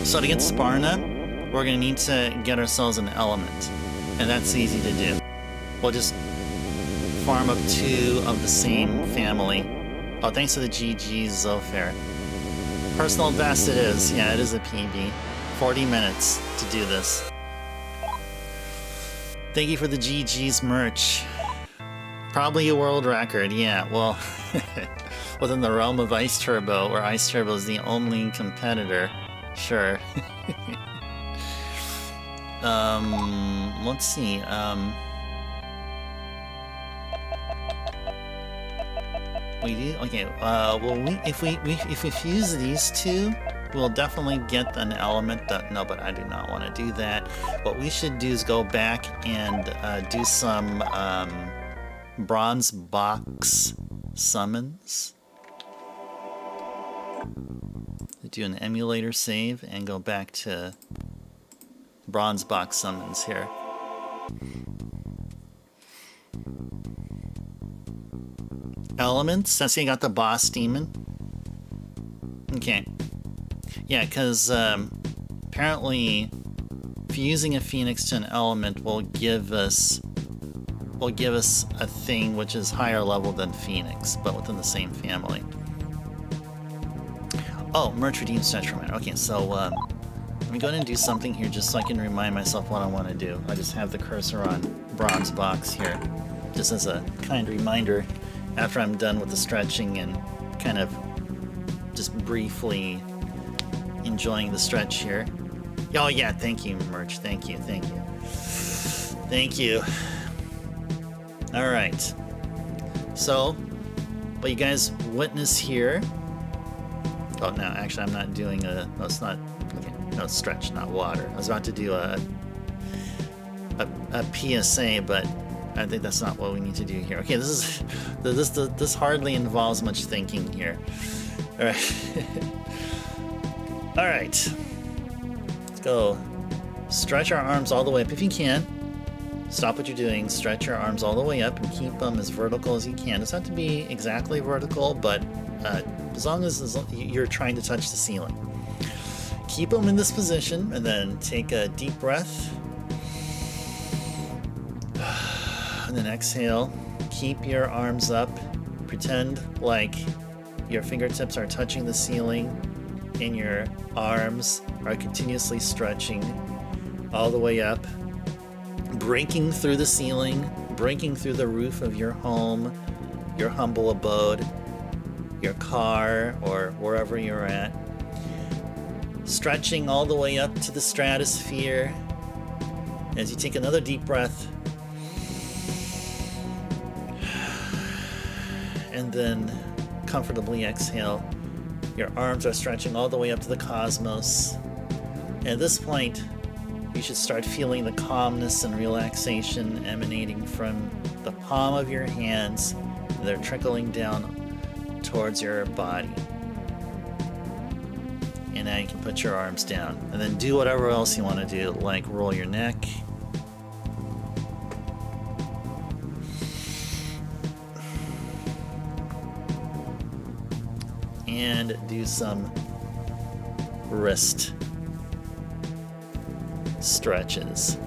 So to get Sparna, we're going to need to get ourselves an element. And that's easy to do. We'll just farm up 2 of the same family. Oh, thanks to the GG's Zofair. Personal best it is. Yeah, it is a PB. 40 minutes to do this. Thank you for the GG's merch. Probably a world record, yeah. Well, within the realm of Ice Turbo, where Ice Turbo is the only competitor. Sure. Let's see. We do okay. Well, if we fuse these 2, we'll definitely get an element. That no, but I do not want to do that. What we should do is go back and do some bronze box summons. Do an emulator save and go back to bronze box summons here. Elements, that's how you got the boss demon. Okay. Yeah, because apparently fusing a phoenix to an element will give us a thing which is higher level than phoenix, but within the same family. Oh, merch redeem stretch for a minute. Okay, so let me go ahead and do something here just so I can remind myself what I want to do. I just have the cursor on bronze box here, just as a kind reminder after I'm done with the stretching and kind of just briefly enjoying the stretch here. Oh yeah, thank you, merch. Thank you, thank you. Thank you. All right. So, what you guys witness here. Oh, no, actually, I'm not doing a... No, it's not... Okay, no, it's stretch, not water. I was about to do a PSA, but I think that's not what we need to do here. Okay, this hardly involves much thinking here. All right. All right. Let's go. Stretch our arms all the way up if you can. Stop what you're doing. Stretch your arms all the way up and keep them as vertical as you can. It doesn't have to be exactly vertical, but as long as you're trying to touch the ceiling. Keep them in this position and then take a deep breath. And then exhale. Keep your arms up. Pretend like your fingertips are touching the ceiling and your arms are continuously stretching all the way up, breaking through the ceiling, breaking through the roof of your home, your humble abode, your car, or wherever you're at. Stretching all the way up to the stratosphere. As you take another deep breath, and then comfortably exhale. Your arms are stretching all the way up to the cosmos. And at this point, you should start feeling the calmness and relaxation emanating from the palm of your hands. They're trickling down towards your body. And now you can put your arms down. And then do whatever else you want to do, like roll your neck. And do some wrist stretches.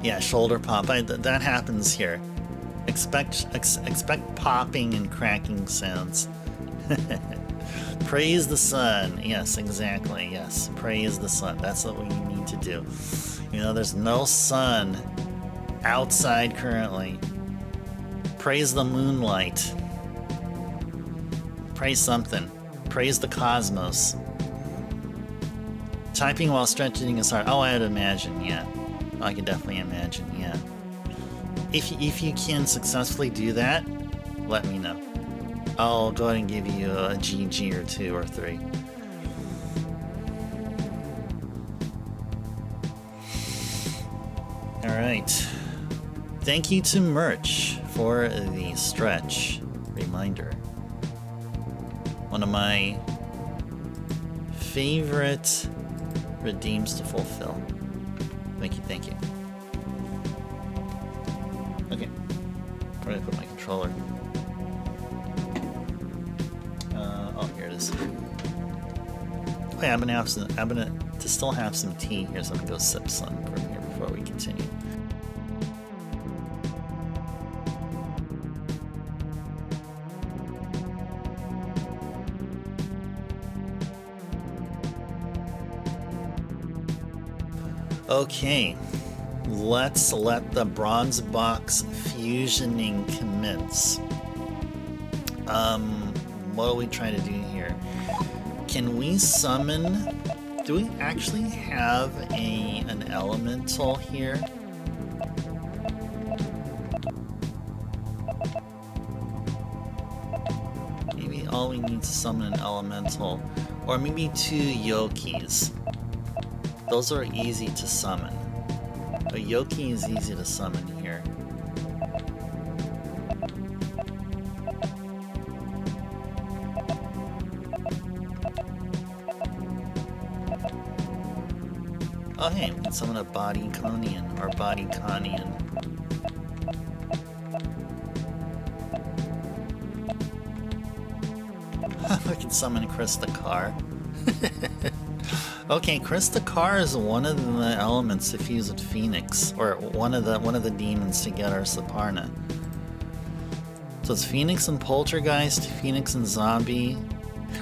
Yeah, shoulder pop. That happens here. Expect popping and cracking sounds. Praise the sun. Yes, exactly. Yes, praise the sun. That's what we need to do. You know, there's no sun outside currently. Praise the moonlight. Praise something. Praise the cosmos. Typing while stretching is hard. Oh, I'd imagine, yeah. I can definitely imagine, yeah. If you can successfully do that, let me know. I'll go ahead and give you a GG or 2 or 3. Alright. Thank you to Merch for the stretch reminder. One of my favorite redeems to fulfill. Thank you, thank you. Okay. Where did I put my controller? Oh, here it is. Oh yeah, I'm gonna to still have some tea here, so I'm gonna go sip some from here before we continue. Okay, let's let the bronze box fusioning commence. What are we trying to do here? Can we summon? Do we actually have an elemental here? Maybe all we need to summon an elemental, or maybe 2 Yokis. Those are easy to summon. A Yoki is easy to summon here. Oh hey, we can summon a Body Conian or Body Conian. We can summon Chris the Car. Okay, Chris the Car is one of the elements to fuse with Phoenix, or one of the demons to get our Saparna. So it's Phoenix and Poltergeist, Phoenix and Zombie.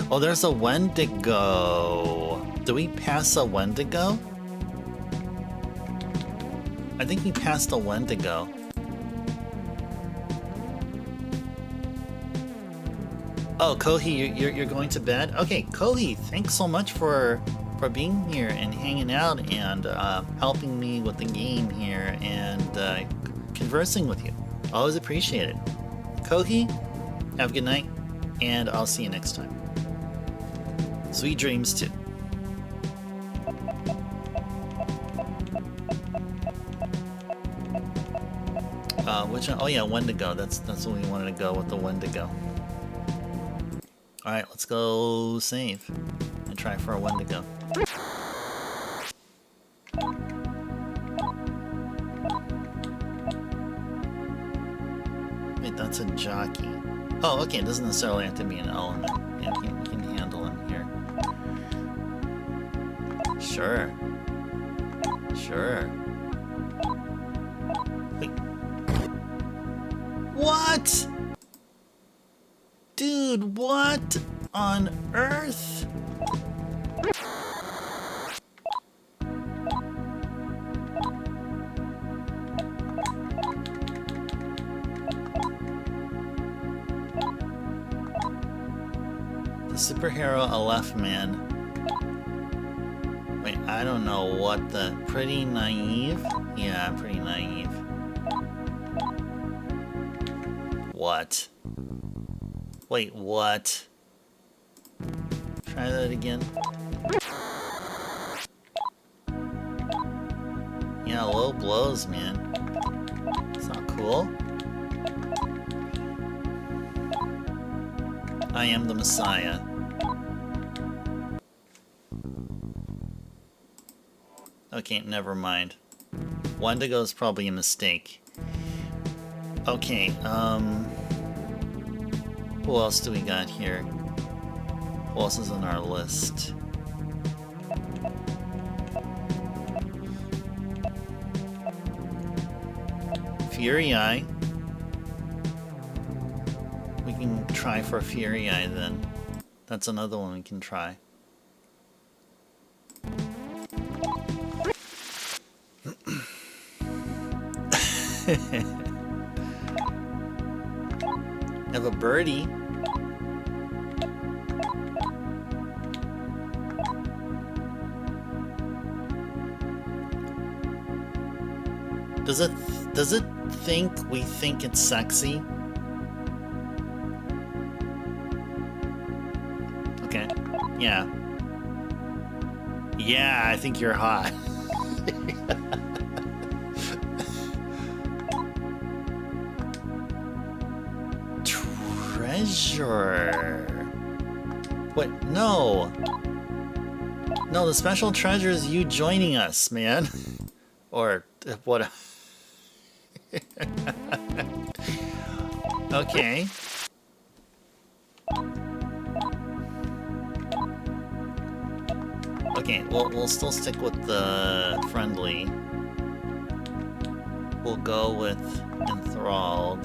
Oh, there's a Wendigo. Do we pass a Wendigo? I think we passed a Wendigo. Oh, Kohi, you're going to bed? Okay, Kohi, thanks so much for being here and hanging out and helping me with the game here and conversing with you. Always appreciate it. Kohi, have a good night, and I'll see you next time. Sweet dreams too. Which one? Oh yeah, Wendigo. That's what we wanted to go with, the Wendigo. Alright, let's go save and try for a Wendigo. Wait, that's a jockey. Oh, okay, it doesn't necessarily have to be an element. Yeah, we can handle him here. Sure. Sure. Wait. What? Dude, what on earth? The superhero Aleph man. Wait, I don't know what the... Pretty naive? Yeah, pretty naive. What? Wait, what? Try that again. Yeah, low blows, man. It's not cool. I am the Messiah. Okay, never mind. Wendigo is probably a mistake. Okay, who else do we got here? Who else is on our list? Fury Eye. We can try for Fury Eye then. That's another one we can try. Have a birdie. Does it think we think it's sexy? Okay. Yeah. Yeah, I think you're hot. Treasure. What? No. No, the special treasure is you joining us, man. Or what? Okay. Okay, we'll still stick with the friendly. We'll go with enthralled.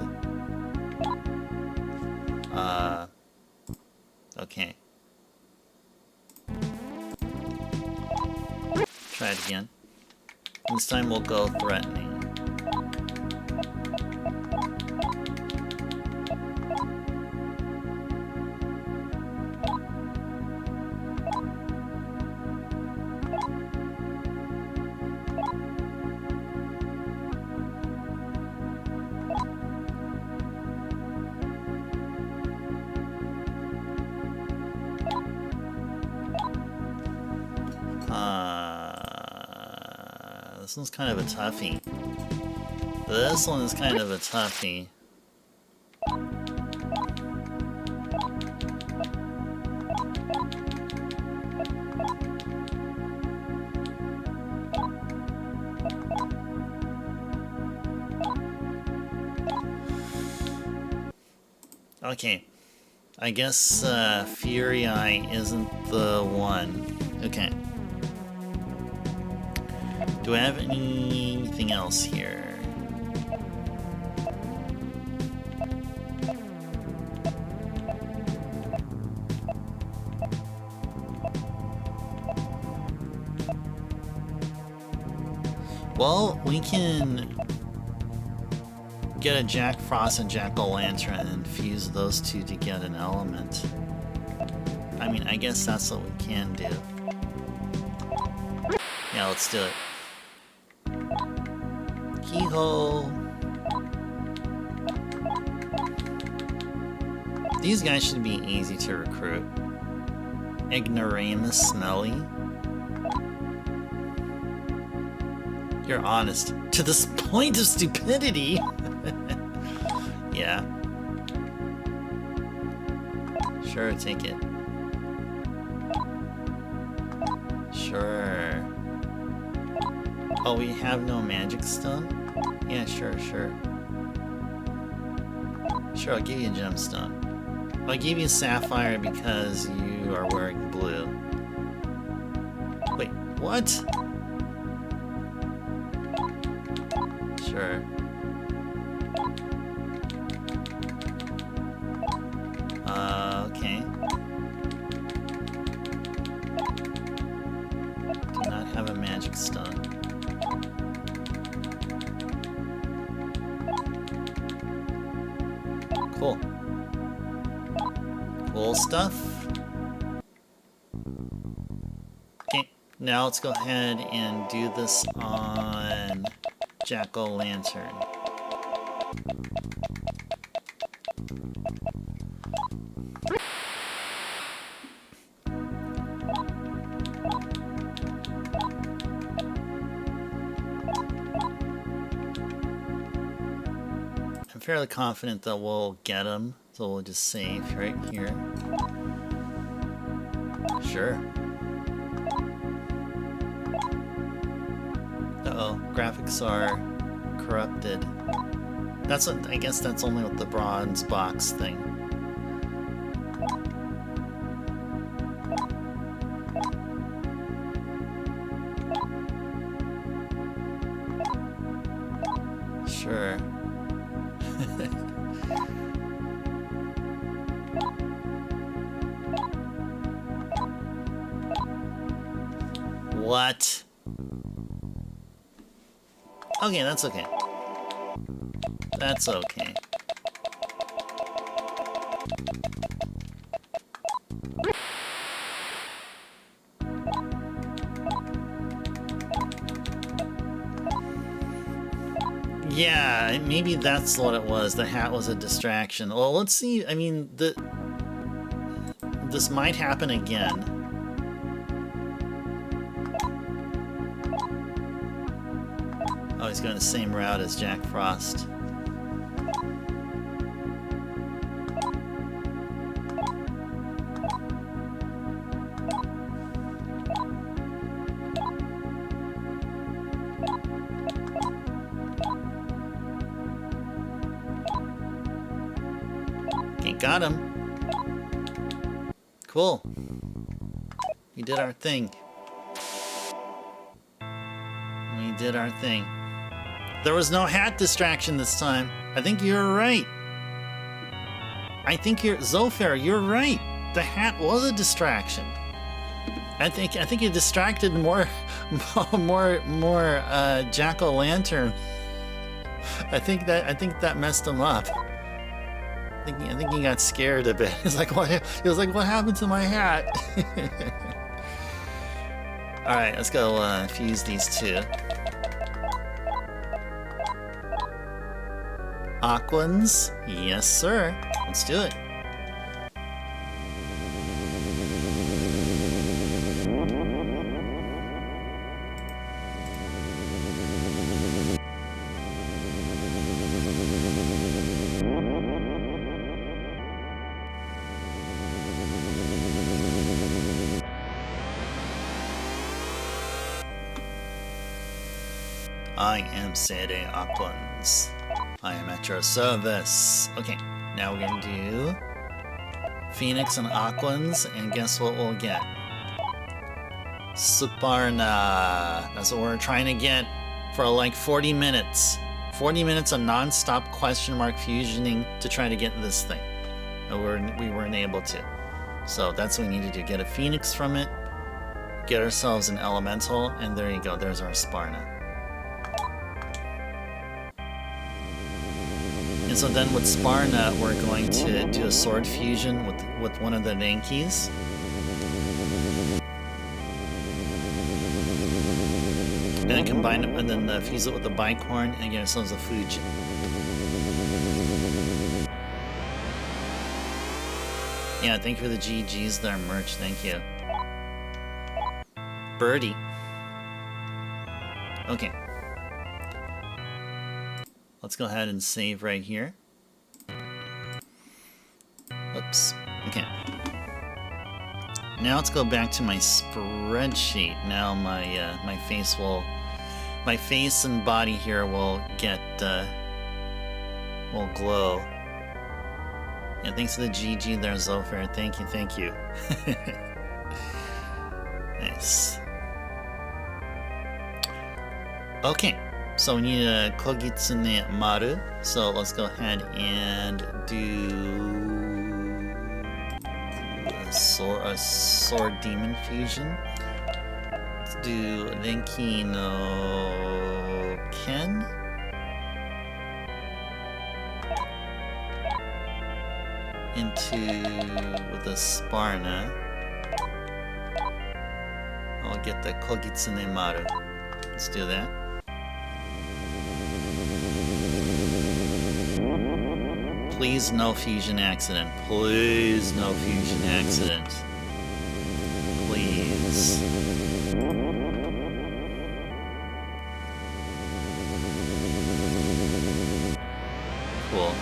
Okay. Try it again. This time we'll go threatening. This one's kind of a toughie. This one is kind of a toughie. Okay. I guess Fury Eye isn't the one. Okay. Do I have anything else here? Well, we can get a Jack Frost and Jack-o'-lantern and fuse those two to get an element. I mean, I guess that's what we can do. Yeah, let's do it. Hee-ho! These guys should be easy to recruit. Ignoramus Smelly. You're honest. To this point of stupidity. Yeah. Sure, take it. Sure. Oh, we have no magic stone? Yeah, sure. Sure, I'll give you a gemstone. I'll give you sapphire because you are wearing blue. Wait, what? Sure. Okay. Do not have a magic stone. Cool. Cool stuff. Okay, now let's go ahead and do this on Jack-o'-lantern. I'm fairly confident that we'll get him, so we'll just save right here. Sure. Uh-oh, graphics are corrupted. That's what, I guess that's only with the bronze box thing. Sure. What? Okay, that's okay. That's okay. Yeah, maybe that's what it was. The hat was a distraction. Well, let's see. I mean, this might happen again. Oh, he's going the same route as Jack Frost. Okay, got him. Cool. We did our thing. We did our thing. There was no hat distraction this time. I think you're right. I think Zofar, you're right. The hat was a distraction. I think it distracted more Jack-o'-lantern. I think that messed him up. I think he got scared a bit. He's like, what? He was like, what happened to my hat? All right, let's go fuse these two. Aquans, yes sir. Let's do it. I am Sede Aquans. I am at your service. Okay, now we're gonna do Phoenix and Aquans, and guess what we'll get? Suparna. That's what we're trying to get for like 40 minutes. 40 minutes of non-stop question mark fusioning to try to get this thing. And we weren't able to. So that's what we need to do. Get a Phoenix from it, get ourselves an Elemental, and there you go. There's our Suparna. And so then with Suparna, we're going to do a sword fusion with one of the Nankis. And then combine it, and then fuse it with the Bicorn, and get ourselves a Fuji. Yeah, thank you for the GGs there, merch, thank you. Birdie. Okay. let's go ahead and save right here. Oops. Okay. Now let's go back to my spreadsheet. Now my face and body here will get will glow. And thanks to the GG there, Zofair. Thank you, thank you. Nice. Okay, so we need a Kogitsune Maru. So let's go ahead and do a sword demon fusion. Let's do Renki no Ken. With the Sparna. I'll get the Kogitsune Maru. Let's do that. Please no fusion accident. Please no fusion accident. Please. Cool.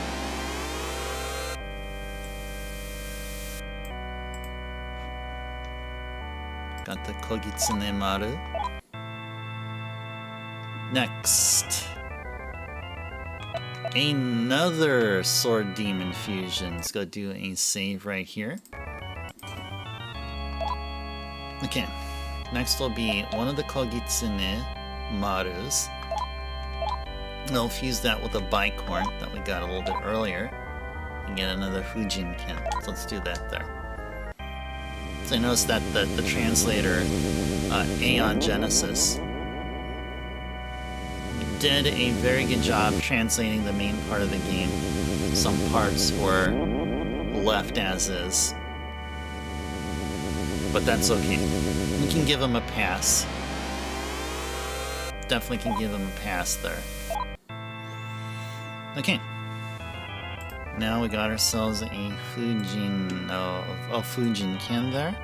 Got the Kogitsune Maru. Next. Another Sword Demon Fusion. Let's go do a save right here. Okay. Next will be one of the Kogitsune Marus. I'll fuse that with a bicorn that we got a little bit earlier. And get another Fujin Ken. So let's do that there. So I noticed that the translator, Aeon Genesis, did a very good job translating the main part of the game. Some parts were left as is. But that's okay. We can give him a pass. Definitely can give him a pass there. Okay. Now we got ourselves a Fujin, Fujin Ken there.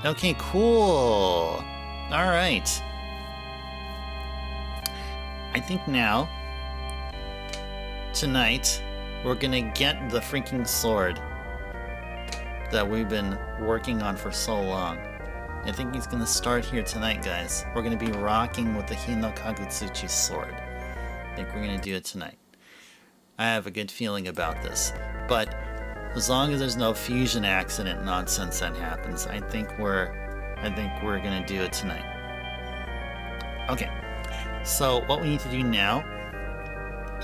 Okay, cool. Alright. I think now, tonight, we're gonna get the freaking sword that we've been working on for so long. I think he's gonna start here tonight, guys. We're gonna be rocking with the Hinokagutsuchi sword. I think we're gonna do it tonight. I have a good feeling about this, but as long as there's no fusion accident nonsense that happens, I think we're gonna do it tonight. Okay, so what we need to do now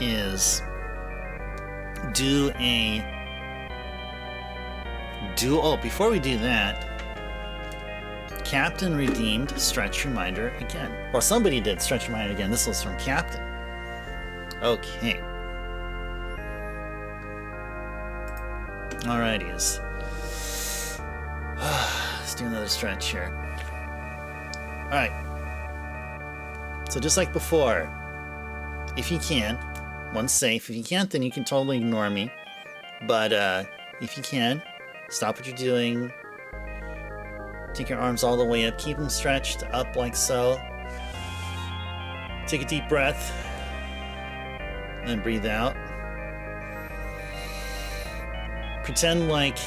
is do a duel. Oh, before we do that, Captain redeemed Stretch Reminder again, or somebody did Stretch Reminder again. This was from Captain. Okay. Alrighties. Let's do another stretch here. Alright. So just like before, if you can, one's safe. If you can't, then you can totally ignore me. But if you can, stop what you're doing. Take your arms all the way up. Keep them stretched up like so. Take a deep breath. And then breathe out. Pretend like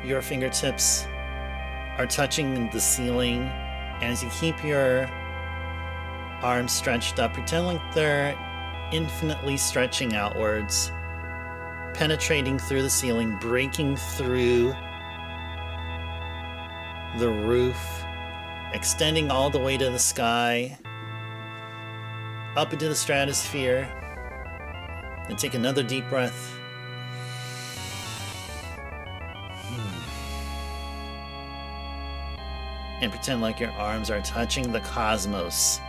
your fingertips are touching the ceiling, and as you keep your arms stretched up, pretend like they're infinitely stretching outwards, penetrating through the ceiling, breaking through the roof, extending all the way to the sky, up into the stratosphere, and take another deep breath. And pretend like your arms are touching the cosmos.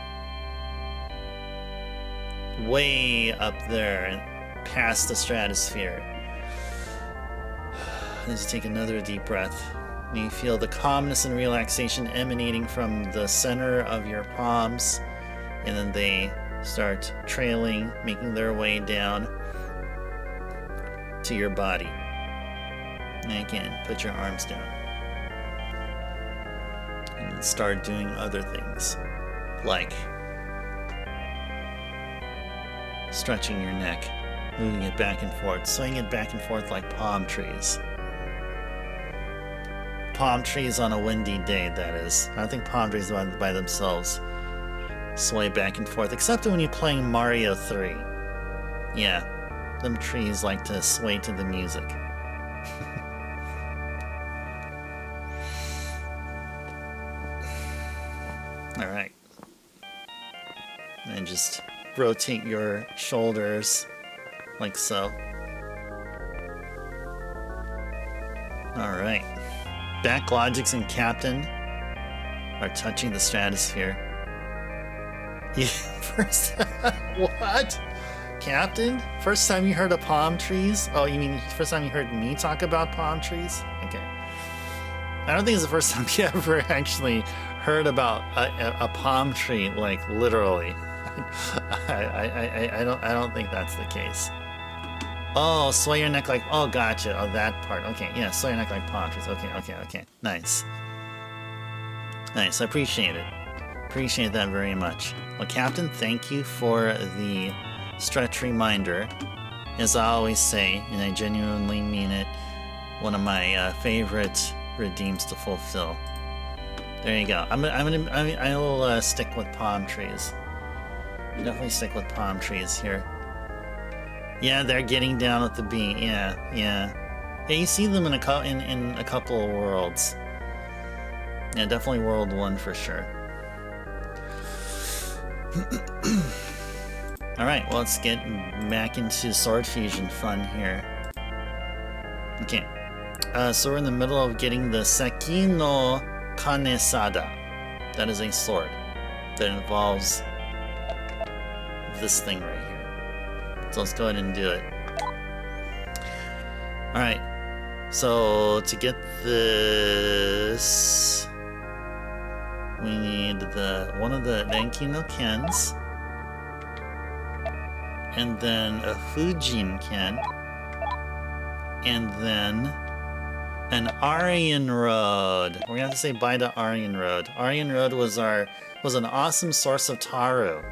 Way up there and past the stratosphere. And as you take another deep breath, and you feel the calmness and relaxation emanating from the center of your palms, and then they start trailing, making their way down to your body. And again, put your arms down. And start doing other things, like stretching your neck, moving it back and forth, swaying it back and forth like palm trees. Palm trees on a windy day, that is. I don't think palm trees by themselves sway back and forth, except when you're playing Mario 3. Yeah, them trees like to sway to the music. Alright. And just rotate your shoulders like so. Alright. Back Logics and Captain are touching the stratosphere. Yeah, first... What? Captain? First time you heard of palm trees? Oh, you mean first time you heard me talk about palm trees? Okay. I don't think it's the first time you ever actually heard about a palm tree, like literally. I don't think that's the case. Oh, sway your neck like, oh, gotcha. Oh, that part. Okay, yeah, sway your neck like palm trees. Okay. Nice. Nice, I appreciate it. Appreciate that very much. Well, Captain, thank you for the stretch reminder. As I always say, and I genuinely mean it, one of my favorite redeems to fulfill. There you go. I'll stick with palm trees. Definitely stick with palm trees here. Yeah, they're getting down with the beat. Yeah. You see them in a couple of worlds. Yeah, definitely World 1 for sure. Alright, well, let's get back into Sword Fusion fun here. Okay. So we're in the middle of getting the Seki no Kanesada. That is a sword that involves this thing right here. So let's go ahead and do it. Alright. So to get this, we need one of the Renki no Kens, and then a Fujin Ken, and then an Aryan Road. We're gonna have to say bye to Aryan Road. Aryan Road was an awesome source of Taru.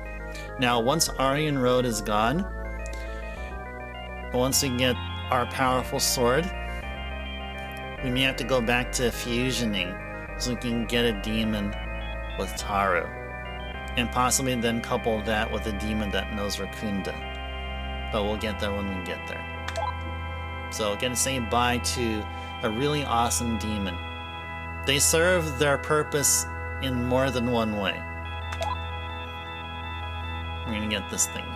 Now, once Aryan Road is gone, once we get our powerful sword, we may have to go back to fusioning so we can get a demon with Taru. And possibly then couple that with a demon that knows Rakunda. But we'll get there when we get there. So again, say bye to a really awesome demon. They serve their purpose in more than one way. We're gonna get this thing here.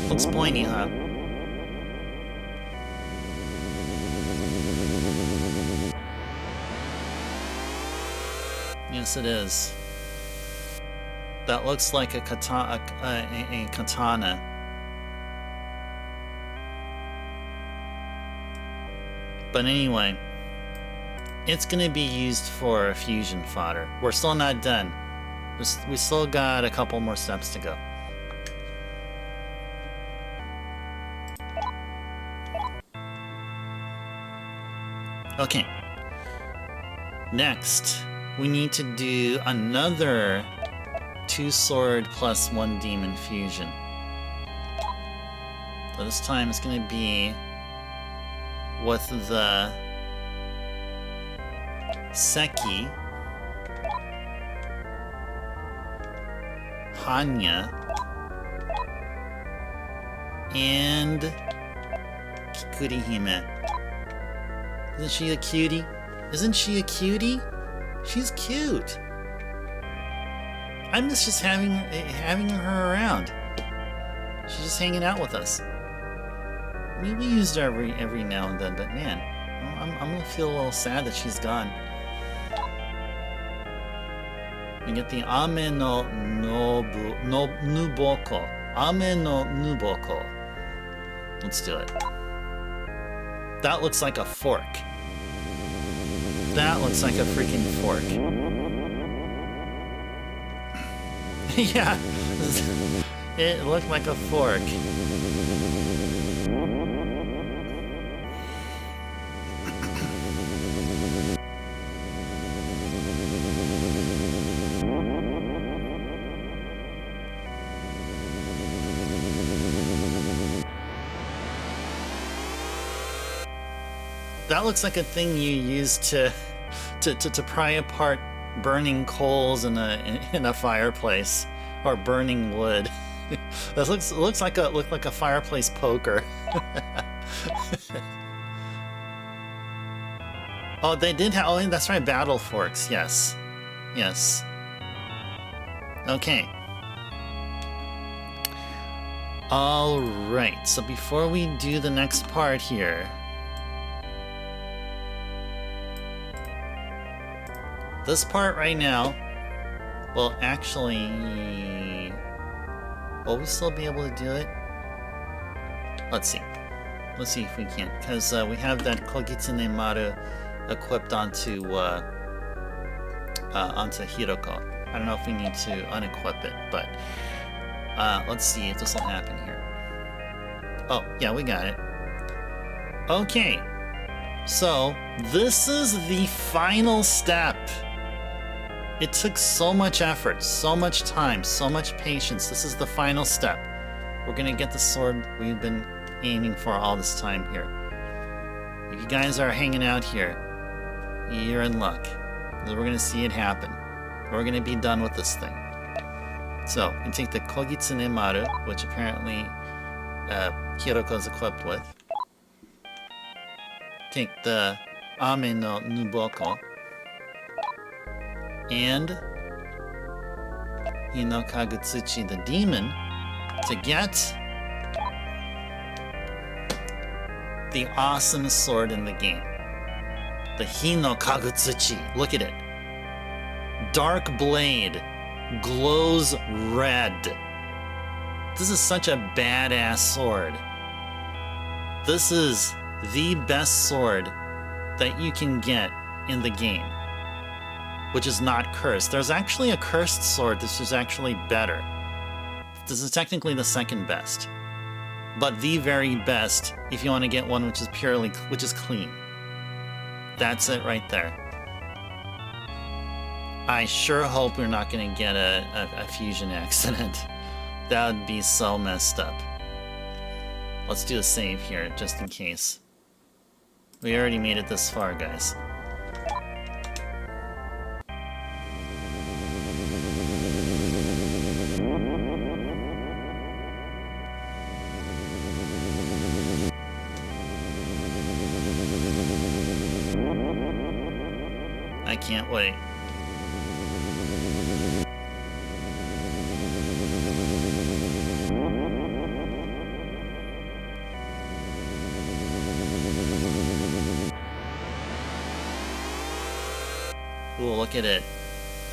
Looks pointy, huh? Yes, it is. That looks like a katana. But anyway, it's gonna be used for fusion fodder. We're still not done. We still got a couple more steps to go. Okay. Next, we need to do another 2-sword plus 1 demon fusion. So this time it's going to be with the Seki, Hanya, and Kikurihime. Isn't she a cutie? Isn't she a cutie? She's cute. I miss just having her around. She's just hanging out with us. I mean, we used her every now and then, but man, I'm gonna feel a little sad that she's gone. We get the Ame no Nuboko. Ame no Nuboko. Let's do it. That looks like a fork. That looks like a freaking fork. Yeah, it looked like a fork. That looks like a thing you use to pry apart burning coals in a fireplace, or burning wood. That looks like a fireplace poker. Oh, they did have. Oh, that's right, battle forks. Yes, yes. Okay. All right. So before we do the next part here. This part right now, well, actually, will we still be able to do it? Let's see. Let's see if we can, because we have that Kogitsune Maru equipped onto Hiroko. I don't know if we need to unequip it, but let's see if this will happen here. Oh, yeah, we got it. Okay, so this is the final step. It took so much effort, so much time, so much patience. This is the final step. We're gonna get the sword we've been aiming for all this time here. If you guys are hanging out here, you're in luck. We're gonna see it happen. We're gonna be done with this thing. So, you take the Kogitsune Maru, which apparently Hiroko's equipped with. Take the Ame no Nuboko. And Hinokagutsuchi the demon to get the awesomest sword in the game. The Hinokagutsuchi. Look at it. Dark blade. Glows red. This is such a badass sword. This is the best sword that you can get in the game, which is not cursed. There's actually a cursed sword this is actually better. This is technically the second best, but the very best if you want to get one which is clean. That's it right there. I sure hope we're not going to get a fusion accident. That would be so messed up. Let's do a save here just in case. We already made it this far, guys. I can't wait. Ooh, look at it.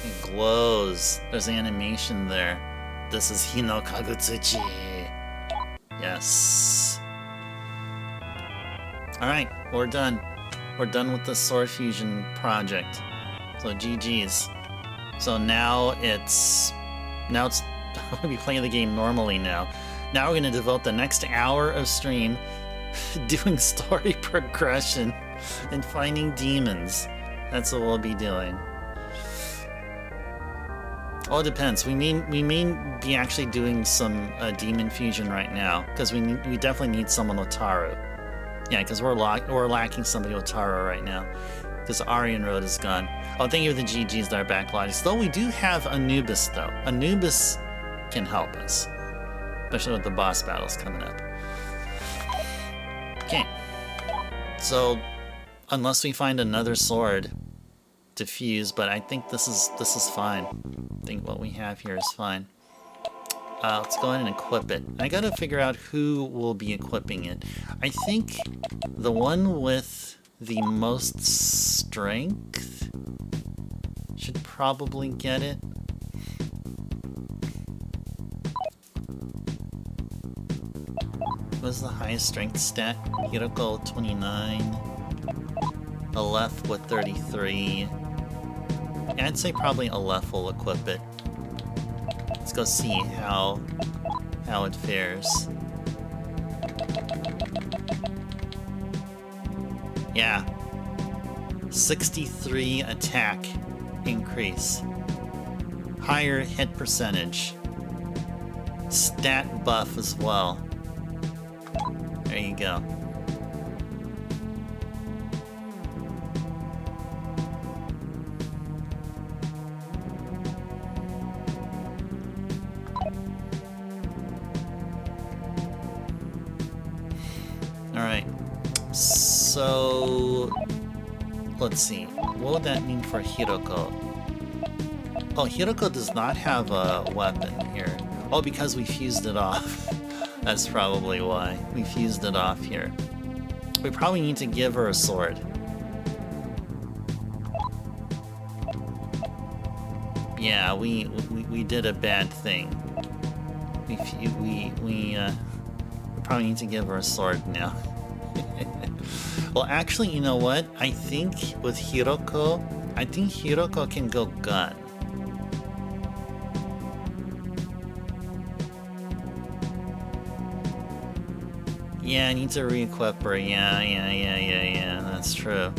It glows. There's animation there. This is Hinokagutsuchi. Yes. Alright, we're done. We're done with the sword fusion project. So GG's. So now it's we'll be playing the game normally now. Now we're gonna devote the next hour of stream doing story progression and finding demons. That's what we'll be doing. Oh, it depends. We may be actually doing some demon fusion right now because we definitely need someone with Taru. Yeah, because we're lacking somebody with Taru right now because Aryan Road is gone. Oh, thank you for the GGs that are backlogged. Though we do have Anubis though. Anubis can help us, especially with the boss battles coming up. Okay, so. Unless we find another sword to fuse, but I think this is fine. I think what we have here is fine. Let's go ahead and equip it. I gotta figure out who will be equipping it. I think the one with the most strength should probably get it. What's the highest strength stat? Hiroko 29. Aleph with 33. Yeah, I'd say probably Aleph will equip it. Let's go see how it fares. Yeah. 63 attack increase. Higher hit percentage. Stat buff as well. There you go. Alright. So let's see. What would that mean for Hiroko? Oh, Hiroko does not have a weapon here. Oh, because we fused it off. That's probably why. We fused it off here. We probably need to give her a sword. Yeah, we did a bad thing. We probably need to give her a sword now. Well, actually, you know what? I think with Hiroko, I think Hiroko can go gun. Yeah, I need to re-equip her. Yeah, that's true.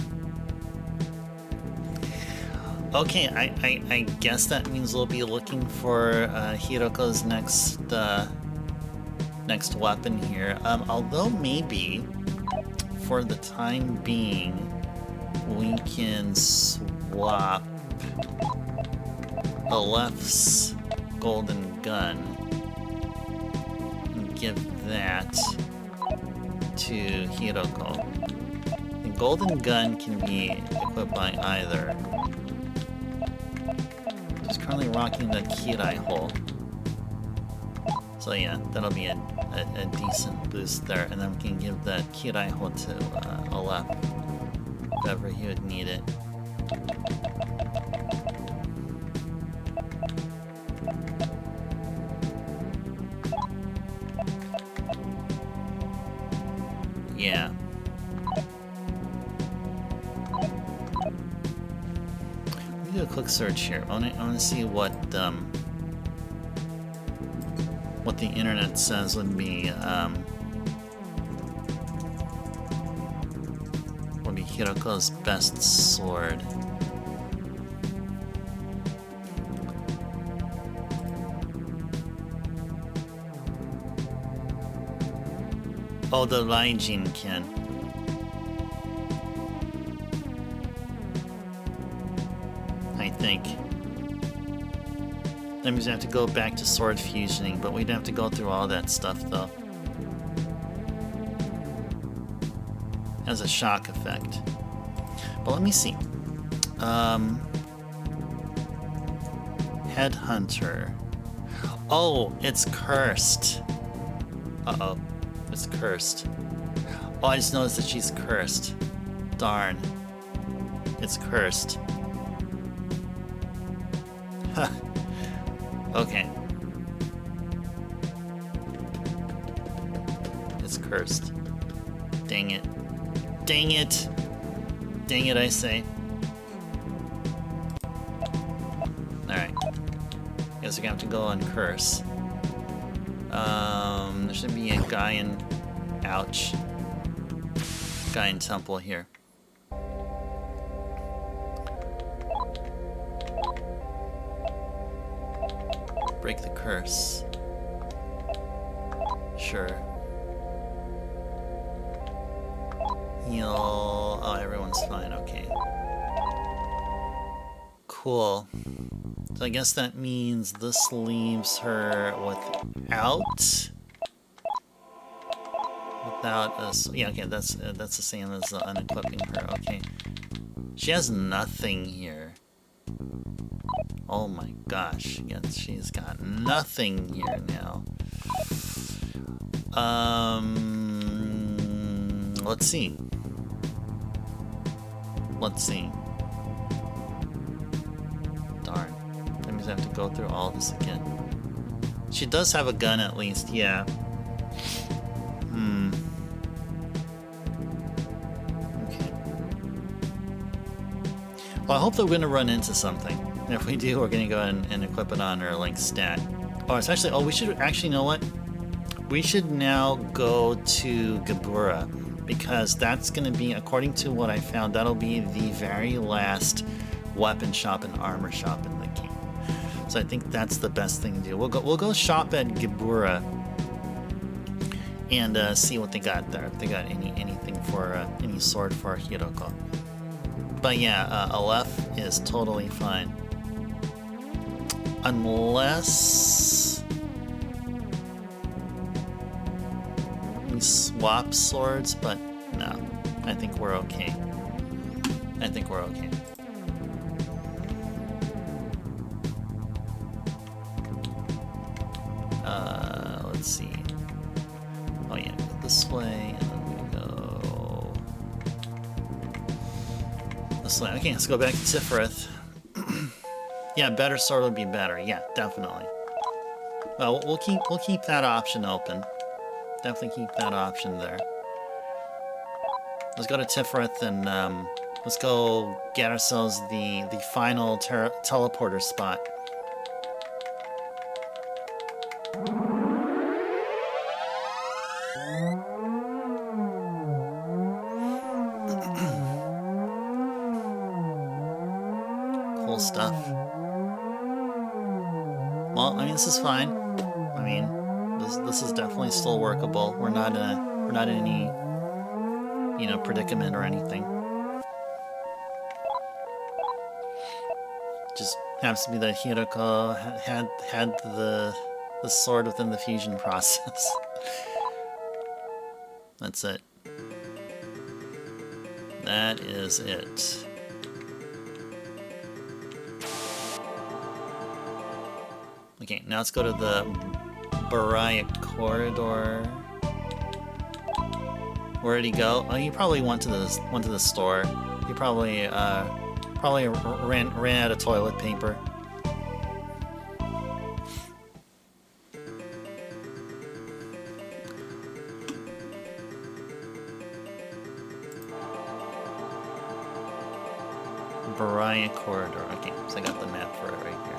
Okay, I guess that means we'll be looking for Hiroko's next weapon here. Although maybe, for the time being, we can swap Aleph's golden gun and give that to Hiroko. The golden gun can be equipped by either. She's currently rocking the Kirai hole. So yeah, that'll be a decent boost there, and then we can give that Kirai hole to Aleph, if ever he would need it. Yeah. Let me do a quick search here. I want to see what the internet says would be Hiroko's best sword. Oh, the Raijin can. I think. That means we have to go back to sword fusioning, but we'd have to go through all that stuff though. Has a shock effect. But let me see. Headhunter. Oh, it's cursed. Uh-oh. It's cursed. Oh, I just noticed that she's cursed. Darn. It's cursed. Huh. Okay. It's cursed. Dang it. Dang it! Dang it, I say. Alright. Guess we're gonna have to go on curse. There should be a guy in... Ouch. Guy in temple here. Break the curse. Sure. Heal... Oh, everyone's fine, okay. Cool. So I guess that means this leaves her without us. Yeah, okay, that's the same as unequipping her. Okay, she has nothing here. Oh my gosh, yes, she's got nothing here now. Let's see. Let's see. Darn. That means I have to go through all this again. She does have a gun at least, yeah. Okay. Well, I hope that we're going to run into something. And if we do, we're going to go ahead and equip it on our Link stat. Oh, it's actually... Oh, we should... Actually, you know what? We should now go to Gebura, because that's going to be, according to what I found, that'll be the very last weapon shop and armor shop in the game. So I think that's the best thing to do. We'll go shop at Gebura and see what they got there. If they got anything for any sword for Hiroko. But yeah, Aleph is totally fine, unless we swap swords. But no, I think we're okay. I think we're okay. Let's see. Oh yeah, go this way, and then we go this way. Okay, let's go back to Tiferet. Yeah, better sword would be better. Yeah, definitely. Well, we'll keep that option open. Definitely keep that option there. Let's go to Tiferet and let's go get ourselves the final teleporter spot. Cool stuff. Well, I mean, this is fine. I mean, this is definitely still workable. We're not in any, you know, predicament or anything. Just happens to be that Hiroko had the sword within the fusion process. That's it. That is it. Okay, now let's go to the Baraya corridor. Where did he go? Oh, he probably went to the store. He probably ran out of toilet paper. Baraya corridor. Okay, so I got the map for it right here.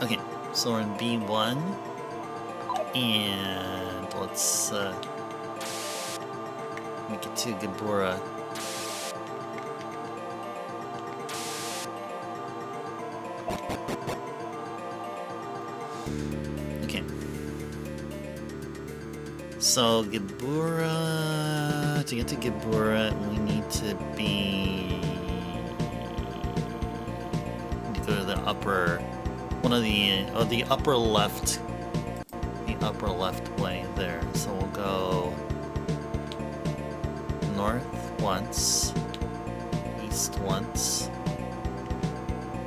Okay, so we're in B1, and let's make it to Gebura. Okay. So Gebura, to get to Gebura, we need to go to the upper, one of the upper left way there. So we'll go north once, east once,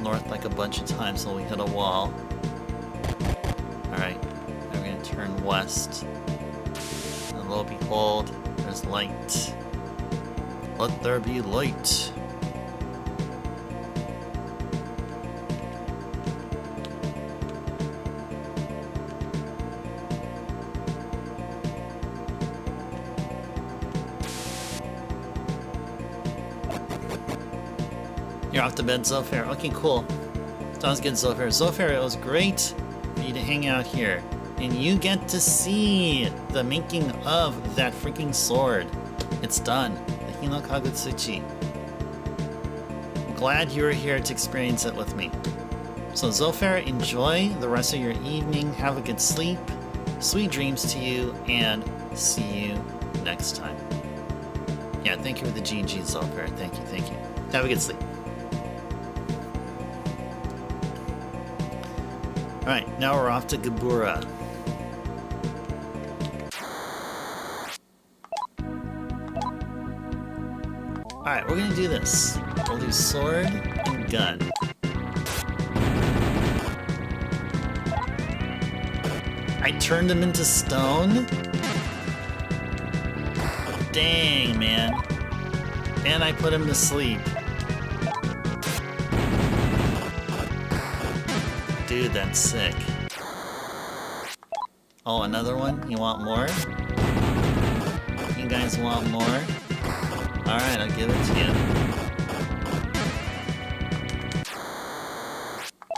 north like a bunch of times till we hit a wall. Alright, now we're gonna turn west. And lo and behold, there's light. Let there be light. You're off to bed, Zofair. Okay, cool. Sounds good, Zofair. Zofair, it was great for you to hang out here. And you get to see the making of that freaking sword. It's done. The Hinokagutsuchi. I'm glad you were here to experience it with me. So Zofair, enjoy the rest of your evening. Have a good sleep. Sweet dreams to you, and see you next time. Yeah, thank you for the GG, Zofair. Thank you, thank you. Have a good sleep. Alright, now we're off to Gebura. Alright, we're gonna do this. We'll do sword and gun. I turned him into stone? Dang, man. And I put him to sleep. Dude, that's sick. Oh, another one? You want more? You guys want more? Alright, I'll give it to you.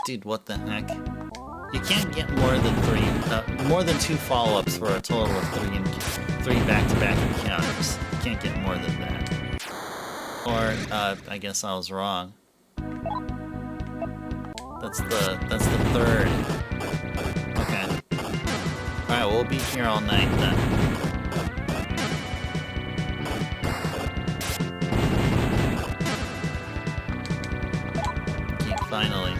Dude, what the heck? You can't get more than 2 follow-ups for a total of 3 back-to-back encounters. You can't get more than that. Or, I guess I was wrong. That's the 3rd. Okay. Alright, we'll be here all night then. Okay, finally.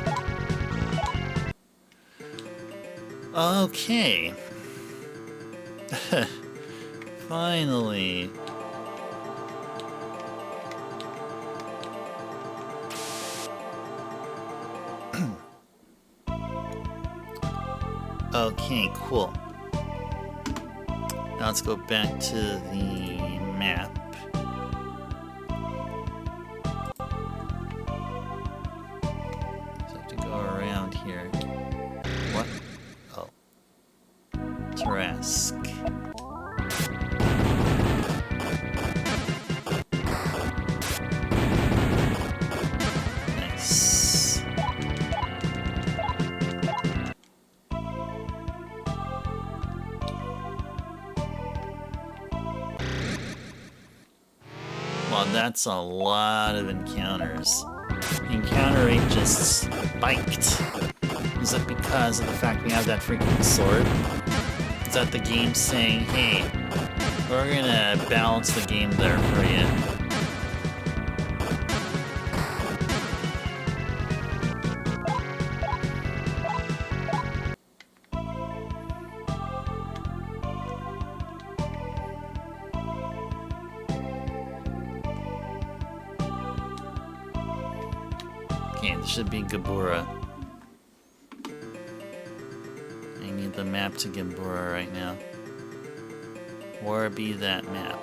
Okay. Finally. Okay, cool. Now let's go back to the map. So I have to go around here. What? Oh. Trask. Nice. Well, that's a lot of encounters. The encounter rate just spiked. Is it because of the fact we have that freaking sword? Is that the game saying, hey, we're gonna balance the game there for you? Okay, this should be Gabura. I need the map to Gabura right now. Or be that map.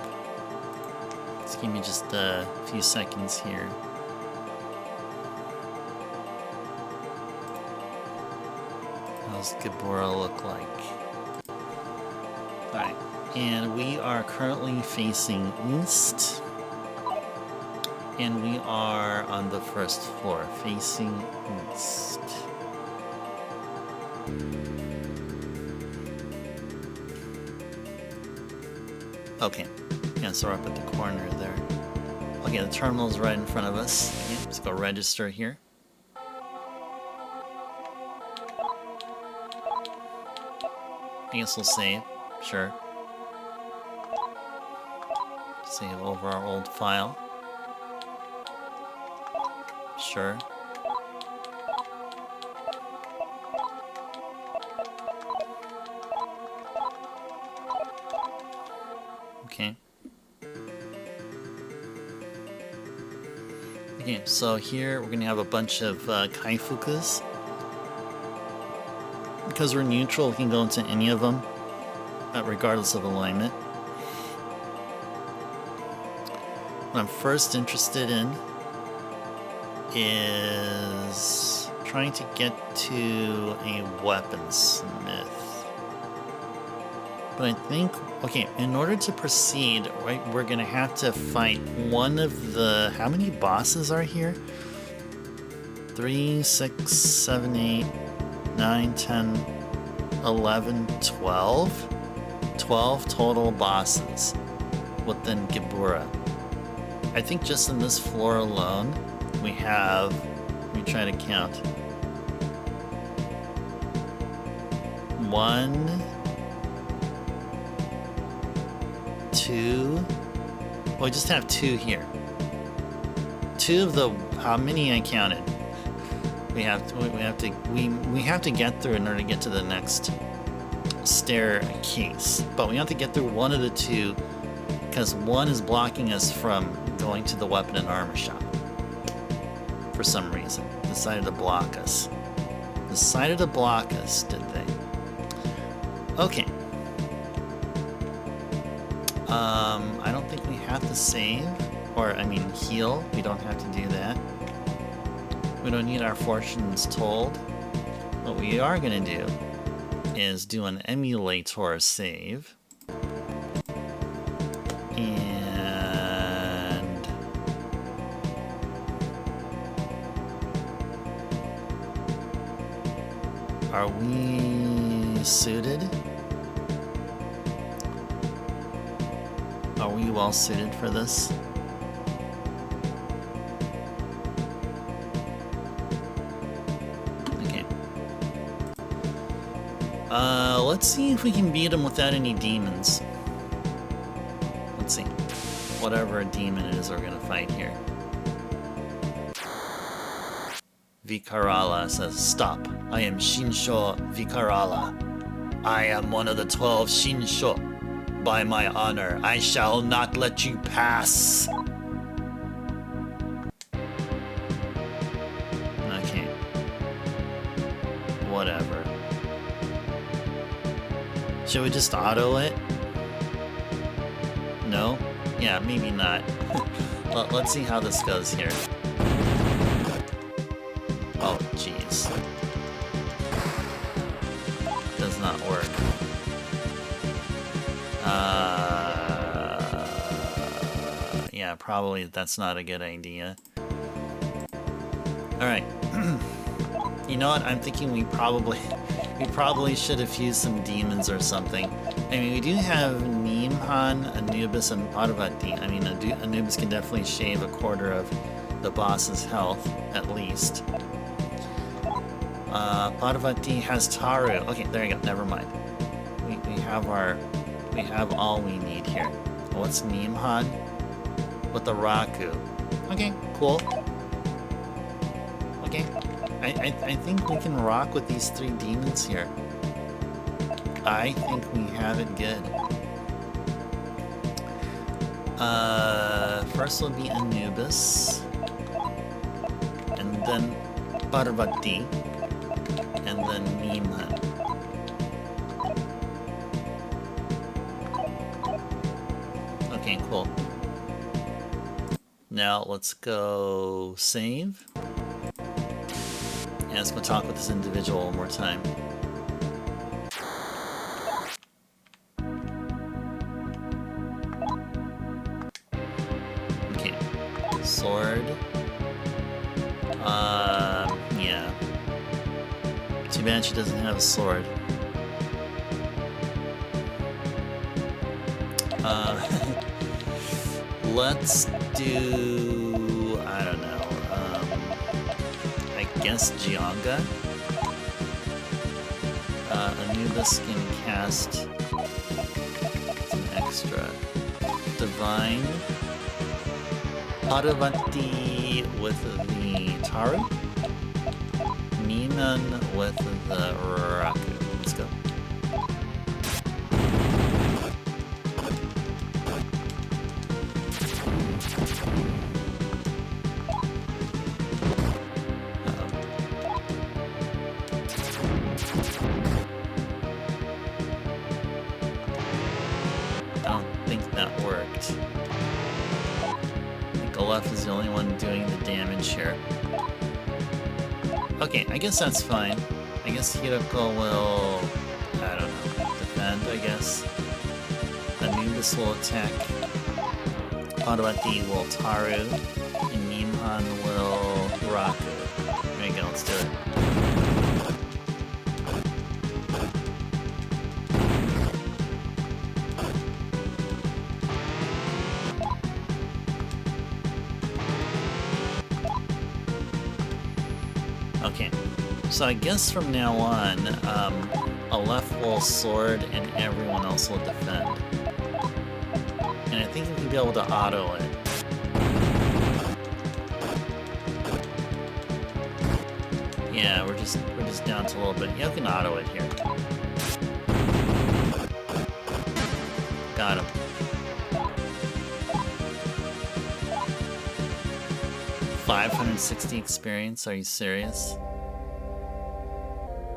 Just give me just a few seconds here. How's Gabura look like? Alright, and we are currently facing east. And we are on the 1st floor, facing east. Okay, yeah, so we're up at the corner there. Okay, the terminal's right in front of us. Okay, let's go register here. I guess we'll save, sure. Save over our old file. Sure. Okay. Okay, so here we're gonna have a bunch of kaifukas. Because we're neutral, we can go into any of them, regardless of alignment. What I'm first interested in is trying to get to a weaponsmith. But I think, okay, in order to proceed, right, we're gonna have to fight one of the, how many bosses are here? 3, 6, 7, 8, 9, 10, 11, 12? 12 total bosses within Gabura. I think just in this floor alone, we have, let me try to count. 1, 2, well, we just have 2 here. 2 of the, how many I counted? We have to get through in order to get to the next staircase. But we have to get through one of the 2 because one is blocking us from going to the weapon and armor shop. For some reason, decided to block us. Decided to block us, did they? Okay. I don't think we have to save, or I mean heal. We don't have to do that. We don't need our fortunes told. What we are gonna do is do an emulator save. And Are we suited? Are we well suited for this? Okay. Let's see if we can beat him without any demons. Let's see. Whatever a demon it is we're gonna fight here. Vikarala says, "Stop. I am Shinsho Vikarala. I am one of the 12 Shinsho. By my honor, I shall not let you pass." Okay. Whatever. Should we just auto it? No? Yeah, maybe not. Let's see how this goes here. Oh, jeez. Does not work. Yeah, probably that's not a good idea. Alright. You know what? I'm thinking we probably should have used some demons or something. I mean, we do have Neemhan, Anubis, and Parvati. I mean, Anubis can definitely shave a quarter of the boss's health, at least. Parvati has Taru. Okay, there you go. Never mind. We have all we need here. What's Neemhan? With the Raku. Okay, cool. Okay. I think we can rock with these 3 demons here. I think we have it good. First will be Anubis. And then Parvati. And then Neemhan. Okay, cool. Now let's go save. And let's go talk with this individual one more time. Okay. Sword. Yeah. Too bad she doesn't have a sword. Let's do... I don't know. I guess Gianga. Anubis can cast some extra. Divine. Parvati with the Taru. Ninan with the Raku. Let's go. Is the only one doing the damage here. Okay, I guess that's fine. I guess Hiroko will... I don't know. Defend, I guess. Anubis will attack. Parvati will Taru. And Neemhan will Raku. There you go, let's do it. Okay, so I guess from now on, Aleph will sword and everyone else will defend. And I think we can be able to auto it. Yeah, we're just down to a little bit. Yeah, we can auto it here. Got him. 560 experience, are you serious?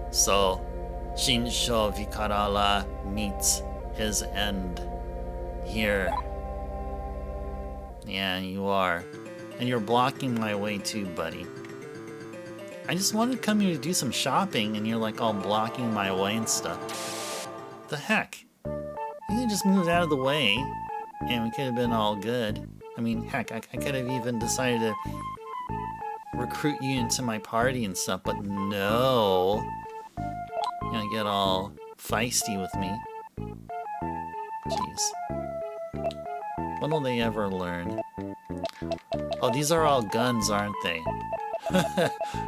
So, Shinsho Vikarala meets his end here. Yeah, you are. And you're blocking my way too, buddy. I just wanted to come here to do some shopping and you're like all blocking my way and stuff. The heck? You could just move out of the way and we could have been all good. I mean, heck, I could have even decided to recruit you into my party and stuff, but no. You know, get all feisty with me. Jeez. When will they ever learn? Oh, these are all guns, aren't they?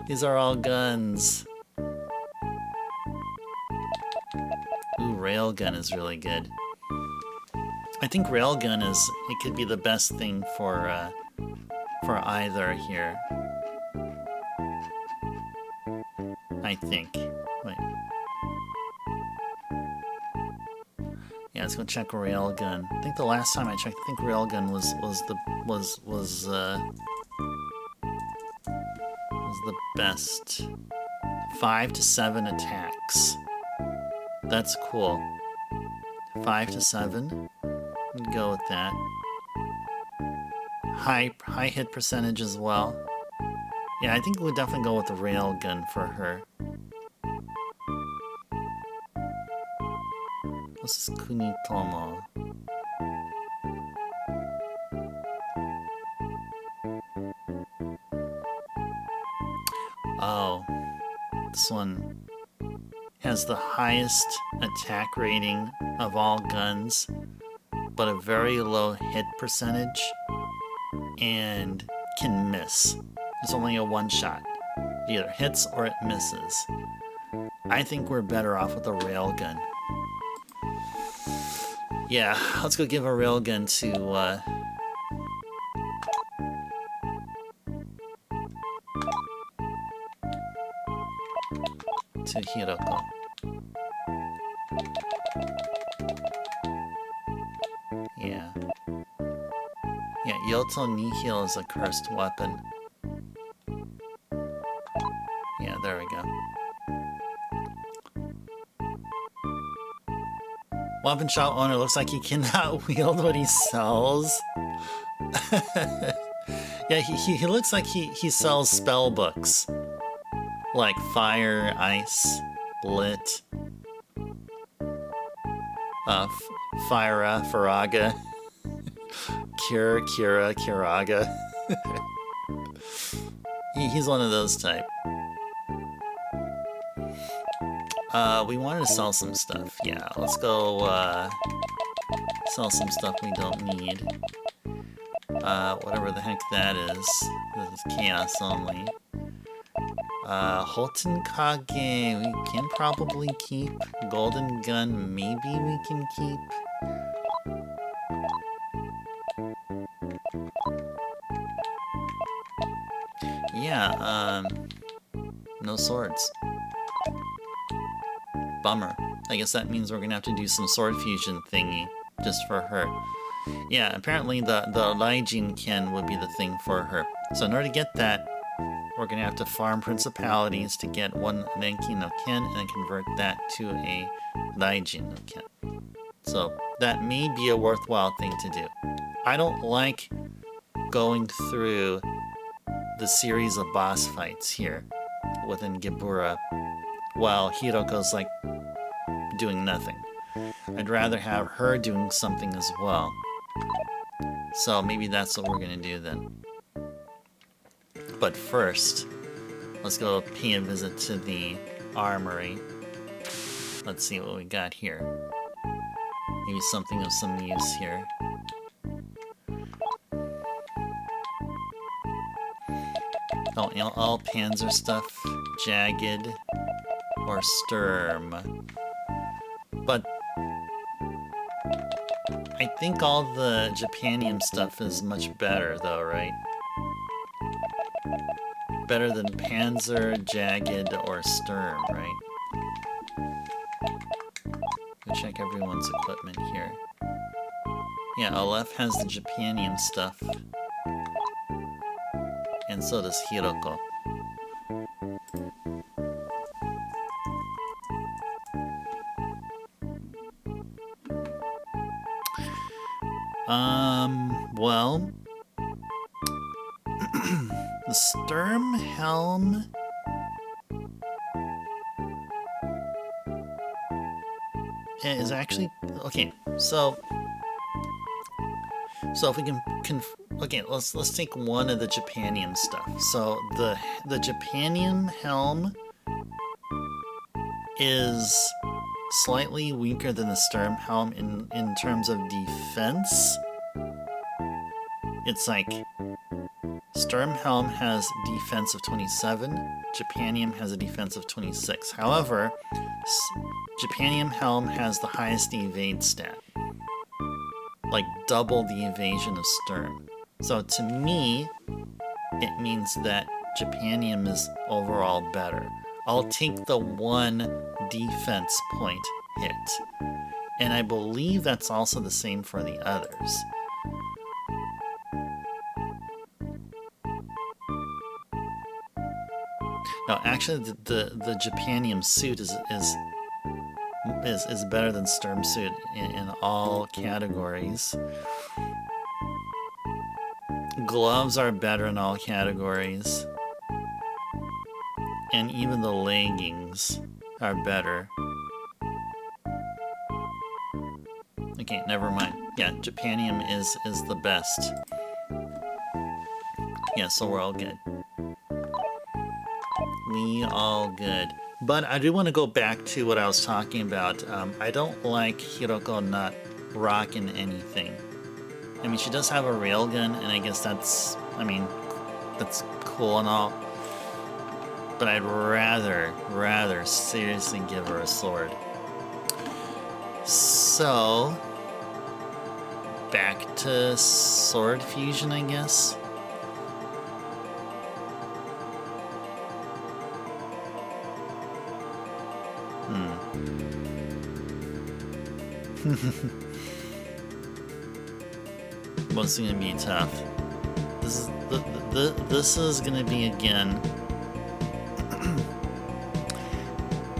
These are all guns. Ooh, railgun is really good. I think railgun it could be the best thing for either here. I think. Wait. Yeah, let's go check railgun. I think the last time I checked, I think railgun was the best. 5 to 7 attacks. That's cool. 5 to 7. I'd go with that. High hit percentage as well. Yeah, I think we'll definitely go with the railgun for her. What's this Kunitomo? Oh, this one has the highest attack rating of all guns, but a very low hit percentage, and can miss. It's only a one-shot. It either hits or it misses. I think we're better off with a railgun. Yeah, let's go give a railgun to Hiroko. Yeah. Yeah, Yoto Nihil is a cursed weapon. Yeah, there we go. Weapon shop owner looks like he cannot wield what he sells. Yeah, he looks like he sells spell books. Like fire, ice, lit, Fyra, Faraga, Cure, Kira, Kiraga. He's one of those type. We wanted to sell some stuff. Yeah, let's go sell some stuff we don't need. Whatever the heck that is. This is chaos only. Hoten Kage, we can probably keep. Golden Gun, maybe we can keep. Yeah, no swords. Bummer. I guess that means we're gonna have to do some sword fusion thingy just for her. Yeah, apparently the Laijin Ken would be the thing for her. So in order to get that, we're gonna have to farm principalities to get one Renki no Ken and convert that to a Laijin no Ken. So that may be a worthwhile thing to do. I don't like going through the series of boss fights here within Gebura while Hiroko's like doing nothing. I'd rather have her doing something as well. So maybe that's what we're gonna do then. But first, let's go pay a visit to the armory. Let's see what we got here. Maybe something of some use here. Oh, all Panzer stuff, Jagged, or Sturm. But I think all the Japanium stuff is much better though, right? Better than Panzer, Jagged, or Sturm, right? Go check everyone's equipment here. Yeah, Aleph has the Japanium stuff. And so does Hiroko. Well... the Sturm Helm... is actually... Okay, so if we can... Okay, let's take one of the Japanium stuff. So the Japanium Helm is slightly weaker than the Sturmhelm in terms of defense. It's like Sturmhelm has defense of 27, Japanium has a defense of 26. However, Japanium Helm has the highest evade stat, like double the evasion of Sturm. So to me, it means that Japanium is overall better. I'll take the 1 defense point hit. And I believe that's also the same for the others. No, actually the Japanium suit is better than Sturm suit in all categories. Gloves are better in all categories. And even the leggings are better. Okay, never mind. Yeah, Japanium is the best. Yeah, so we're all good. We all good. But I do want to go back to what I was talking about. I don't like Hiroko not rocking anything. I mean, she does have a railgun, and I guess that's cool and all. But I'd rather seriously give her a sword. So, back to sword fusion, I guess. What's gonna be tough? This is gonna be again.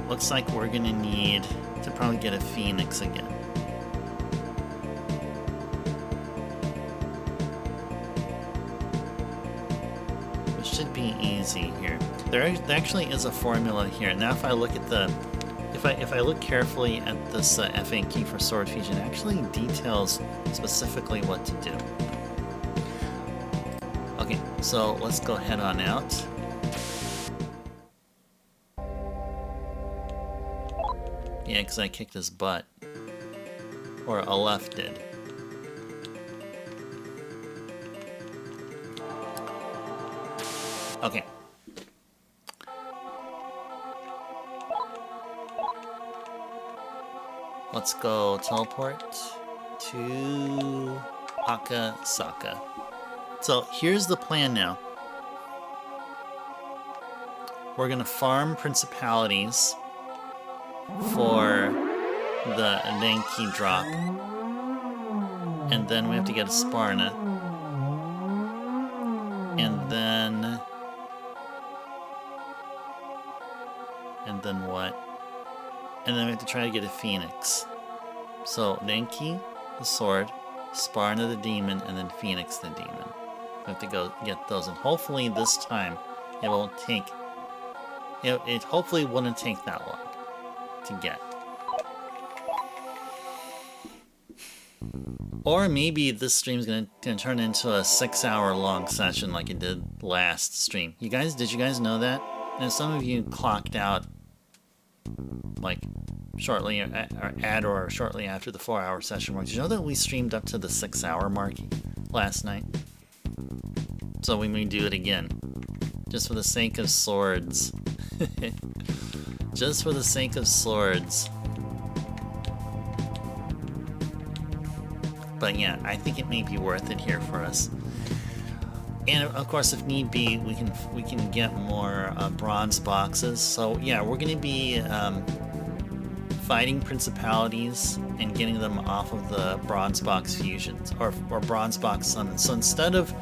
Looks like we're gonna need to probably get a Phoenix again. Which should be easy here. There actually is a formula here. Now, if I look at the, if I look carefully at this FAQ for sword fusion, it actually details specifically what to do. Okay, so let's go head on out. Yeah, because I kicked his butt. Or Aleph did. Okay. Let's go teleport to Akasaka. So here's the plan now. We're gonna farm principalities for the Denki drop. And then we have to get a Sparna. And then what? And then we have to try to get a Phoenix. So Denki, the sword, Sparna the demon, and then Phoenix the demon. We have to go get those, and hopefully this time it won't take. It hopefully wouldn't take that long to get. Or maybe this stream's gonna turn into a 6-hour long session like it did last stream. Did you guys know that? And some of you clocked out like shortly or shortly after the 4-hour session mark. Did you know that we streamed up to the 6-hour mark last night? So we may do it again. Just for the sake of swords. Just for the sake of swords. But yeah, I think it may be worth it here for us. And of course, if need be, we can get more bronze boxes. So yeah, we're going to be fighting principalities and getting them off of the bronze box fusions or bronze box summons. So instead of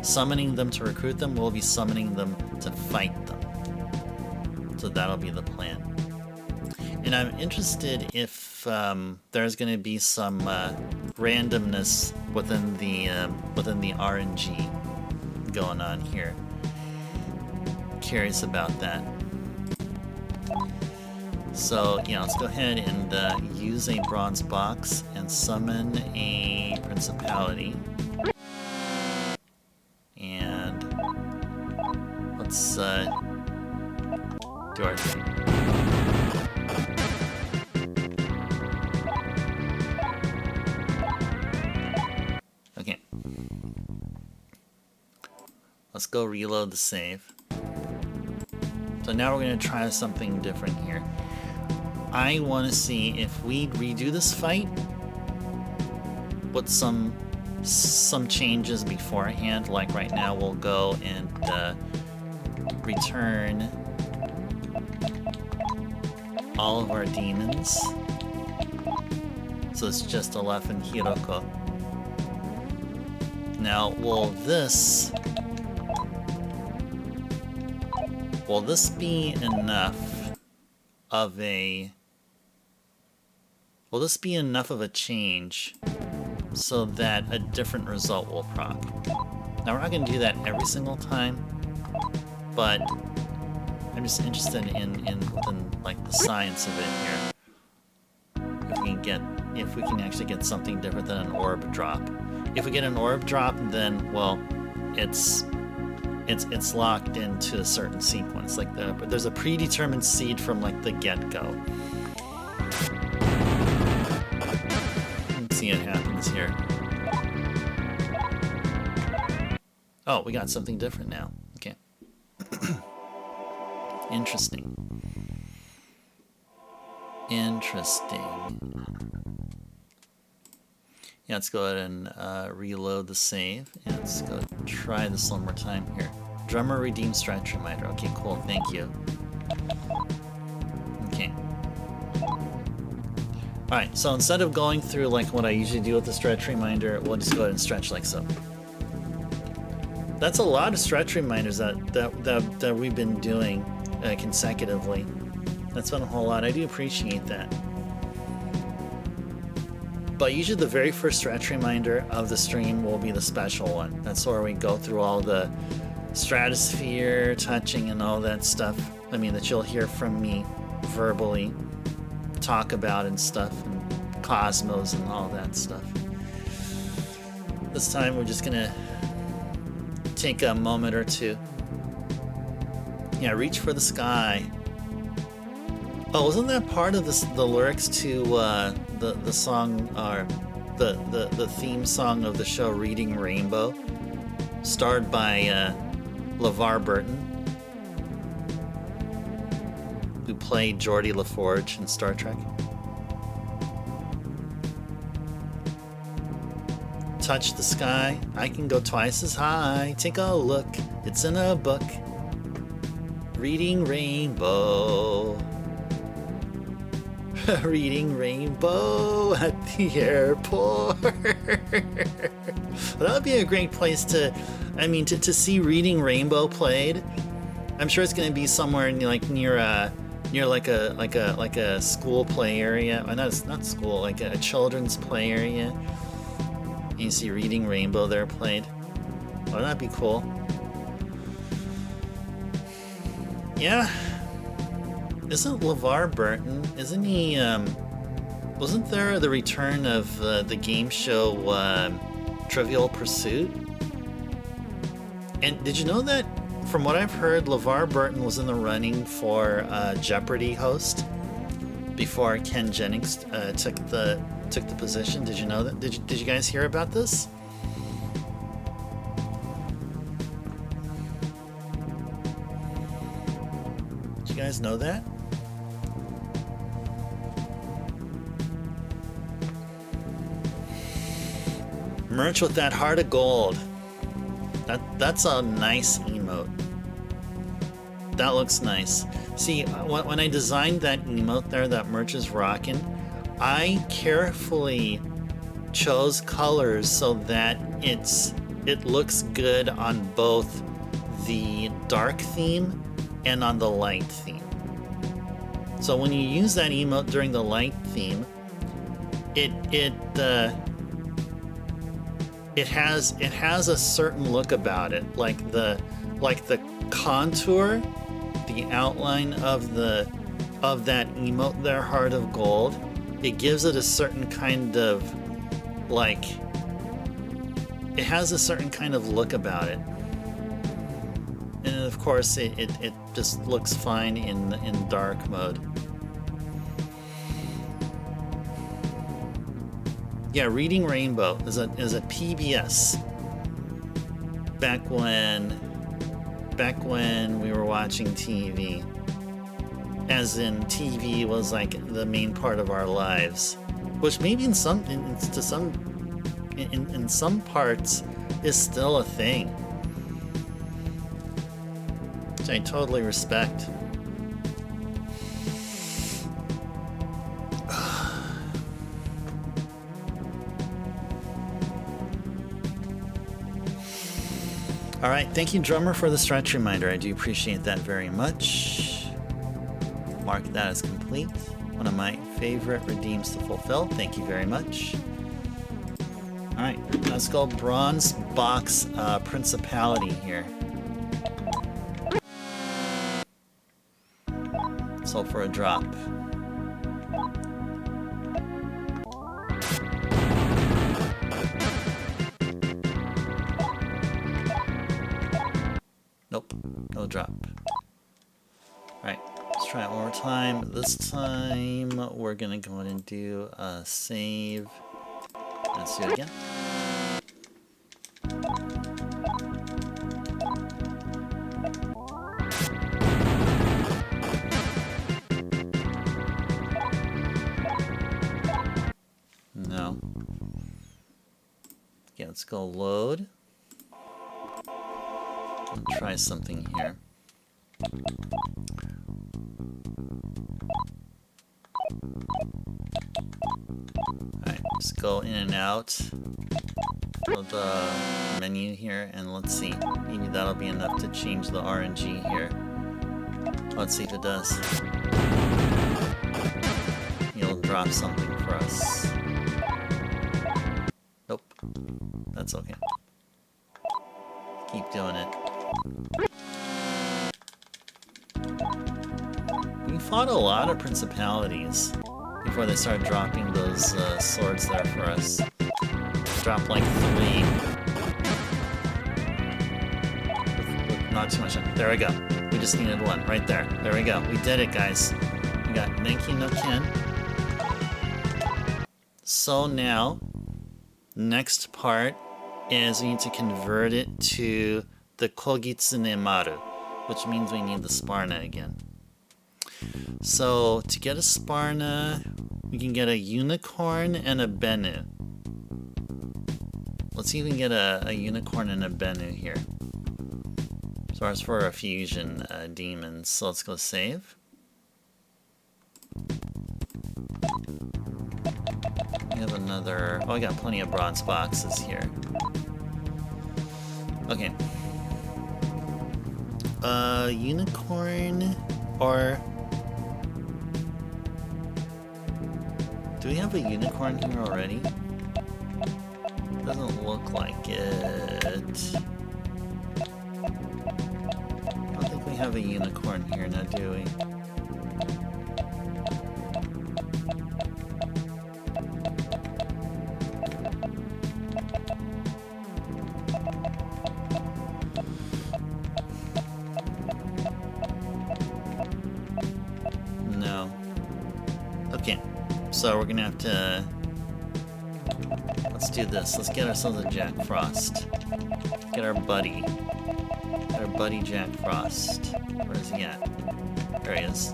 summoning them to recruit them, we'll be summoning them to fight them. So that'll be the plan. And I'm interested if there's going to be some randomness within the RNG going on here. Curious about that. So yeah, let's go ahead and use a bronze box and summon a principality. And let's do our thing. let's go reload the save. So now we're going to try something different here. I want to see if we redo this fight with some changes beforehand. Like right now, we'll go and return all of our demons. So it's just Aleph and Hiroko. Now, will this be enough of a change so that a different result will proc? Now, we're not going to do that every single time, but I'm just interested in like the science of it here. If we can actually get something different than an orb drop. If we get an orb drop, then well, it's locked into a certain sequence. Like there's a predetermined seed from like the get-go. Let's see what happens here. Oh, we got something different now. Okay. Interesting. Yeah, let's go ahead and reload the save. And let's go try this one more time here. Drummer redeem stretch reminder. Okay, cool. Thank you. Okay. Alright, so instead of going through like what I usually do with the stretch reminder, we'll just go ahead and stretch like so. That's a lot of stretch reminders that we've been doing consecutively. That's been a whole lot. I do appreciate that. But usually the very first stretch reminder of the stream will be the special one. That's where we go through all the stratosphere, touching, and all that stuff. I mean, that you'll hear from me verbally talk about and stuff, and cosmos and all that stuff. This time we're just gonna take a moment or two. Yeah, reach for the sky. Oh, wasn't that part of the lyrics to the song, or the theme song of the show Reading Rainbow, starred by LeVar Burton, who played Geordi LaForge in Star Trek? Touch the sky, I can go twice as high. Take a look, it's in a book. Reading Rainbow. Reading Rainbow at the airport. That would be a great place to, I mean, to see Reading Rainbow played. I'm sure it's going to be somewhere near a school play area. Not school, like a children's play area. And you see Reading Rainbow there played. Oh, that'd be cool. Yeah. Isn't LeVar Burton, isn't he, wasn't there the return of the game show Trivial Pursuit? And did you know that, from what I've heard, LeVar Burton was in the running for Jeopardy host before Ken Jennings took the position? Did you know that? Did you guys hear about this? Did you guys know that? Merch with that heart of gold. That's a nice emote. That looks nice. See, when I designed that emote there, that merch is rockin', I carefully chose colors so that it looks good on both the dark theme and on the light theme. So when you use that emote during the light theme, it has a certain look about it, like the contour, the outline of that emote there, Heart of Gold. It gives it a certain kind of, like, it has a certain kind of look about it. And of course it just looks fine in dark mode. Yeah, Reading Rainbow is a PBS. Back when back when we were watching TV. As in, TV was like the main part of our lives, which maybe in some parts is still a thing, which I totally respect. All right, thank you, Drummer, for the stretch reminder. I do appreciate that very much. Mark that as complete. One of my favorite redeems to fulfill. Thank you very much. All right, let's go Bronze Box Principality here. Sold for a drop. Nope, no drop. Alright, let's try it one more time. This time we're gonna go ahead and do a save. Let's do it again. No. Okay, let's go load. Try something here. Alright, let's go in and out of the menu here, and let's see. Maybe that'll be enough to change the RNG here. Let's see if it does. It'll drop something for us. Nope. That's okay. Keep doing it. We fought a lot of principalities before they started dropping those swords there for us. Dropped like 3. With not too much. There we go. We just needed 1 right there. There we go. We did it, guys. We got Menki no Ken. So now, next part is we need to convert it to the Kogitsune Maru, which means we need the Sparna again. So to get a Sparna, we can get a Unicorn and a Bennu. Let's see if we can get a Unicorn and a Bennu here. So as for our fusion demons, so let's go save. We have another... Oh, I got plenty of bronze boxes here. Okay. Unicorn or... Do we have a unicorn here already? Doesn't look like it. I don't think we have a unicorn here now, do we? No. Okay. So we're gonna have to... Let's do this. Let's get ourselves a Jack Frost. Get our buddy. Get our buddy Jack Frost. Where is he at? There he is.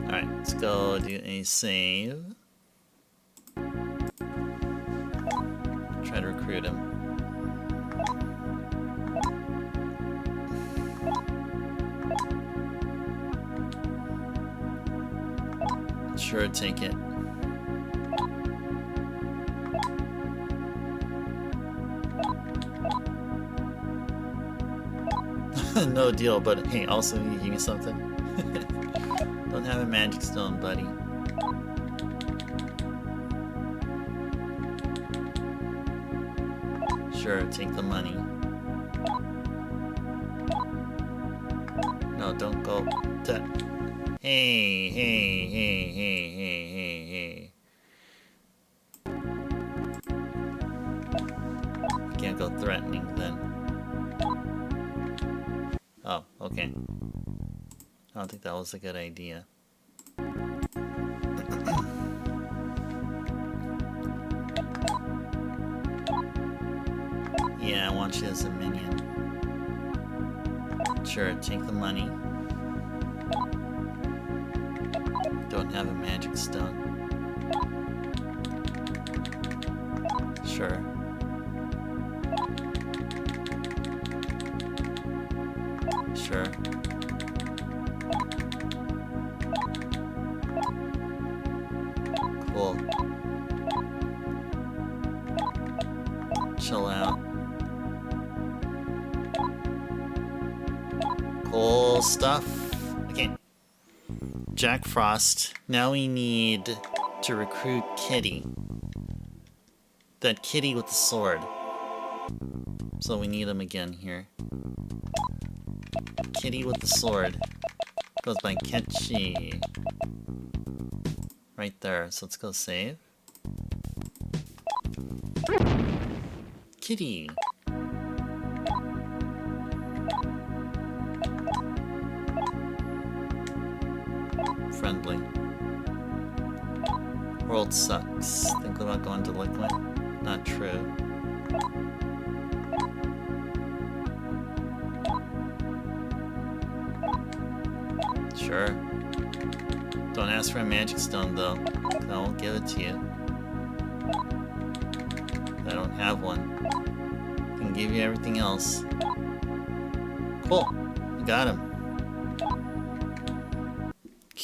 Alright, let's go do a save. Try to recruit him. Sure, take it. No deal, but hey, also you give me something. Don't have a magic stone, buddy. Sure, take the money. No, don't go. Hey. Can't go threatening then. Oh, okay. I don't think that was a good idea. launch it as a minion. Sure, take the money. Don't have a magic stone. Sure. Sure. Cool. Chill out. Cool stuff. Okay. Jack Frost. Now we need to recruit Kitty. That kitty with the sword. So we need him again here. Kitty with the sword. Goes by Ketchi. Right there. So let's go save. Kitty. Friendly. World sucks. Think about going to Liquid? Not true. Sure. Don't ask for a magic stone though. I won't give it to you. I don't have one. I can give you everything else. Cool. We got him.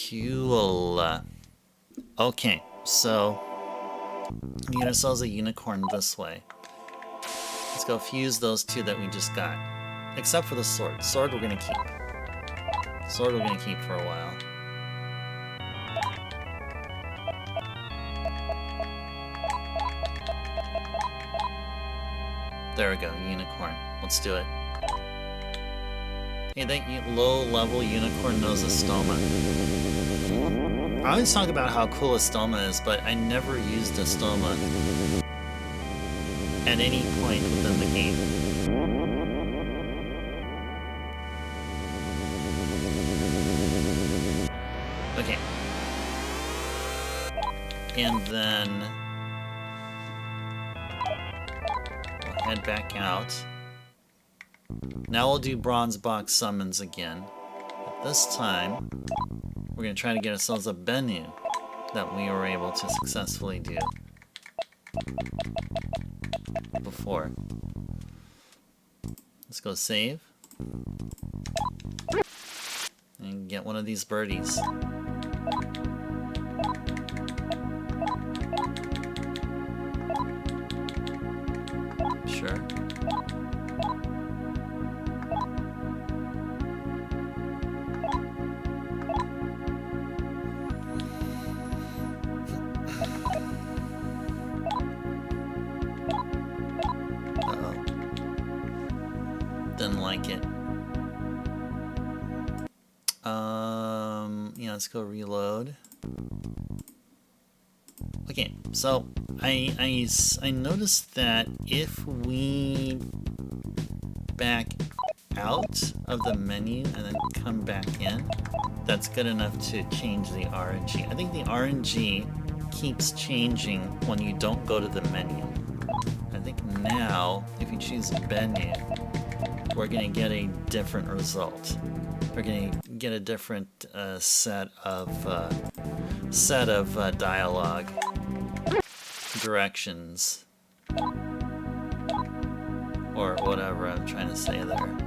Cool. Okay, so we get ourselves a unicorn this way. Let's go fuse those two that we just got. Except for the sword. Sword we're gonna keep. Sword we're gonna keep for a while. There we go, unicorn. Let's do it. Hey, that low-level unicorn knows a stoma. I always talk about how cool a stoma is, but I never used a stoma at any point within the game. Okay. And then we'll head back out. Now we'll do bronze box summons again. But this time, we're going to try to get ourselves a Bennu that we were able to successfully do before. Let's go save. And get one of these birdies. Sure. Didn't like it. Yeah, let's go reload. Okay, so I noticed that if we back out of the menu and then come back in, that's good enough to change the RNG. I think the RNG keeps changing when you don't go to the menu. I think now, if you choose Bennu, we're going to get a different result. We're going to get a different set of dialogue directions, or whatever I'm trying to say there.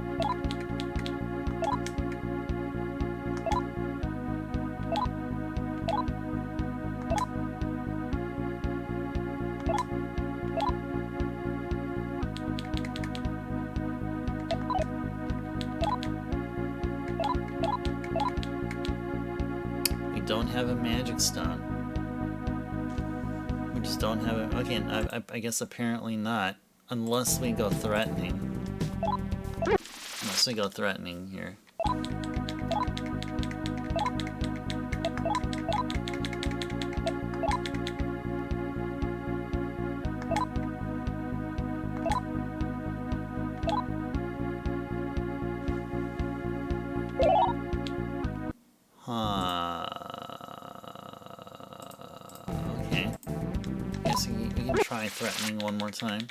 Don't have a magic stone. We just don't have it. Okay, I guess apparently not. Unless we go threatening. Unless we go threatening here. Okay. Yes, we can try threatening one more time.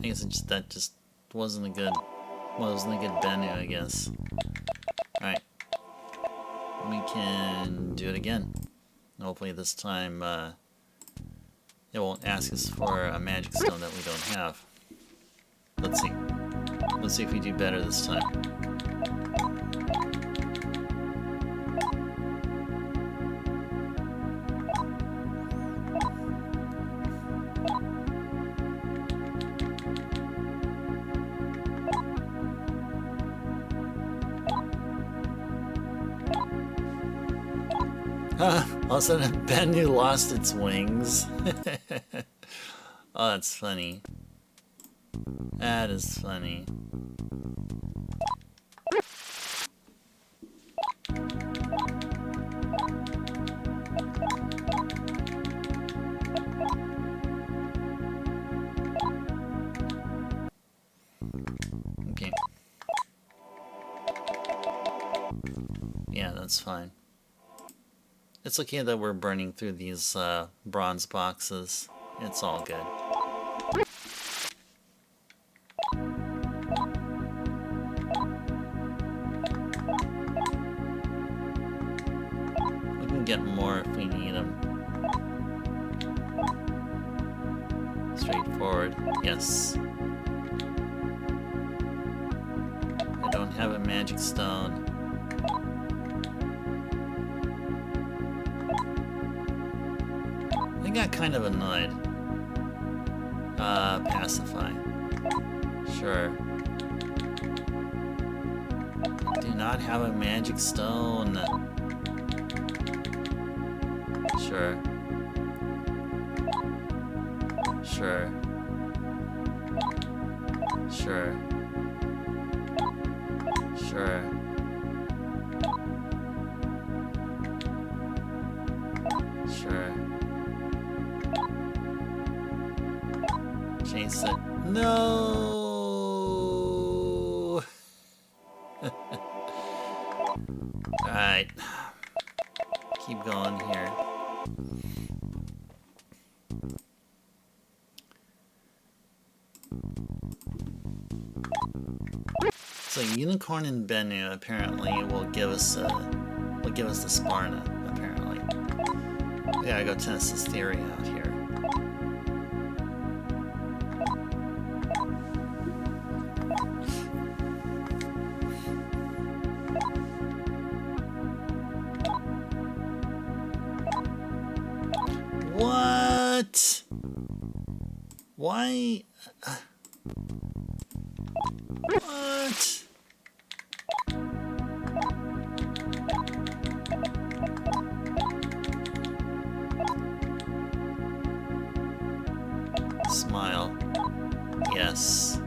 guess that just wasn't a good venue, I guess. Alright. We can do it again. Hopefully this time it won't ask us for a magic stone that we don't have. Let's see. Let's see if we do better this time. All of a sudden, Bennu lost its wings. Oh, that's funny. That is funny. Okay. Yeah, that's fine. It's okay that we're burning through these bronze boxes. It's all good. We can get more if we need them. Straightforward. Yes. I don't have a magic stone. I got kind of annoyed. Pacify. Sure. Do not have a magic stone. Sure. Sure. Sure. Sure. Sure. Chase it. No! Alright. Keep going here. So Unicorn and Bennu apparently will give us the Sparna, apparently. We gotta go test this theory out here. What? Why? What? Smile. Yes.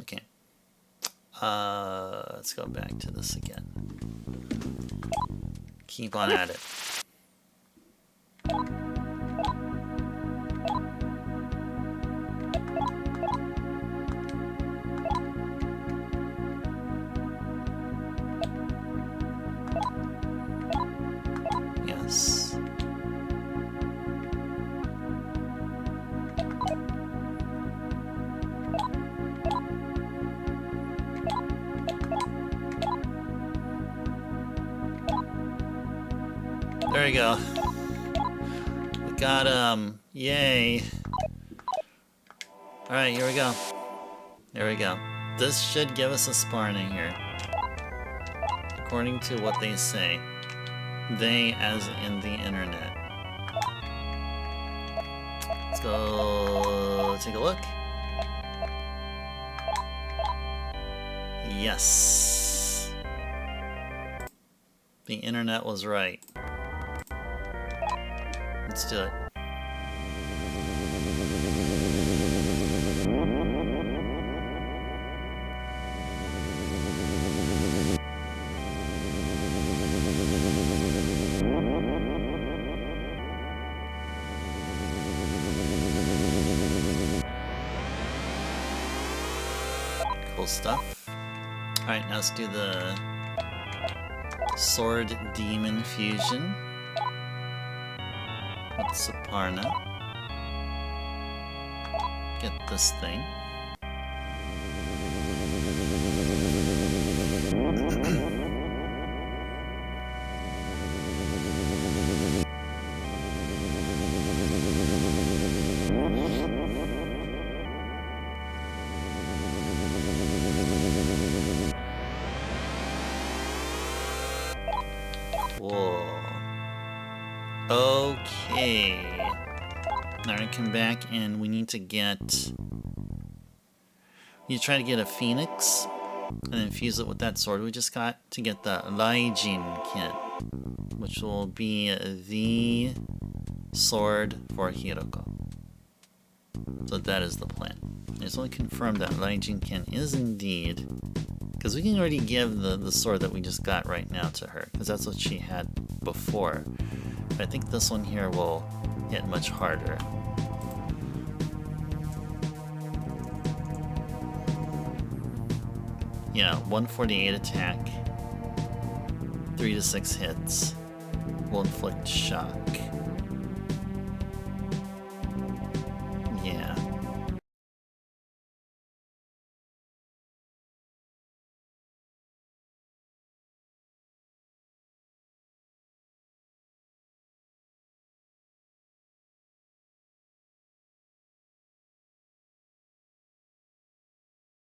Okay. Let's go back to this again. Keep on at it. Yes. There we go. We got yay. Alright, here we go. There we go. This should give us a Sparna here. According to what they say. They as in the internet. Let's go take a look. Yes. The internet was right. Let's do it. simple stuff. Alright, now let's do the Sword Demon Fusion with Saparna. Get this thing. Whoa. Okay. Now we're gonna come back and we need to get... You try to get a Phoenix and then fuse it with that sword we just got to get the Raijin kit, which will be the sword for Hiroko. So that is the plan. I just want to confirm that Raijin Ken is indeed... Because we can already give the sword that we just got right now to her, because that's what she had before. But I think this one here will hit much harder. Yeah, 148 attack, 3 to 6 hits, will inflict shock.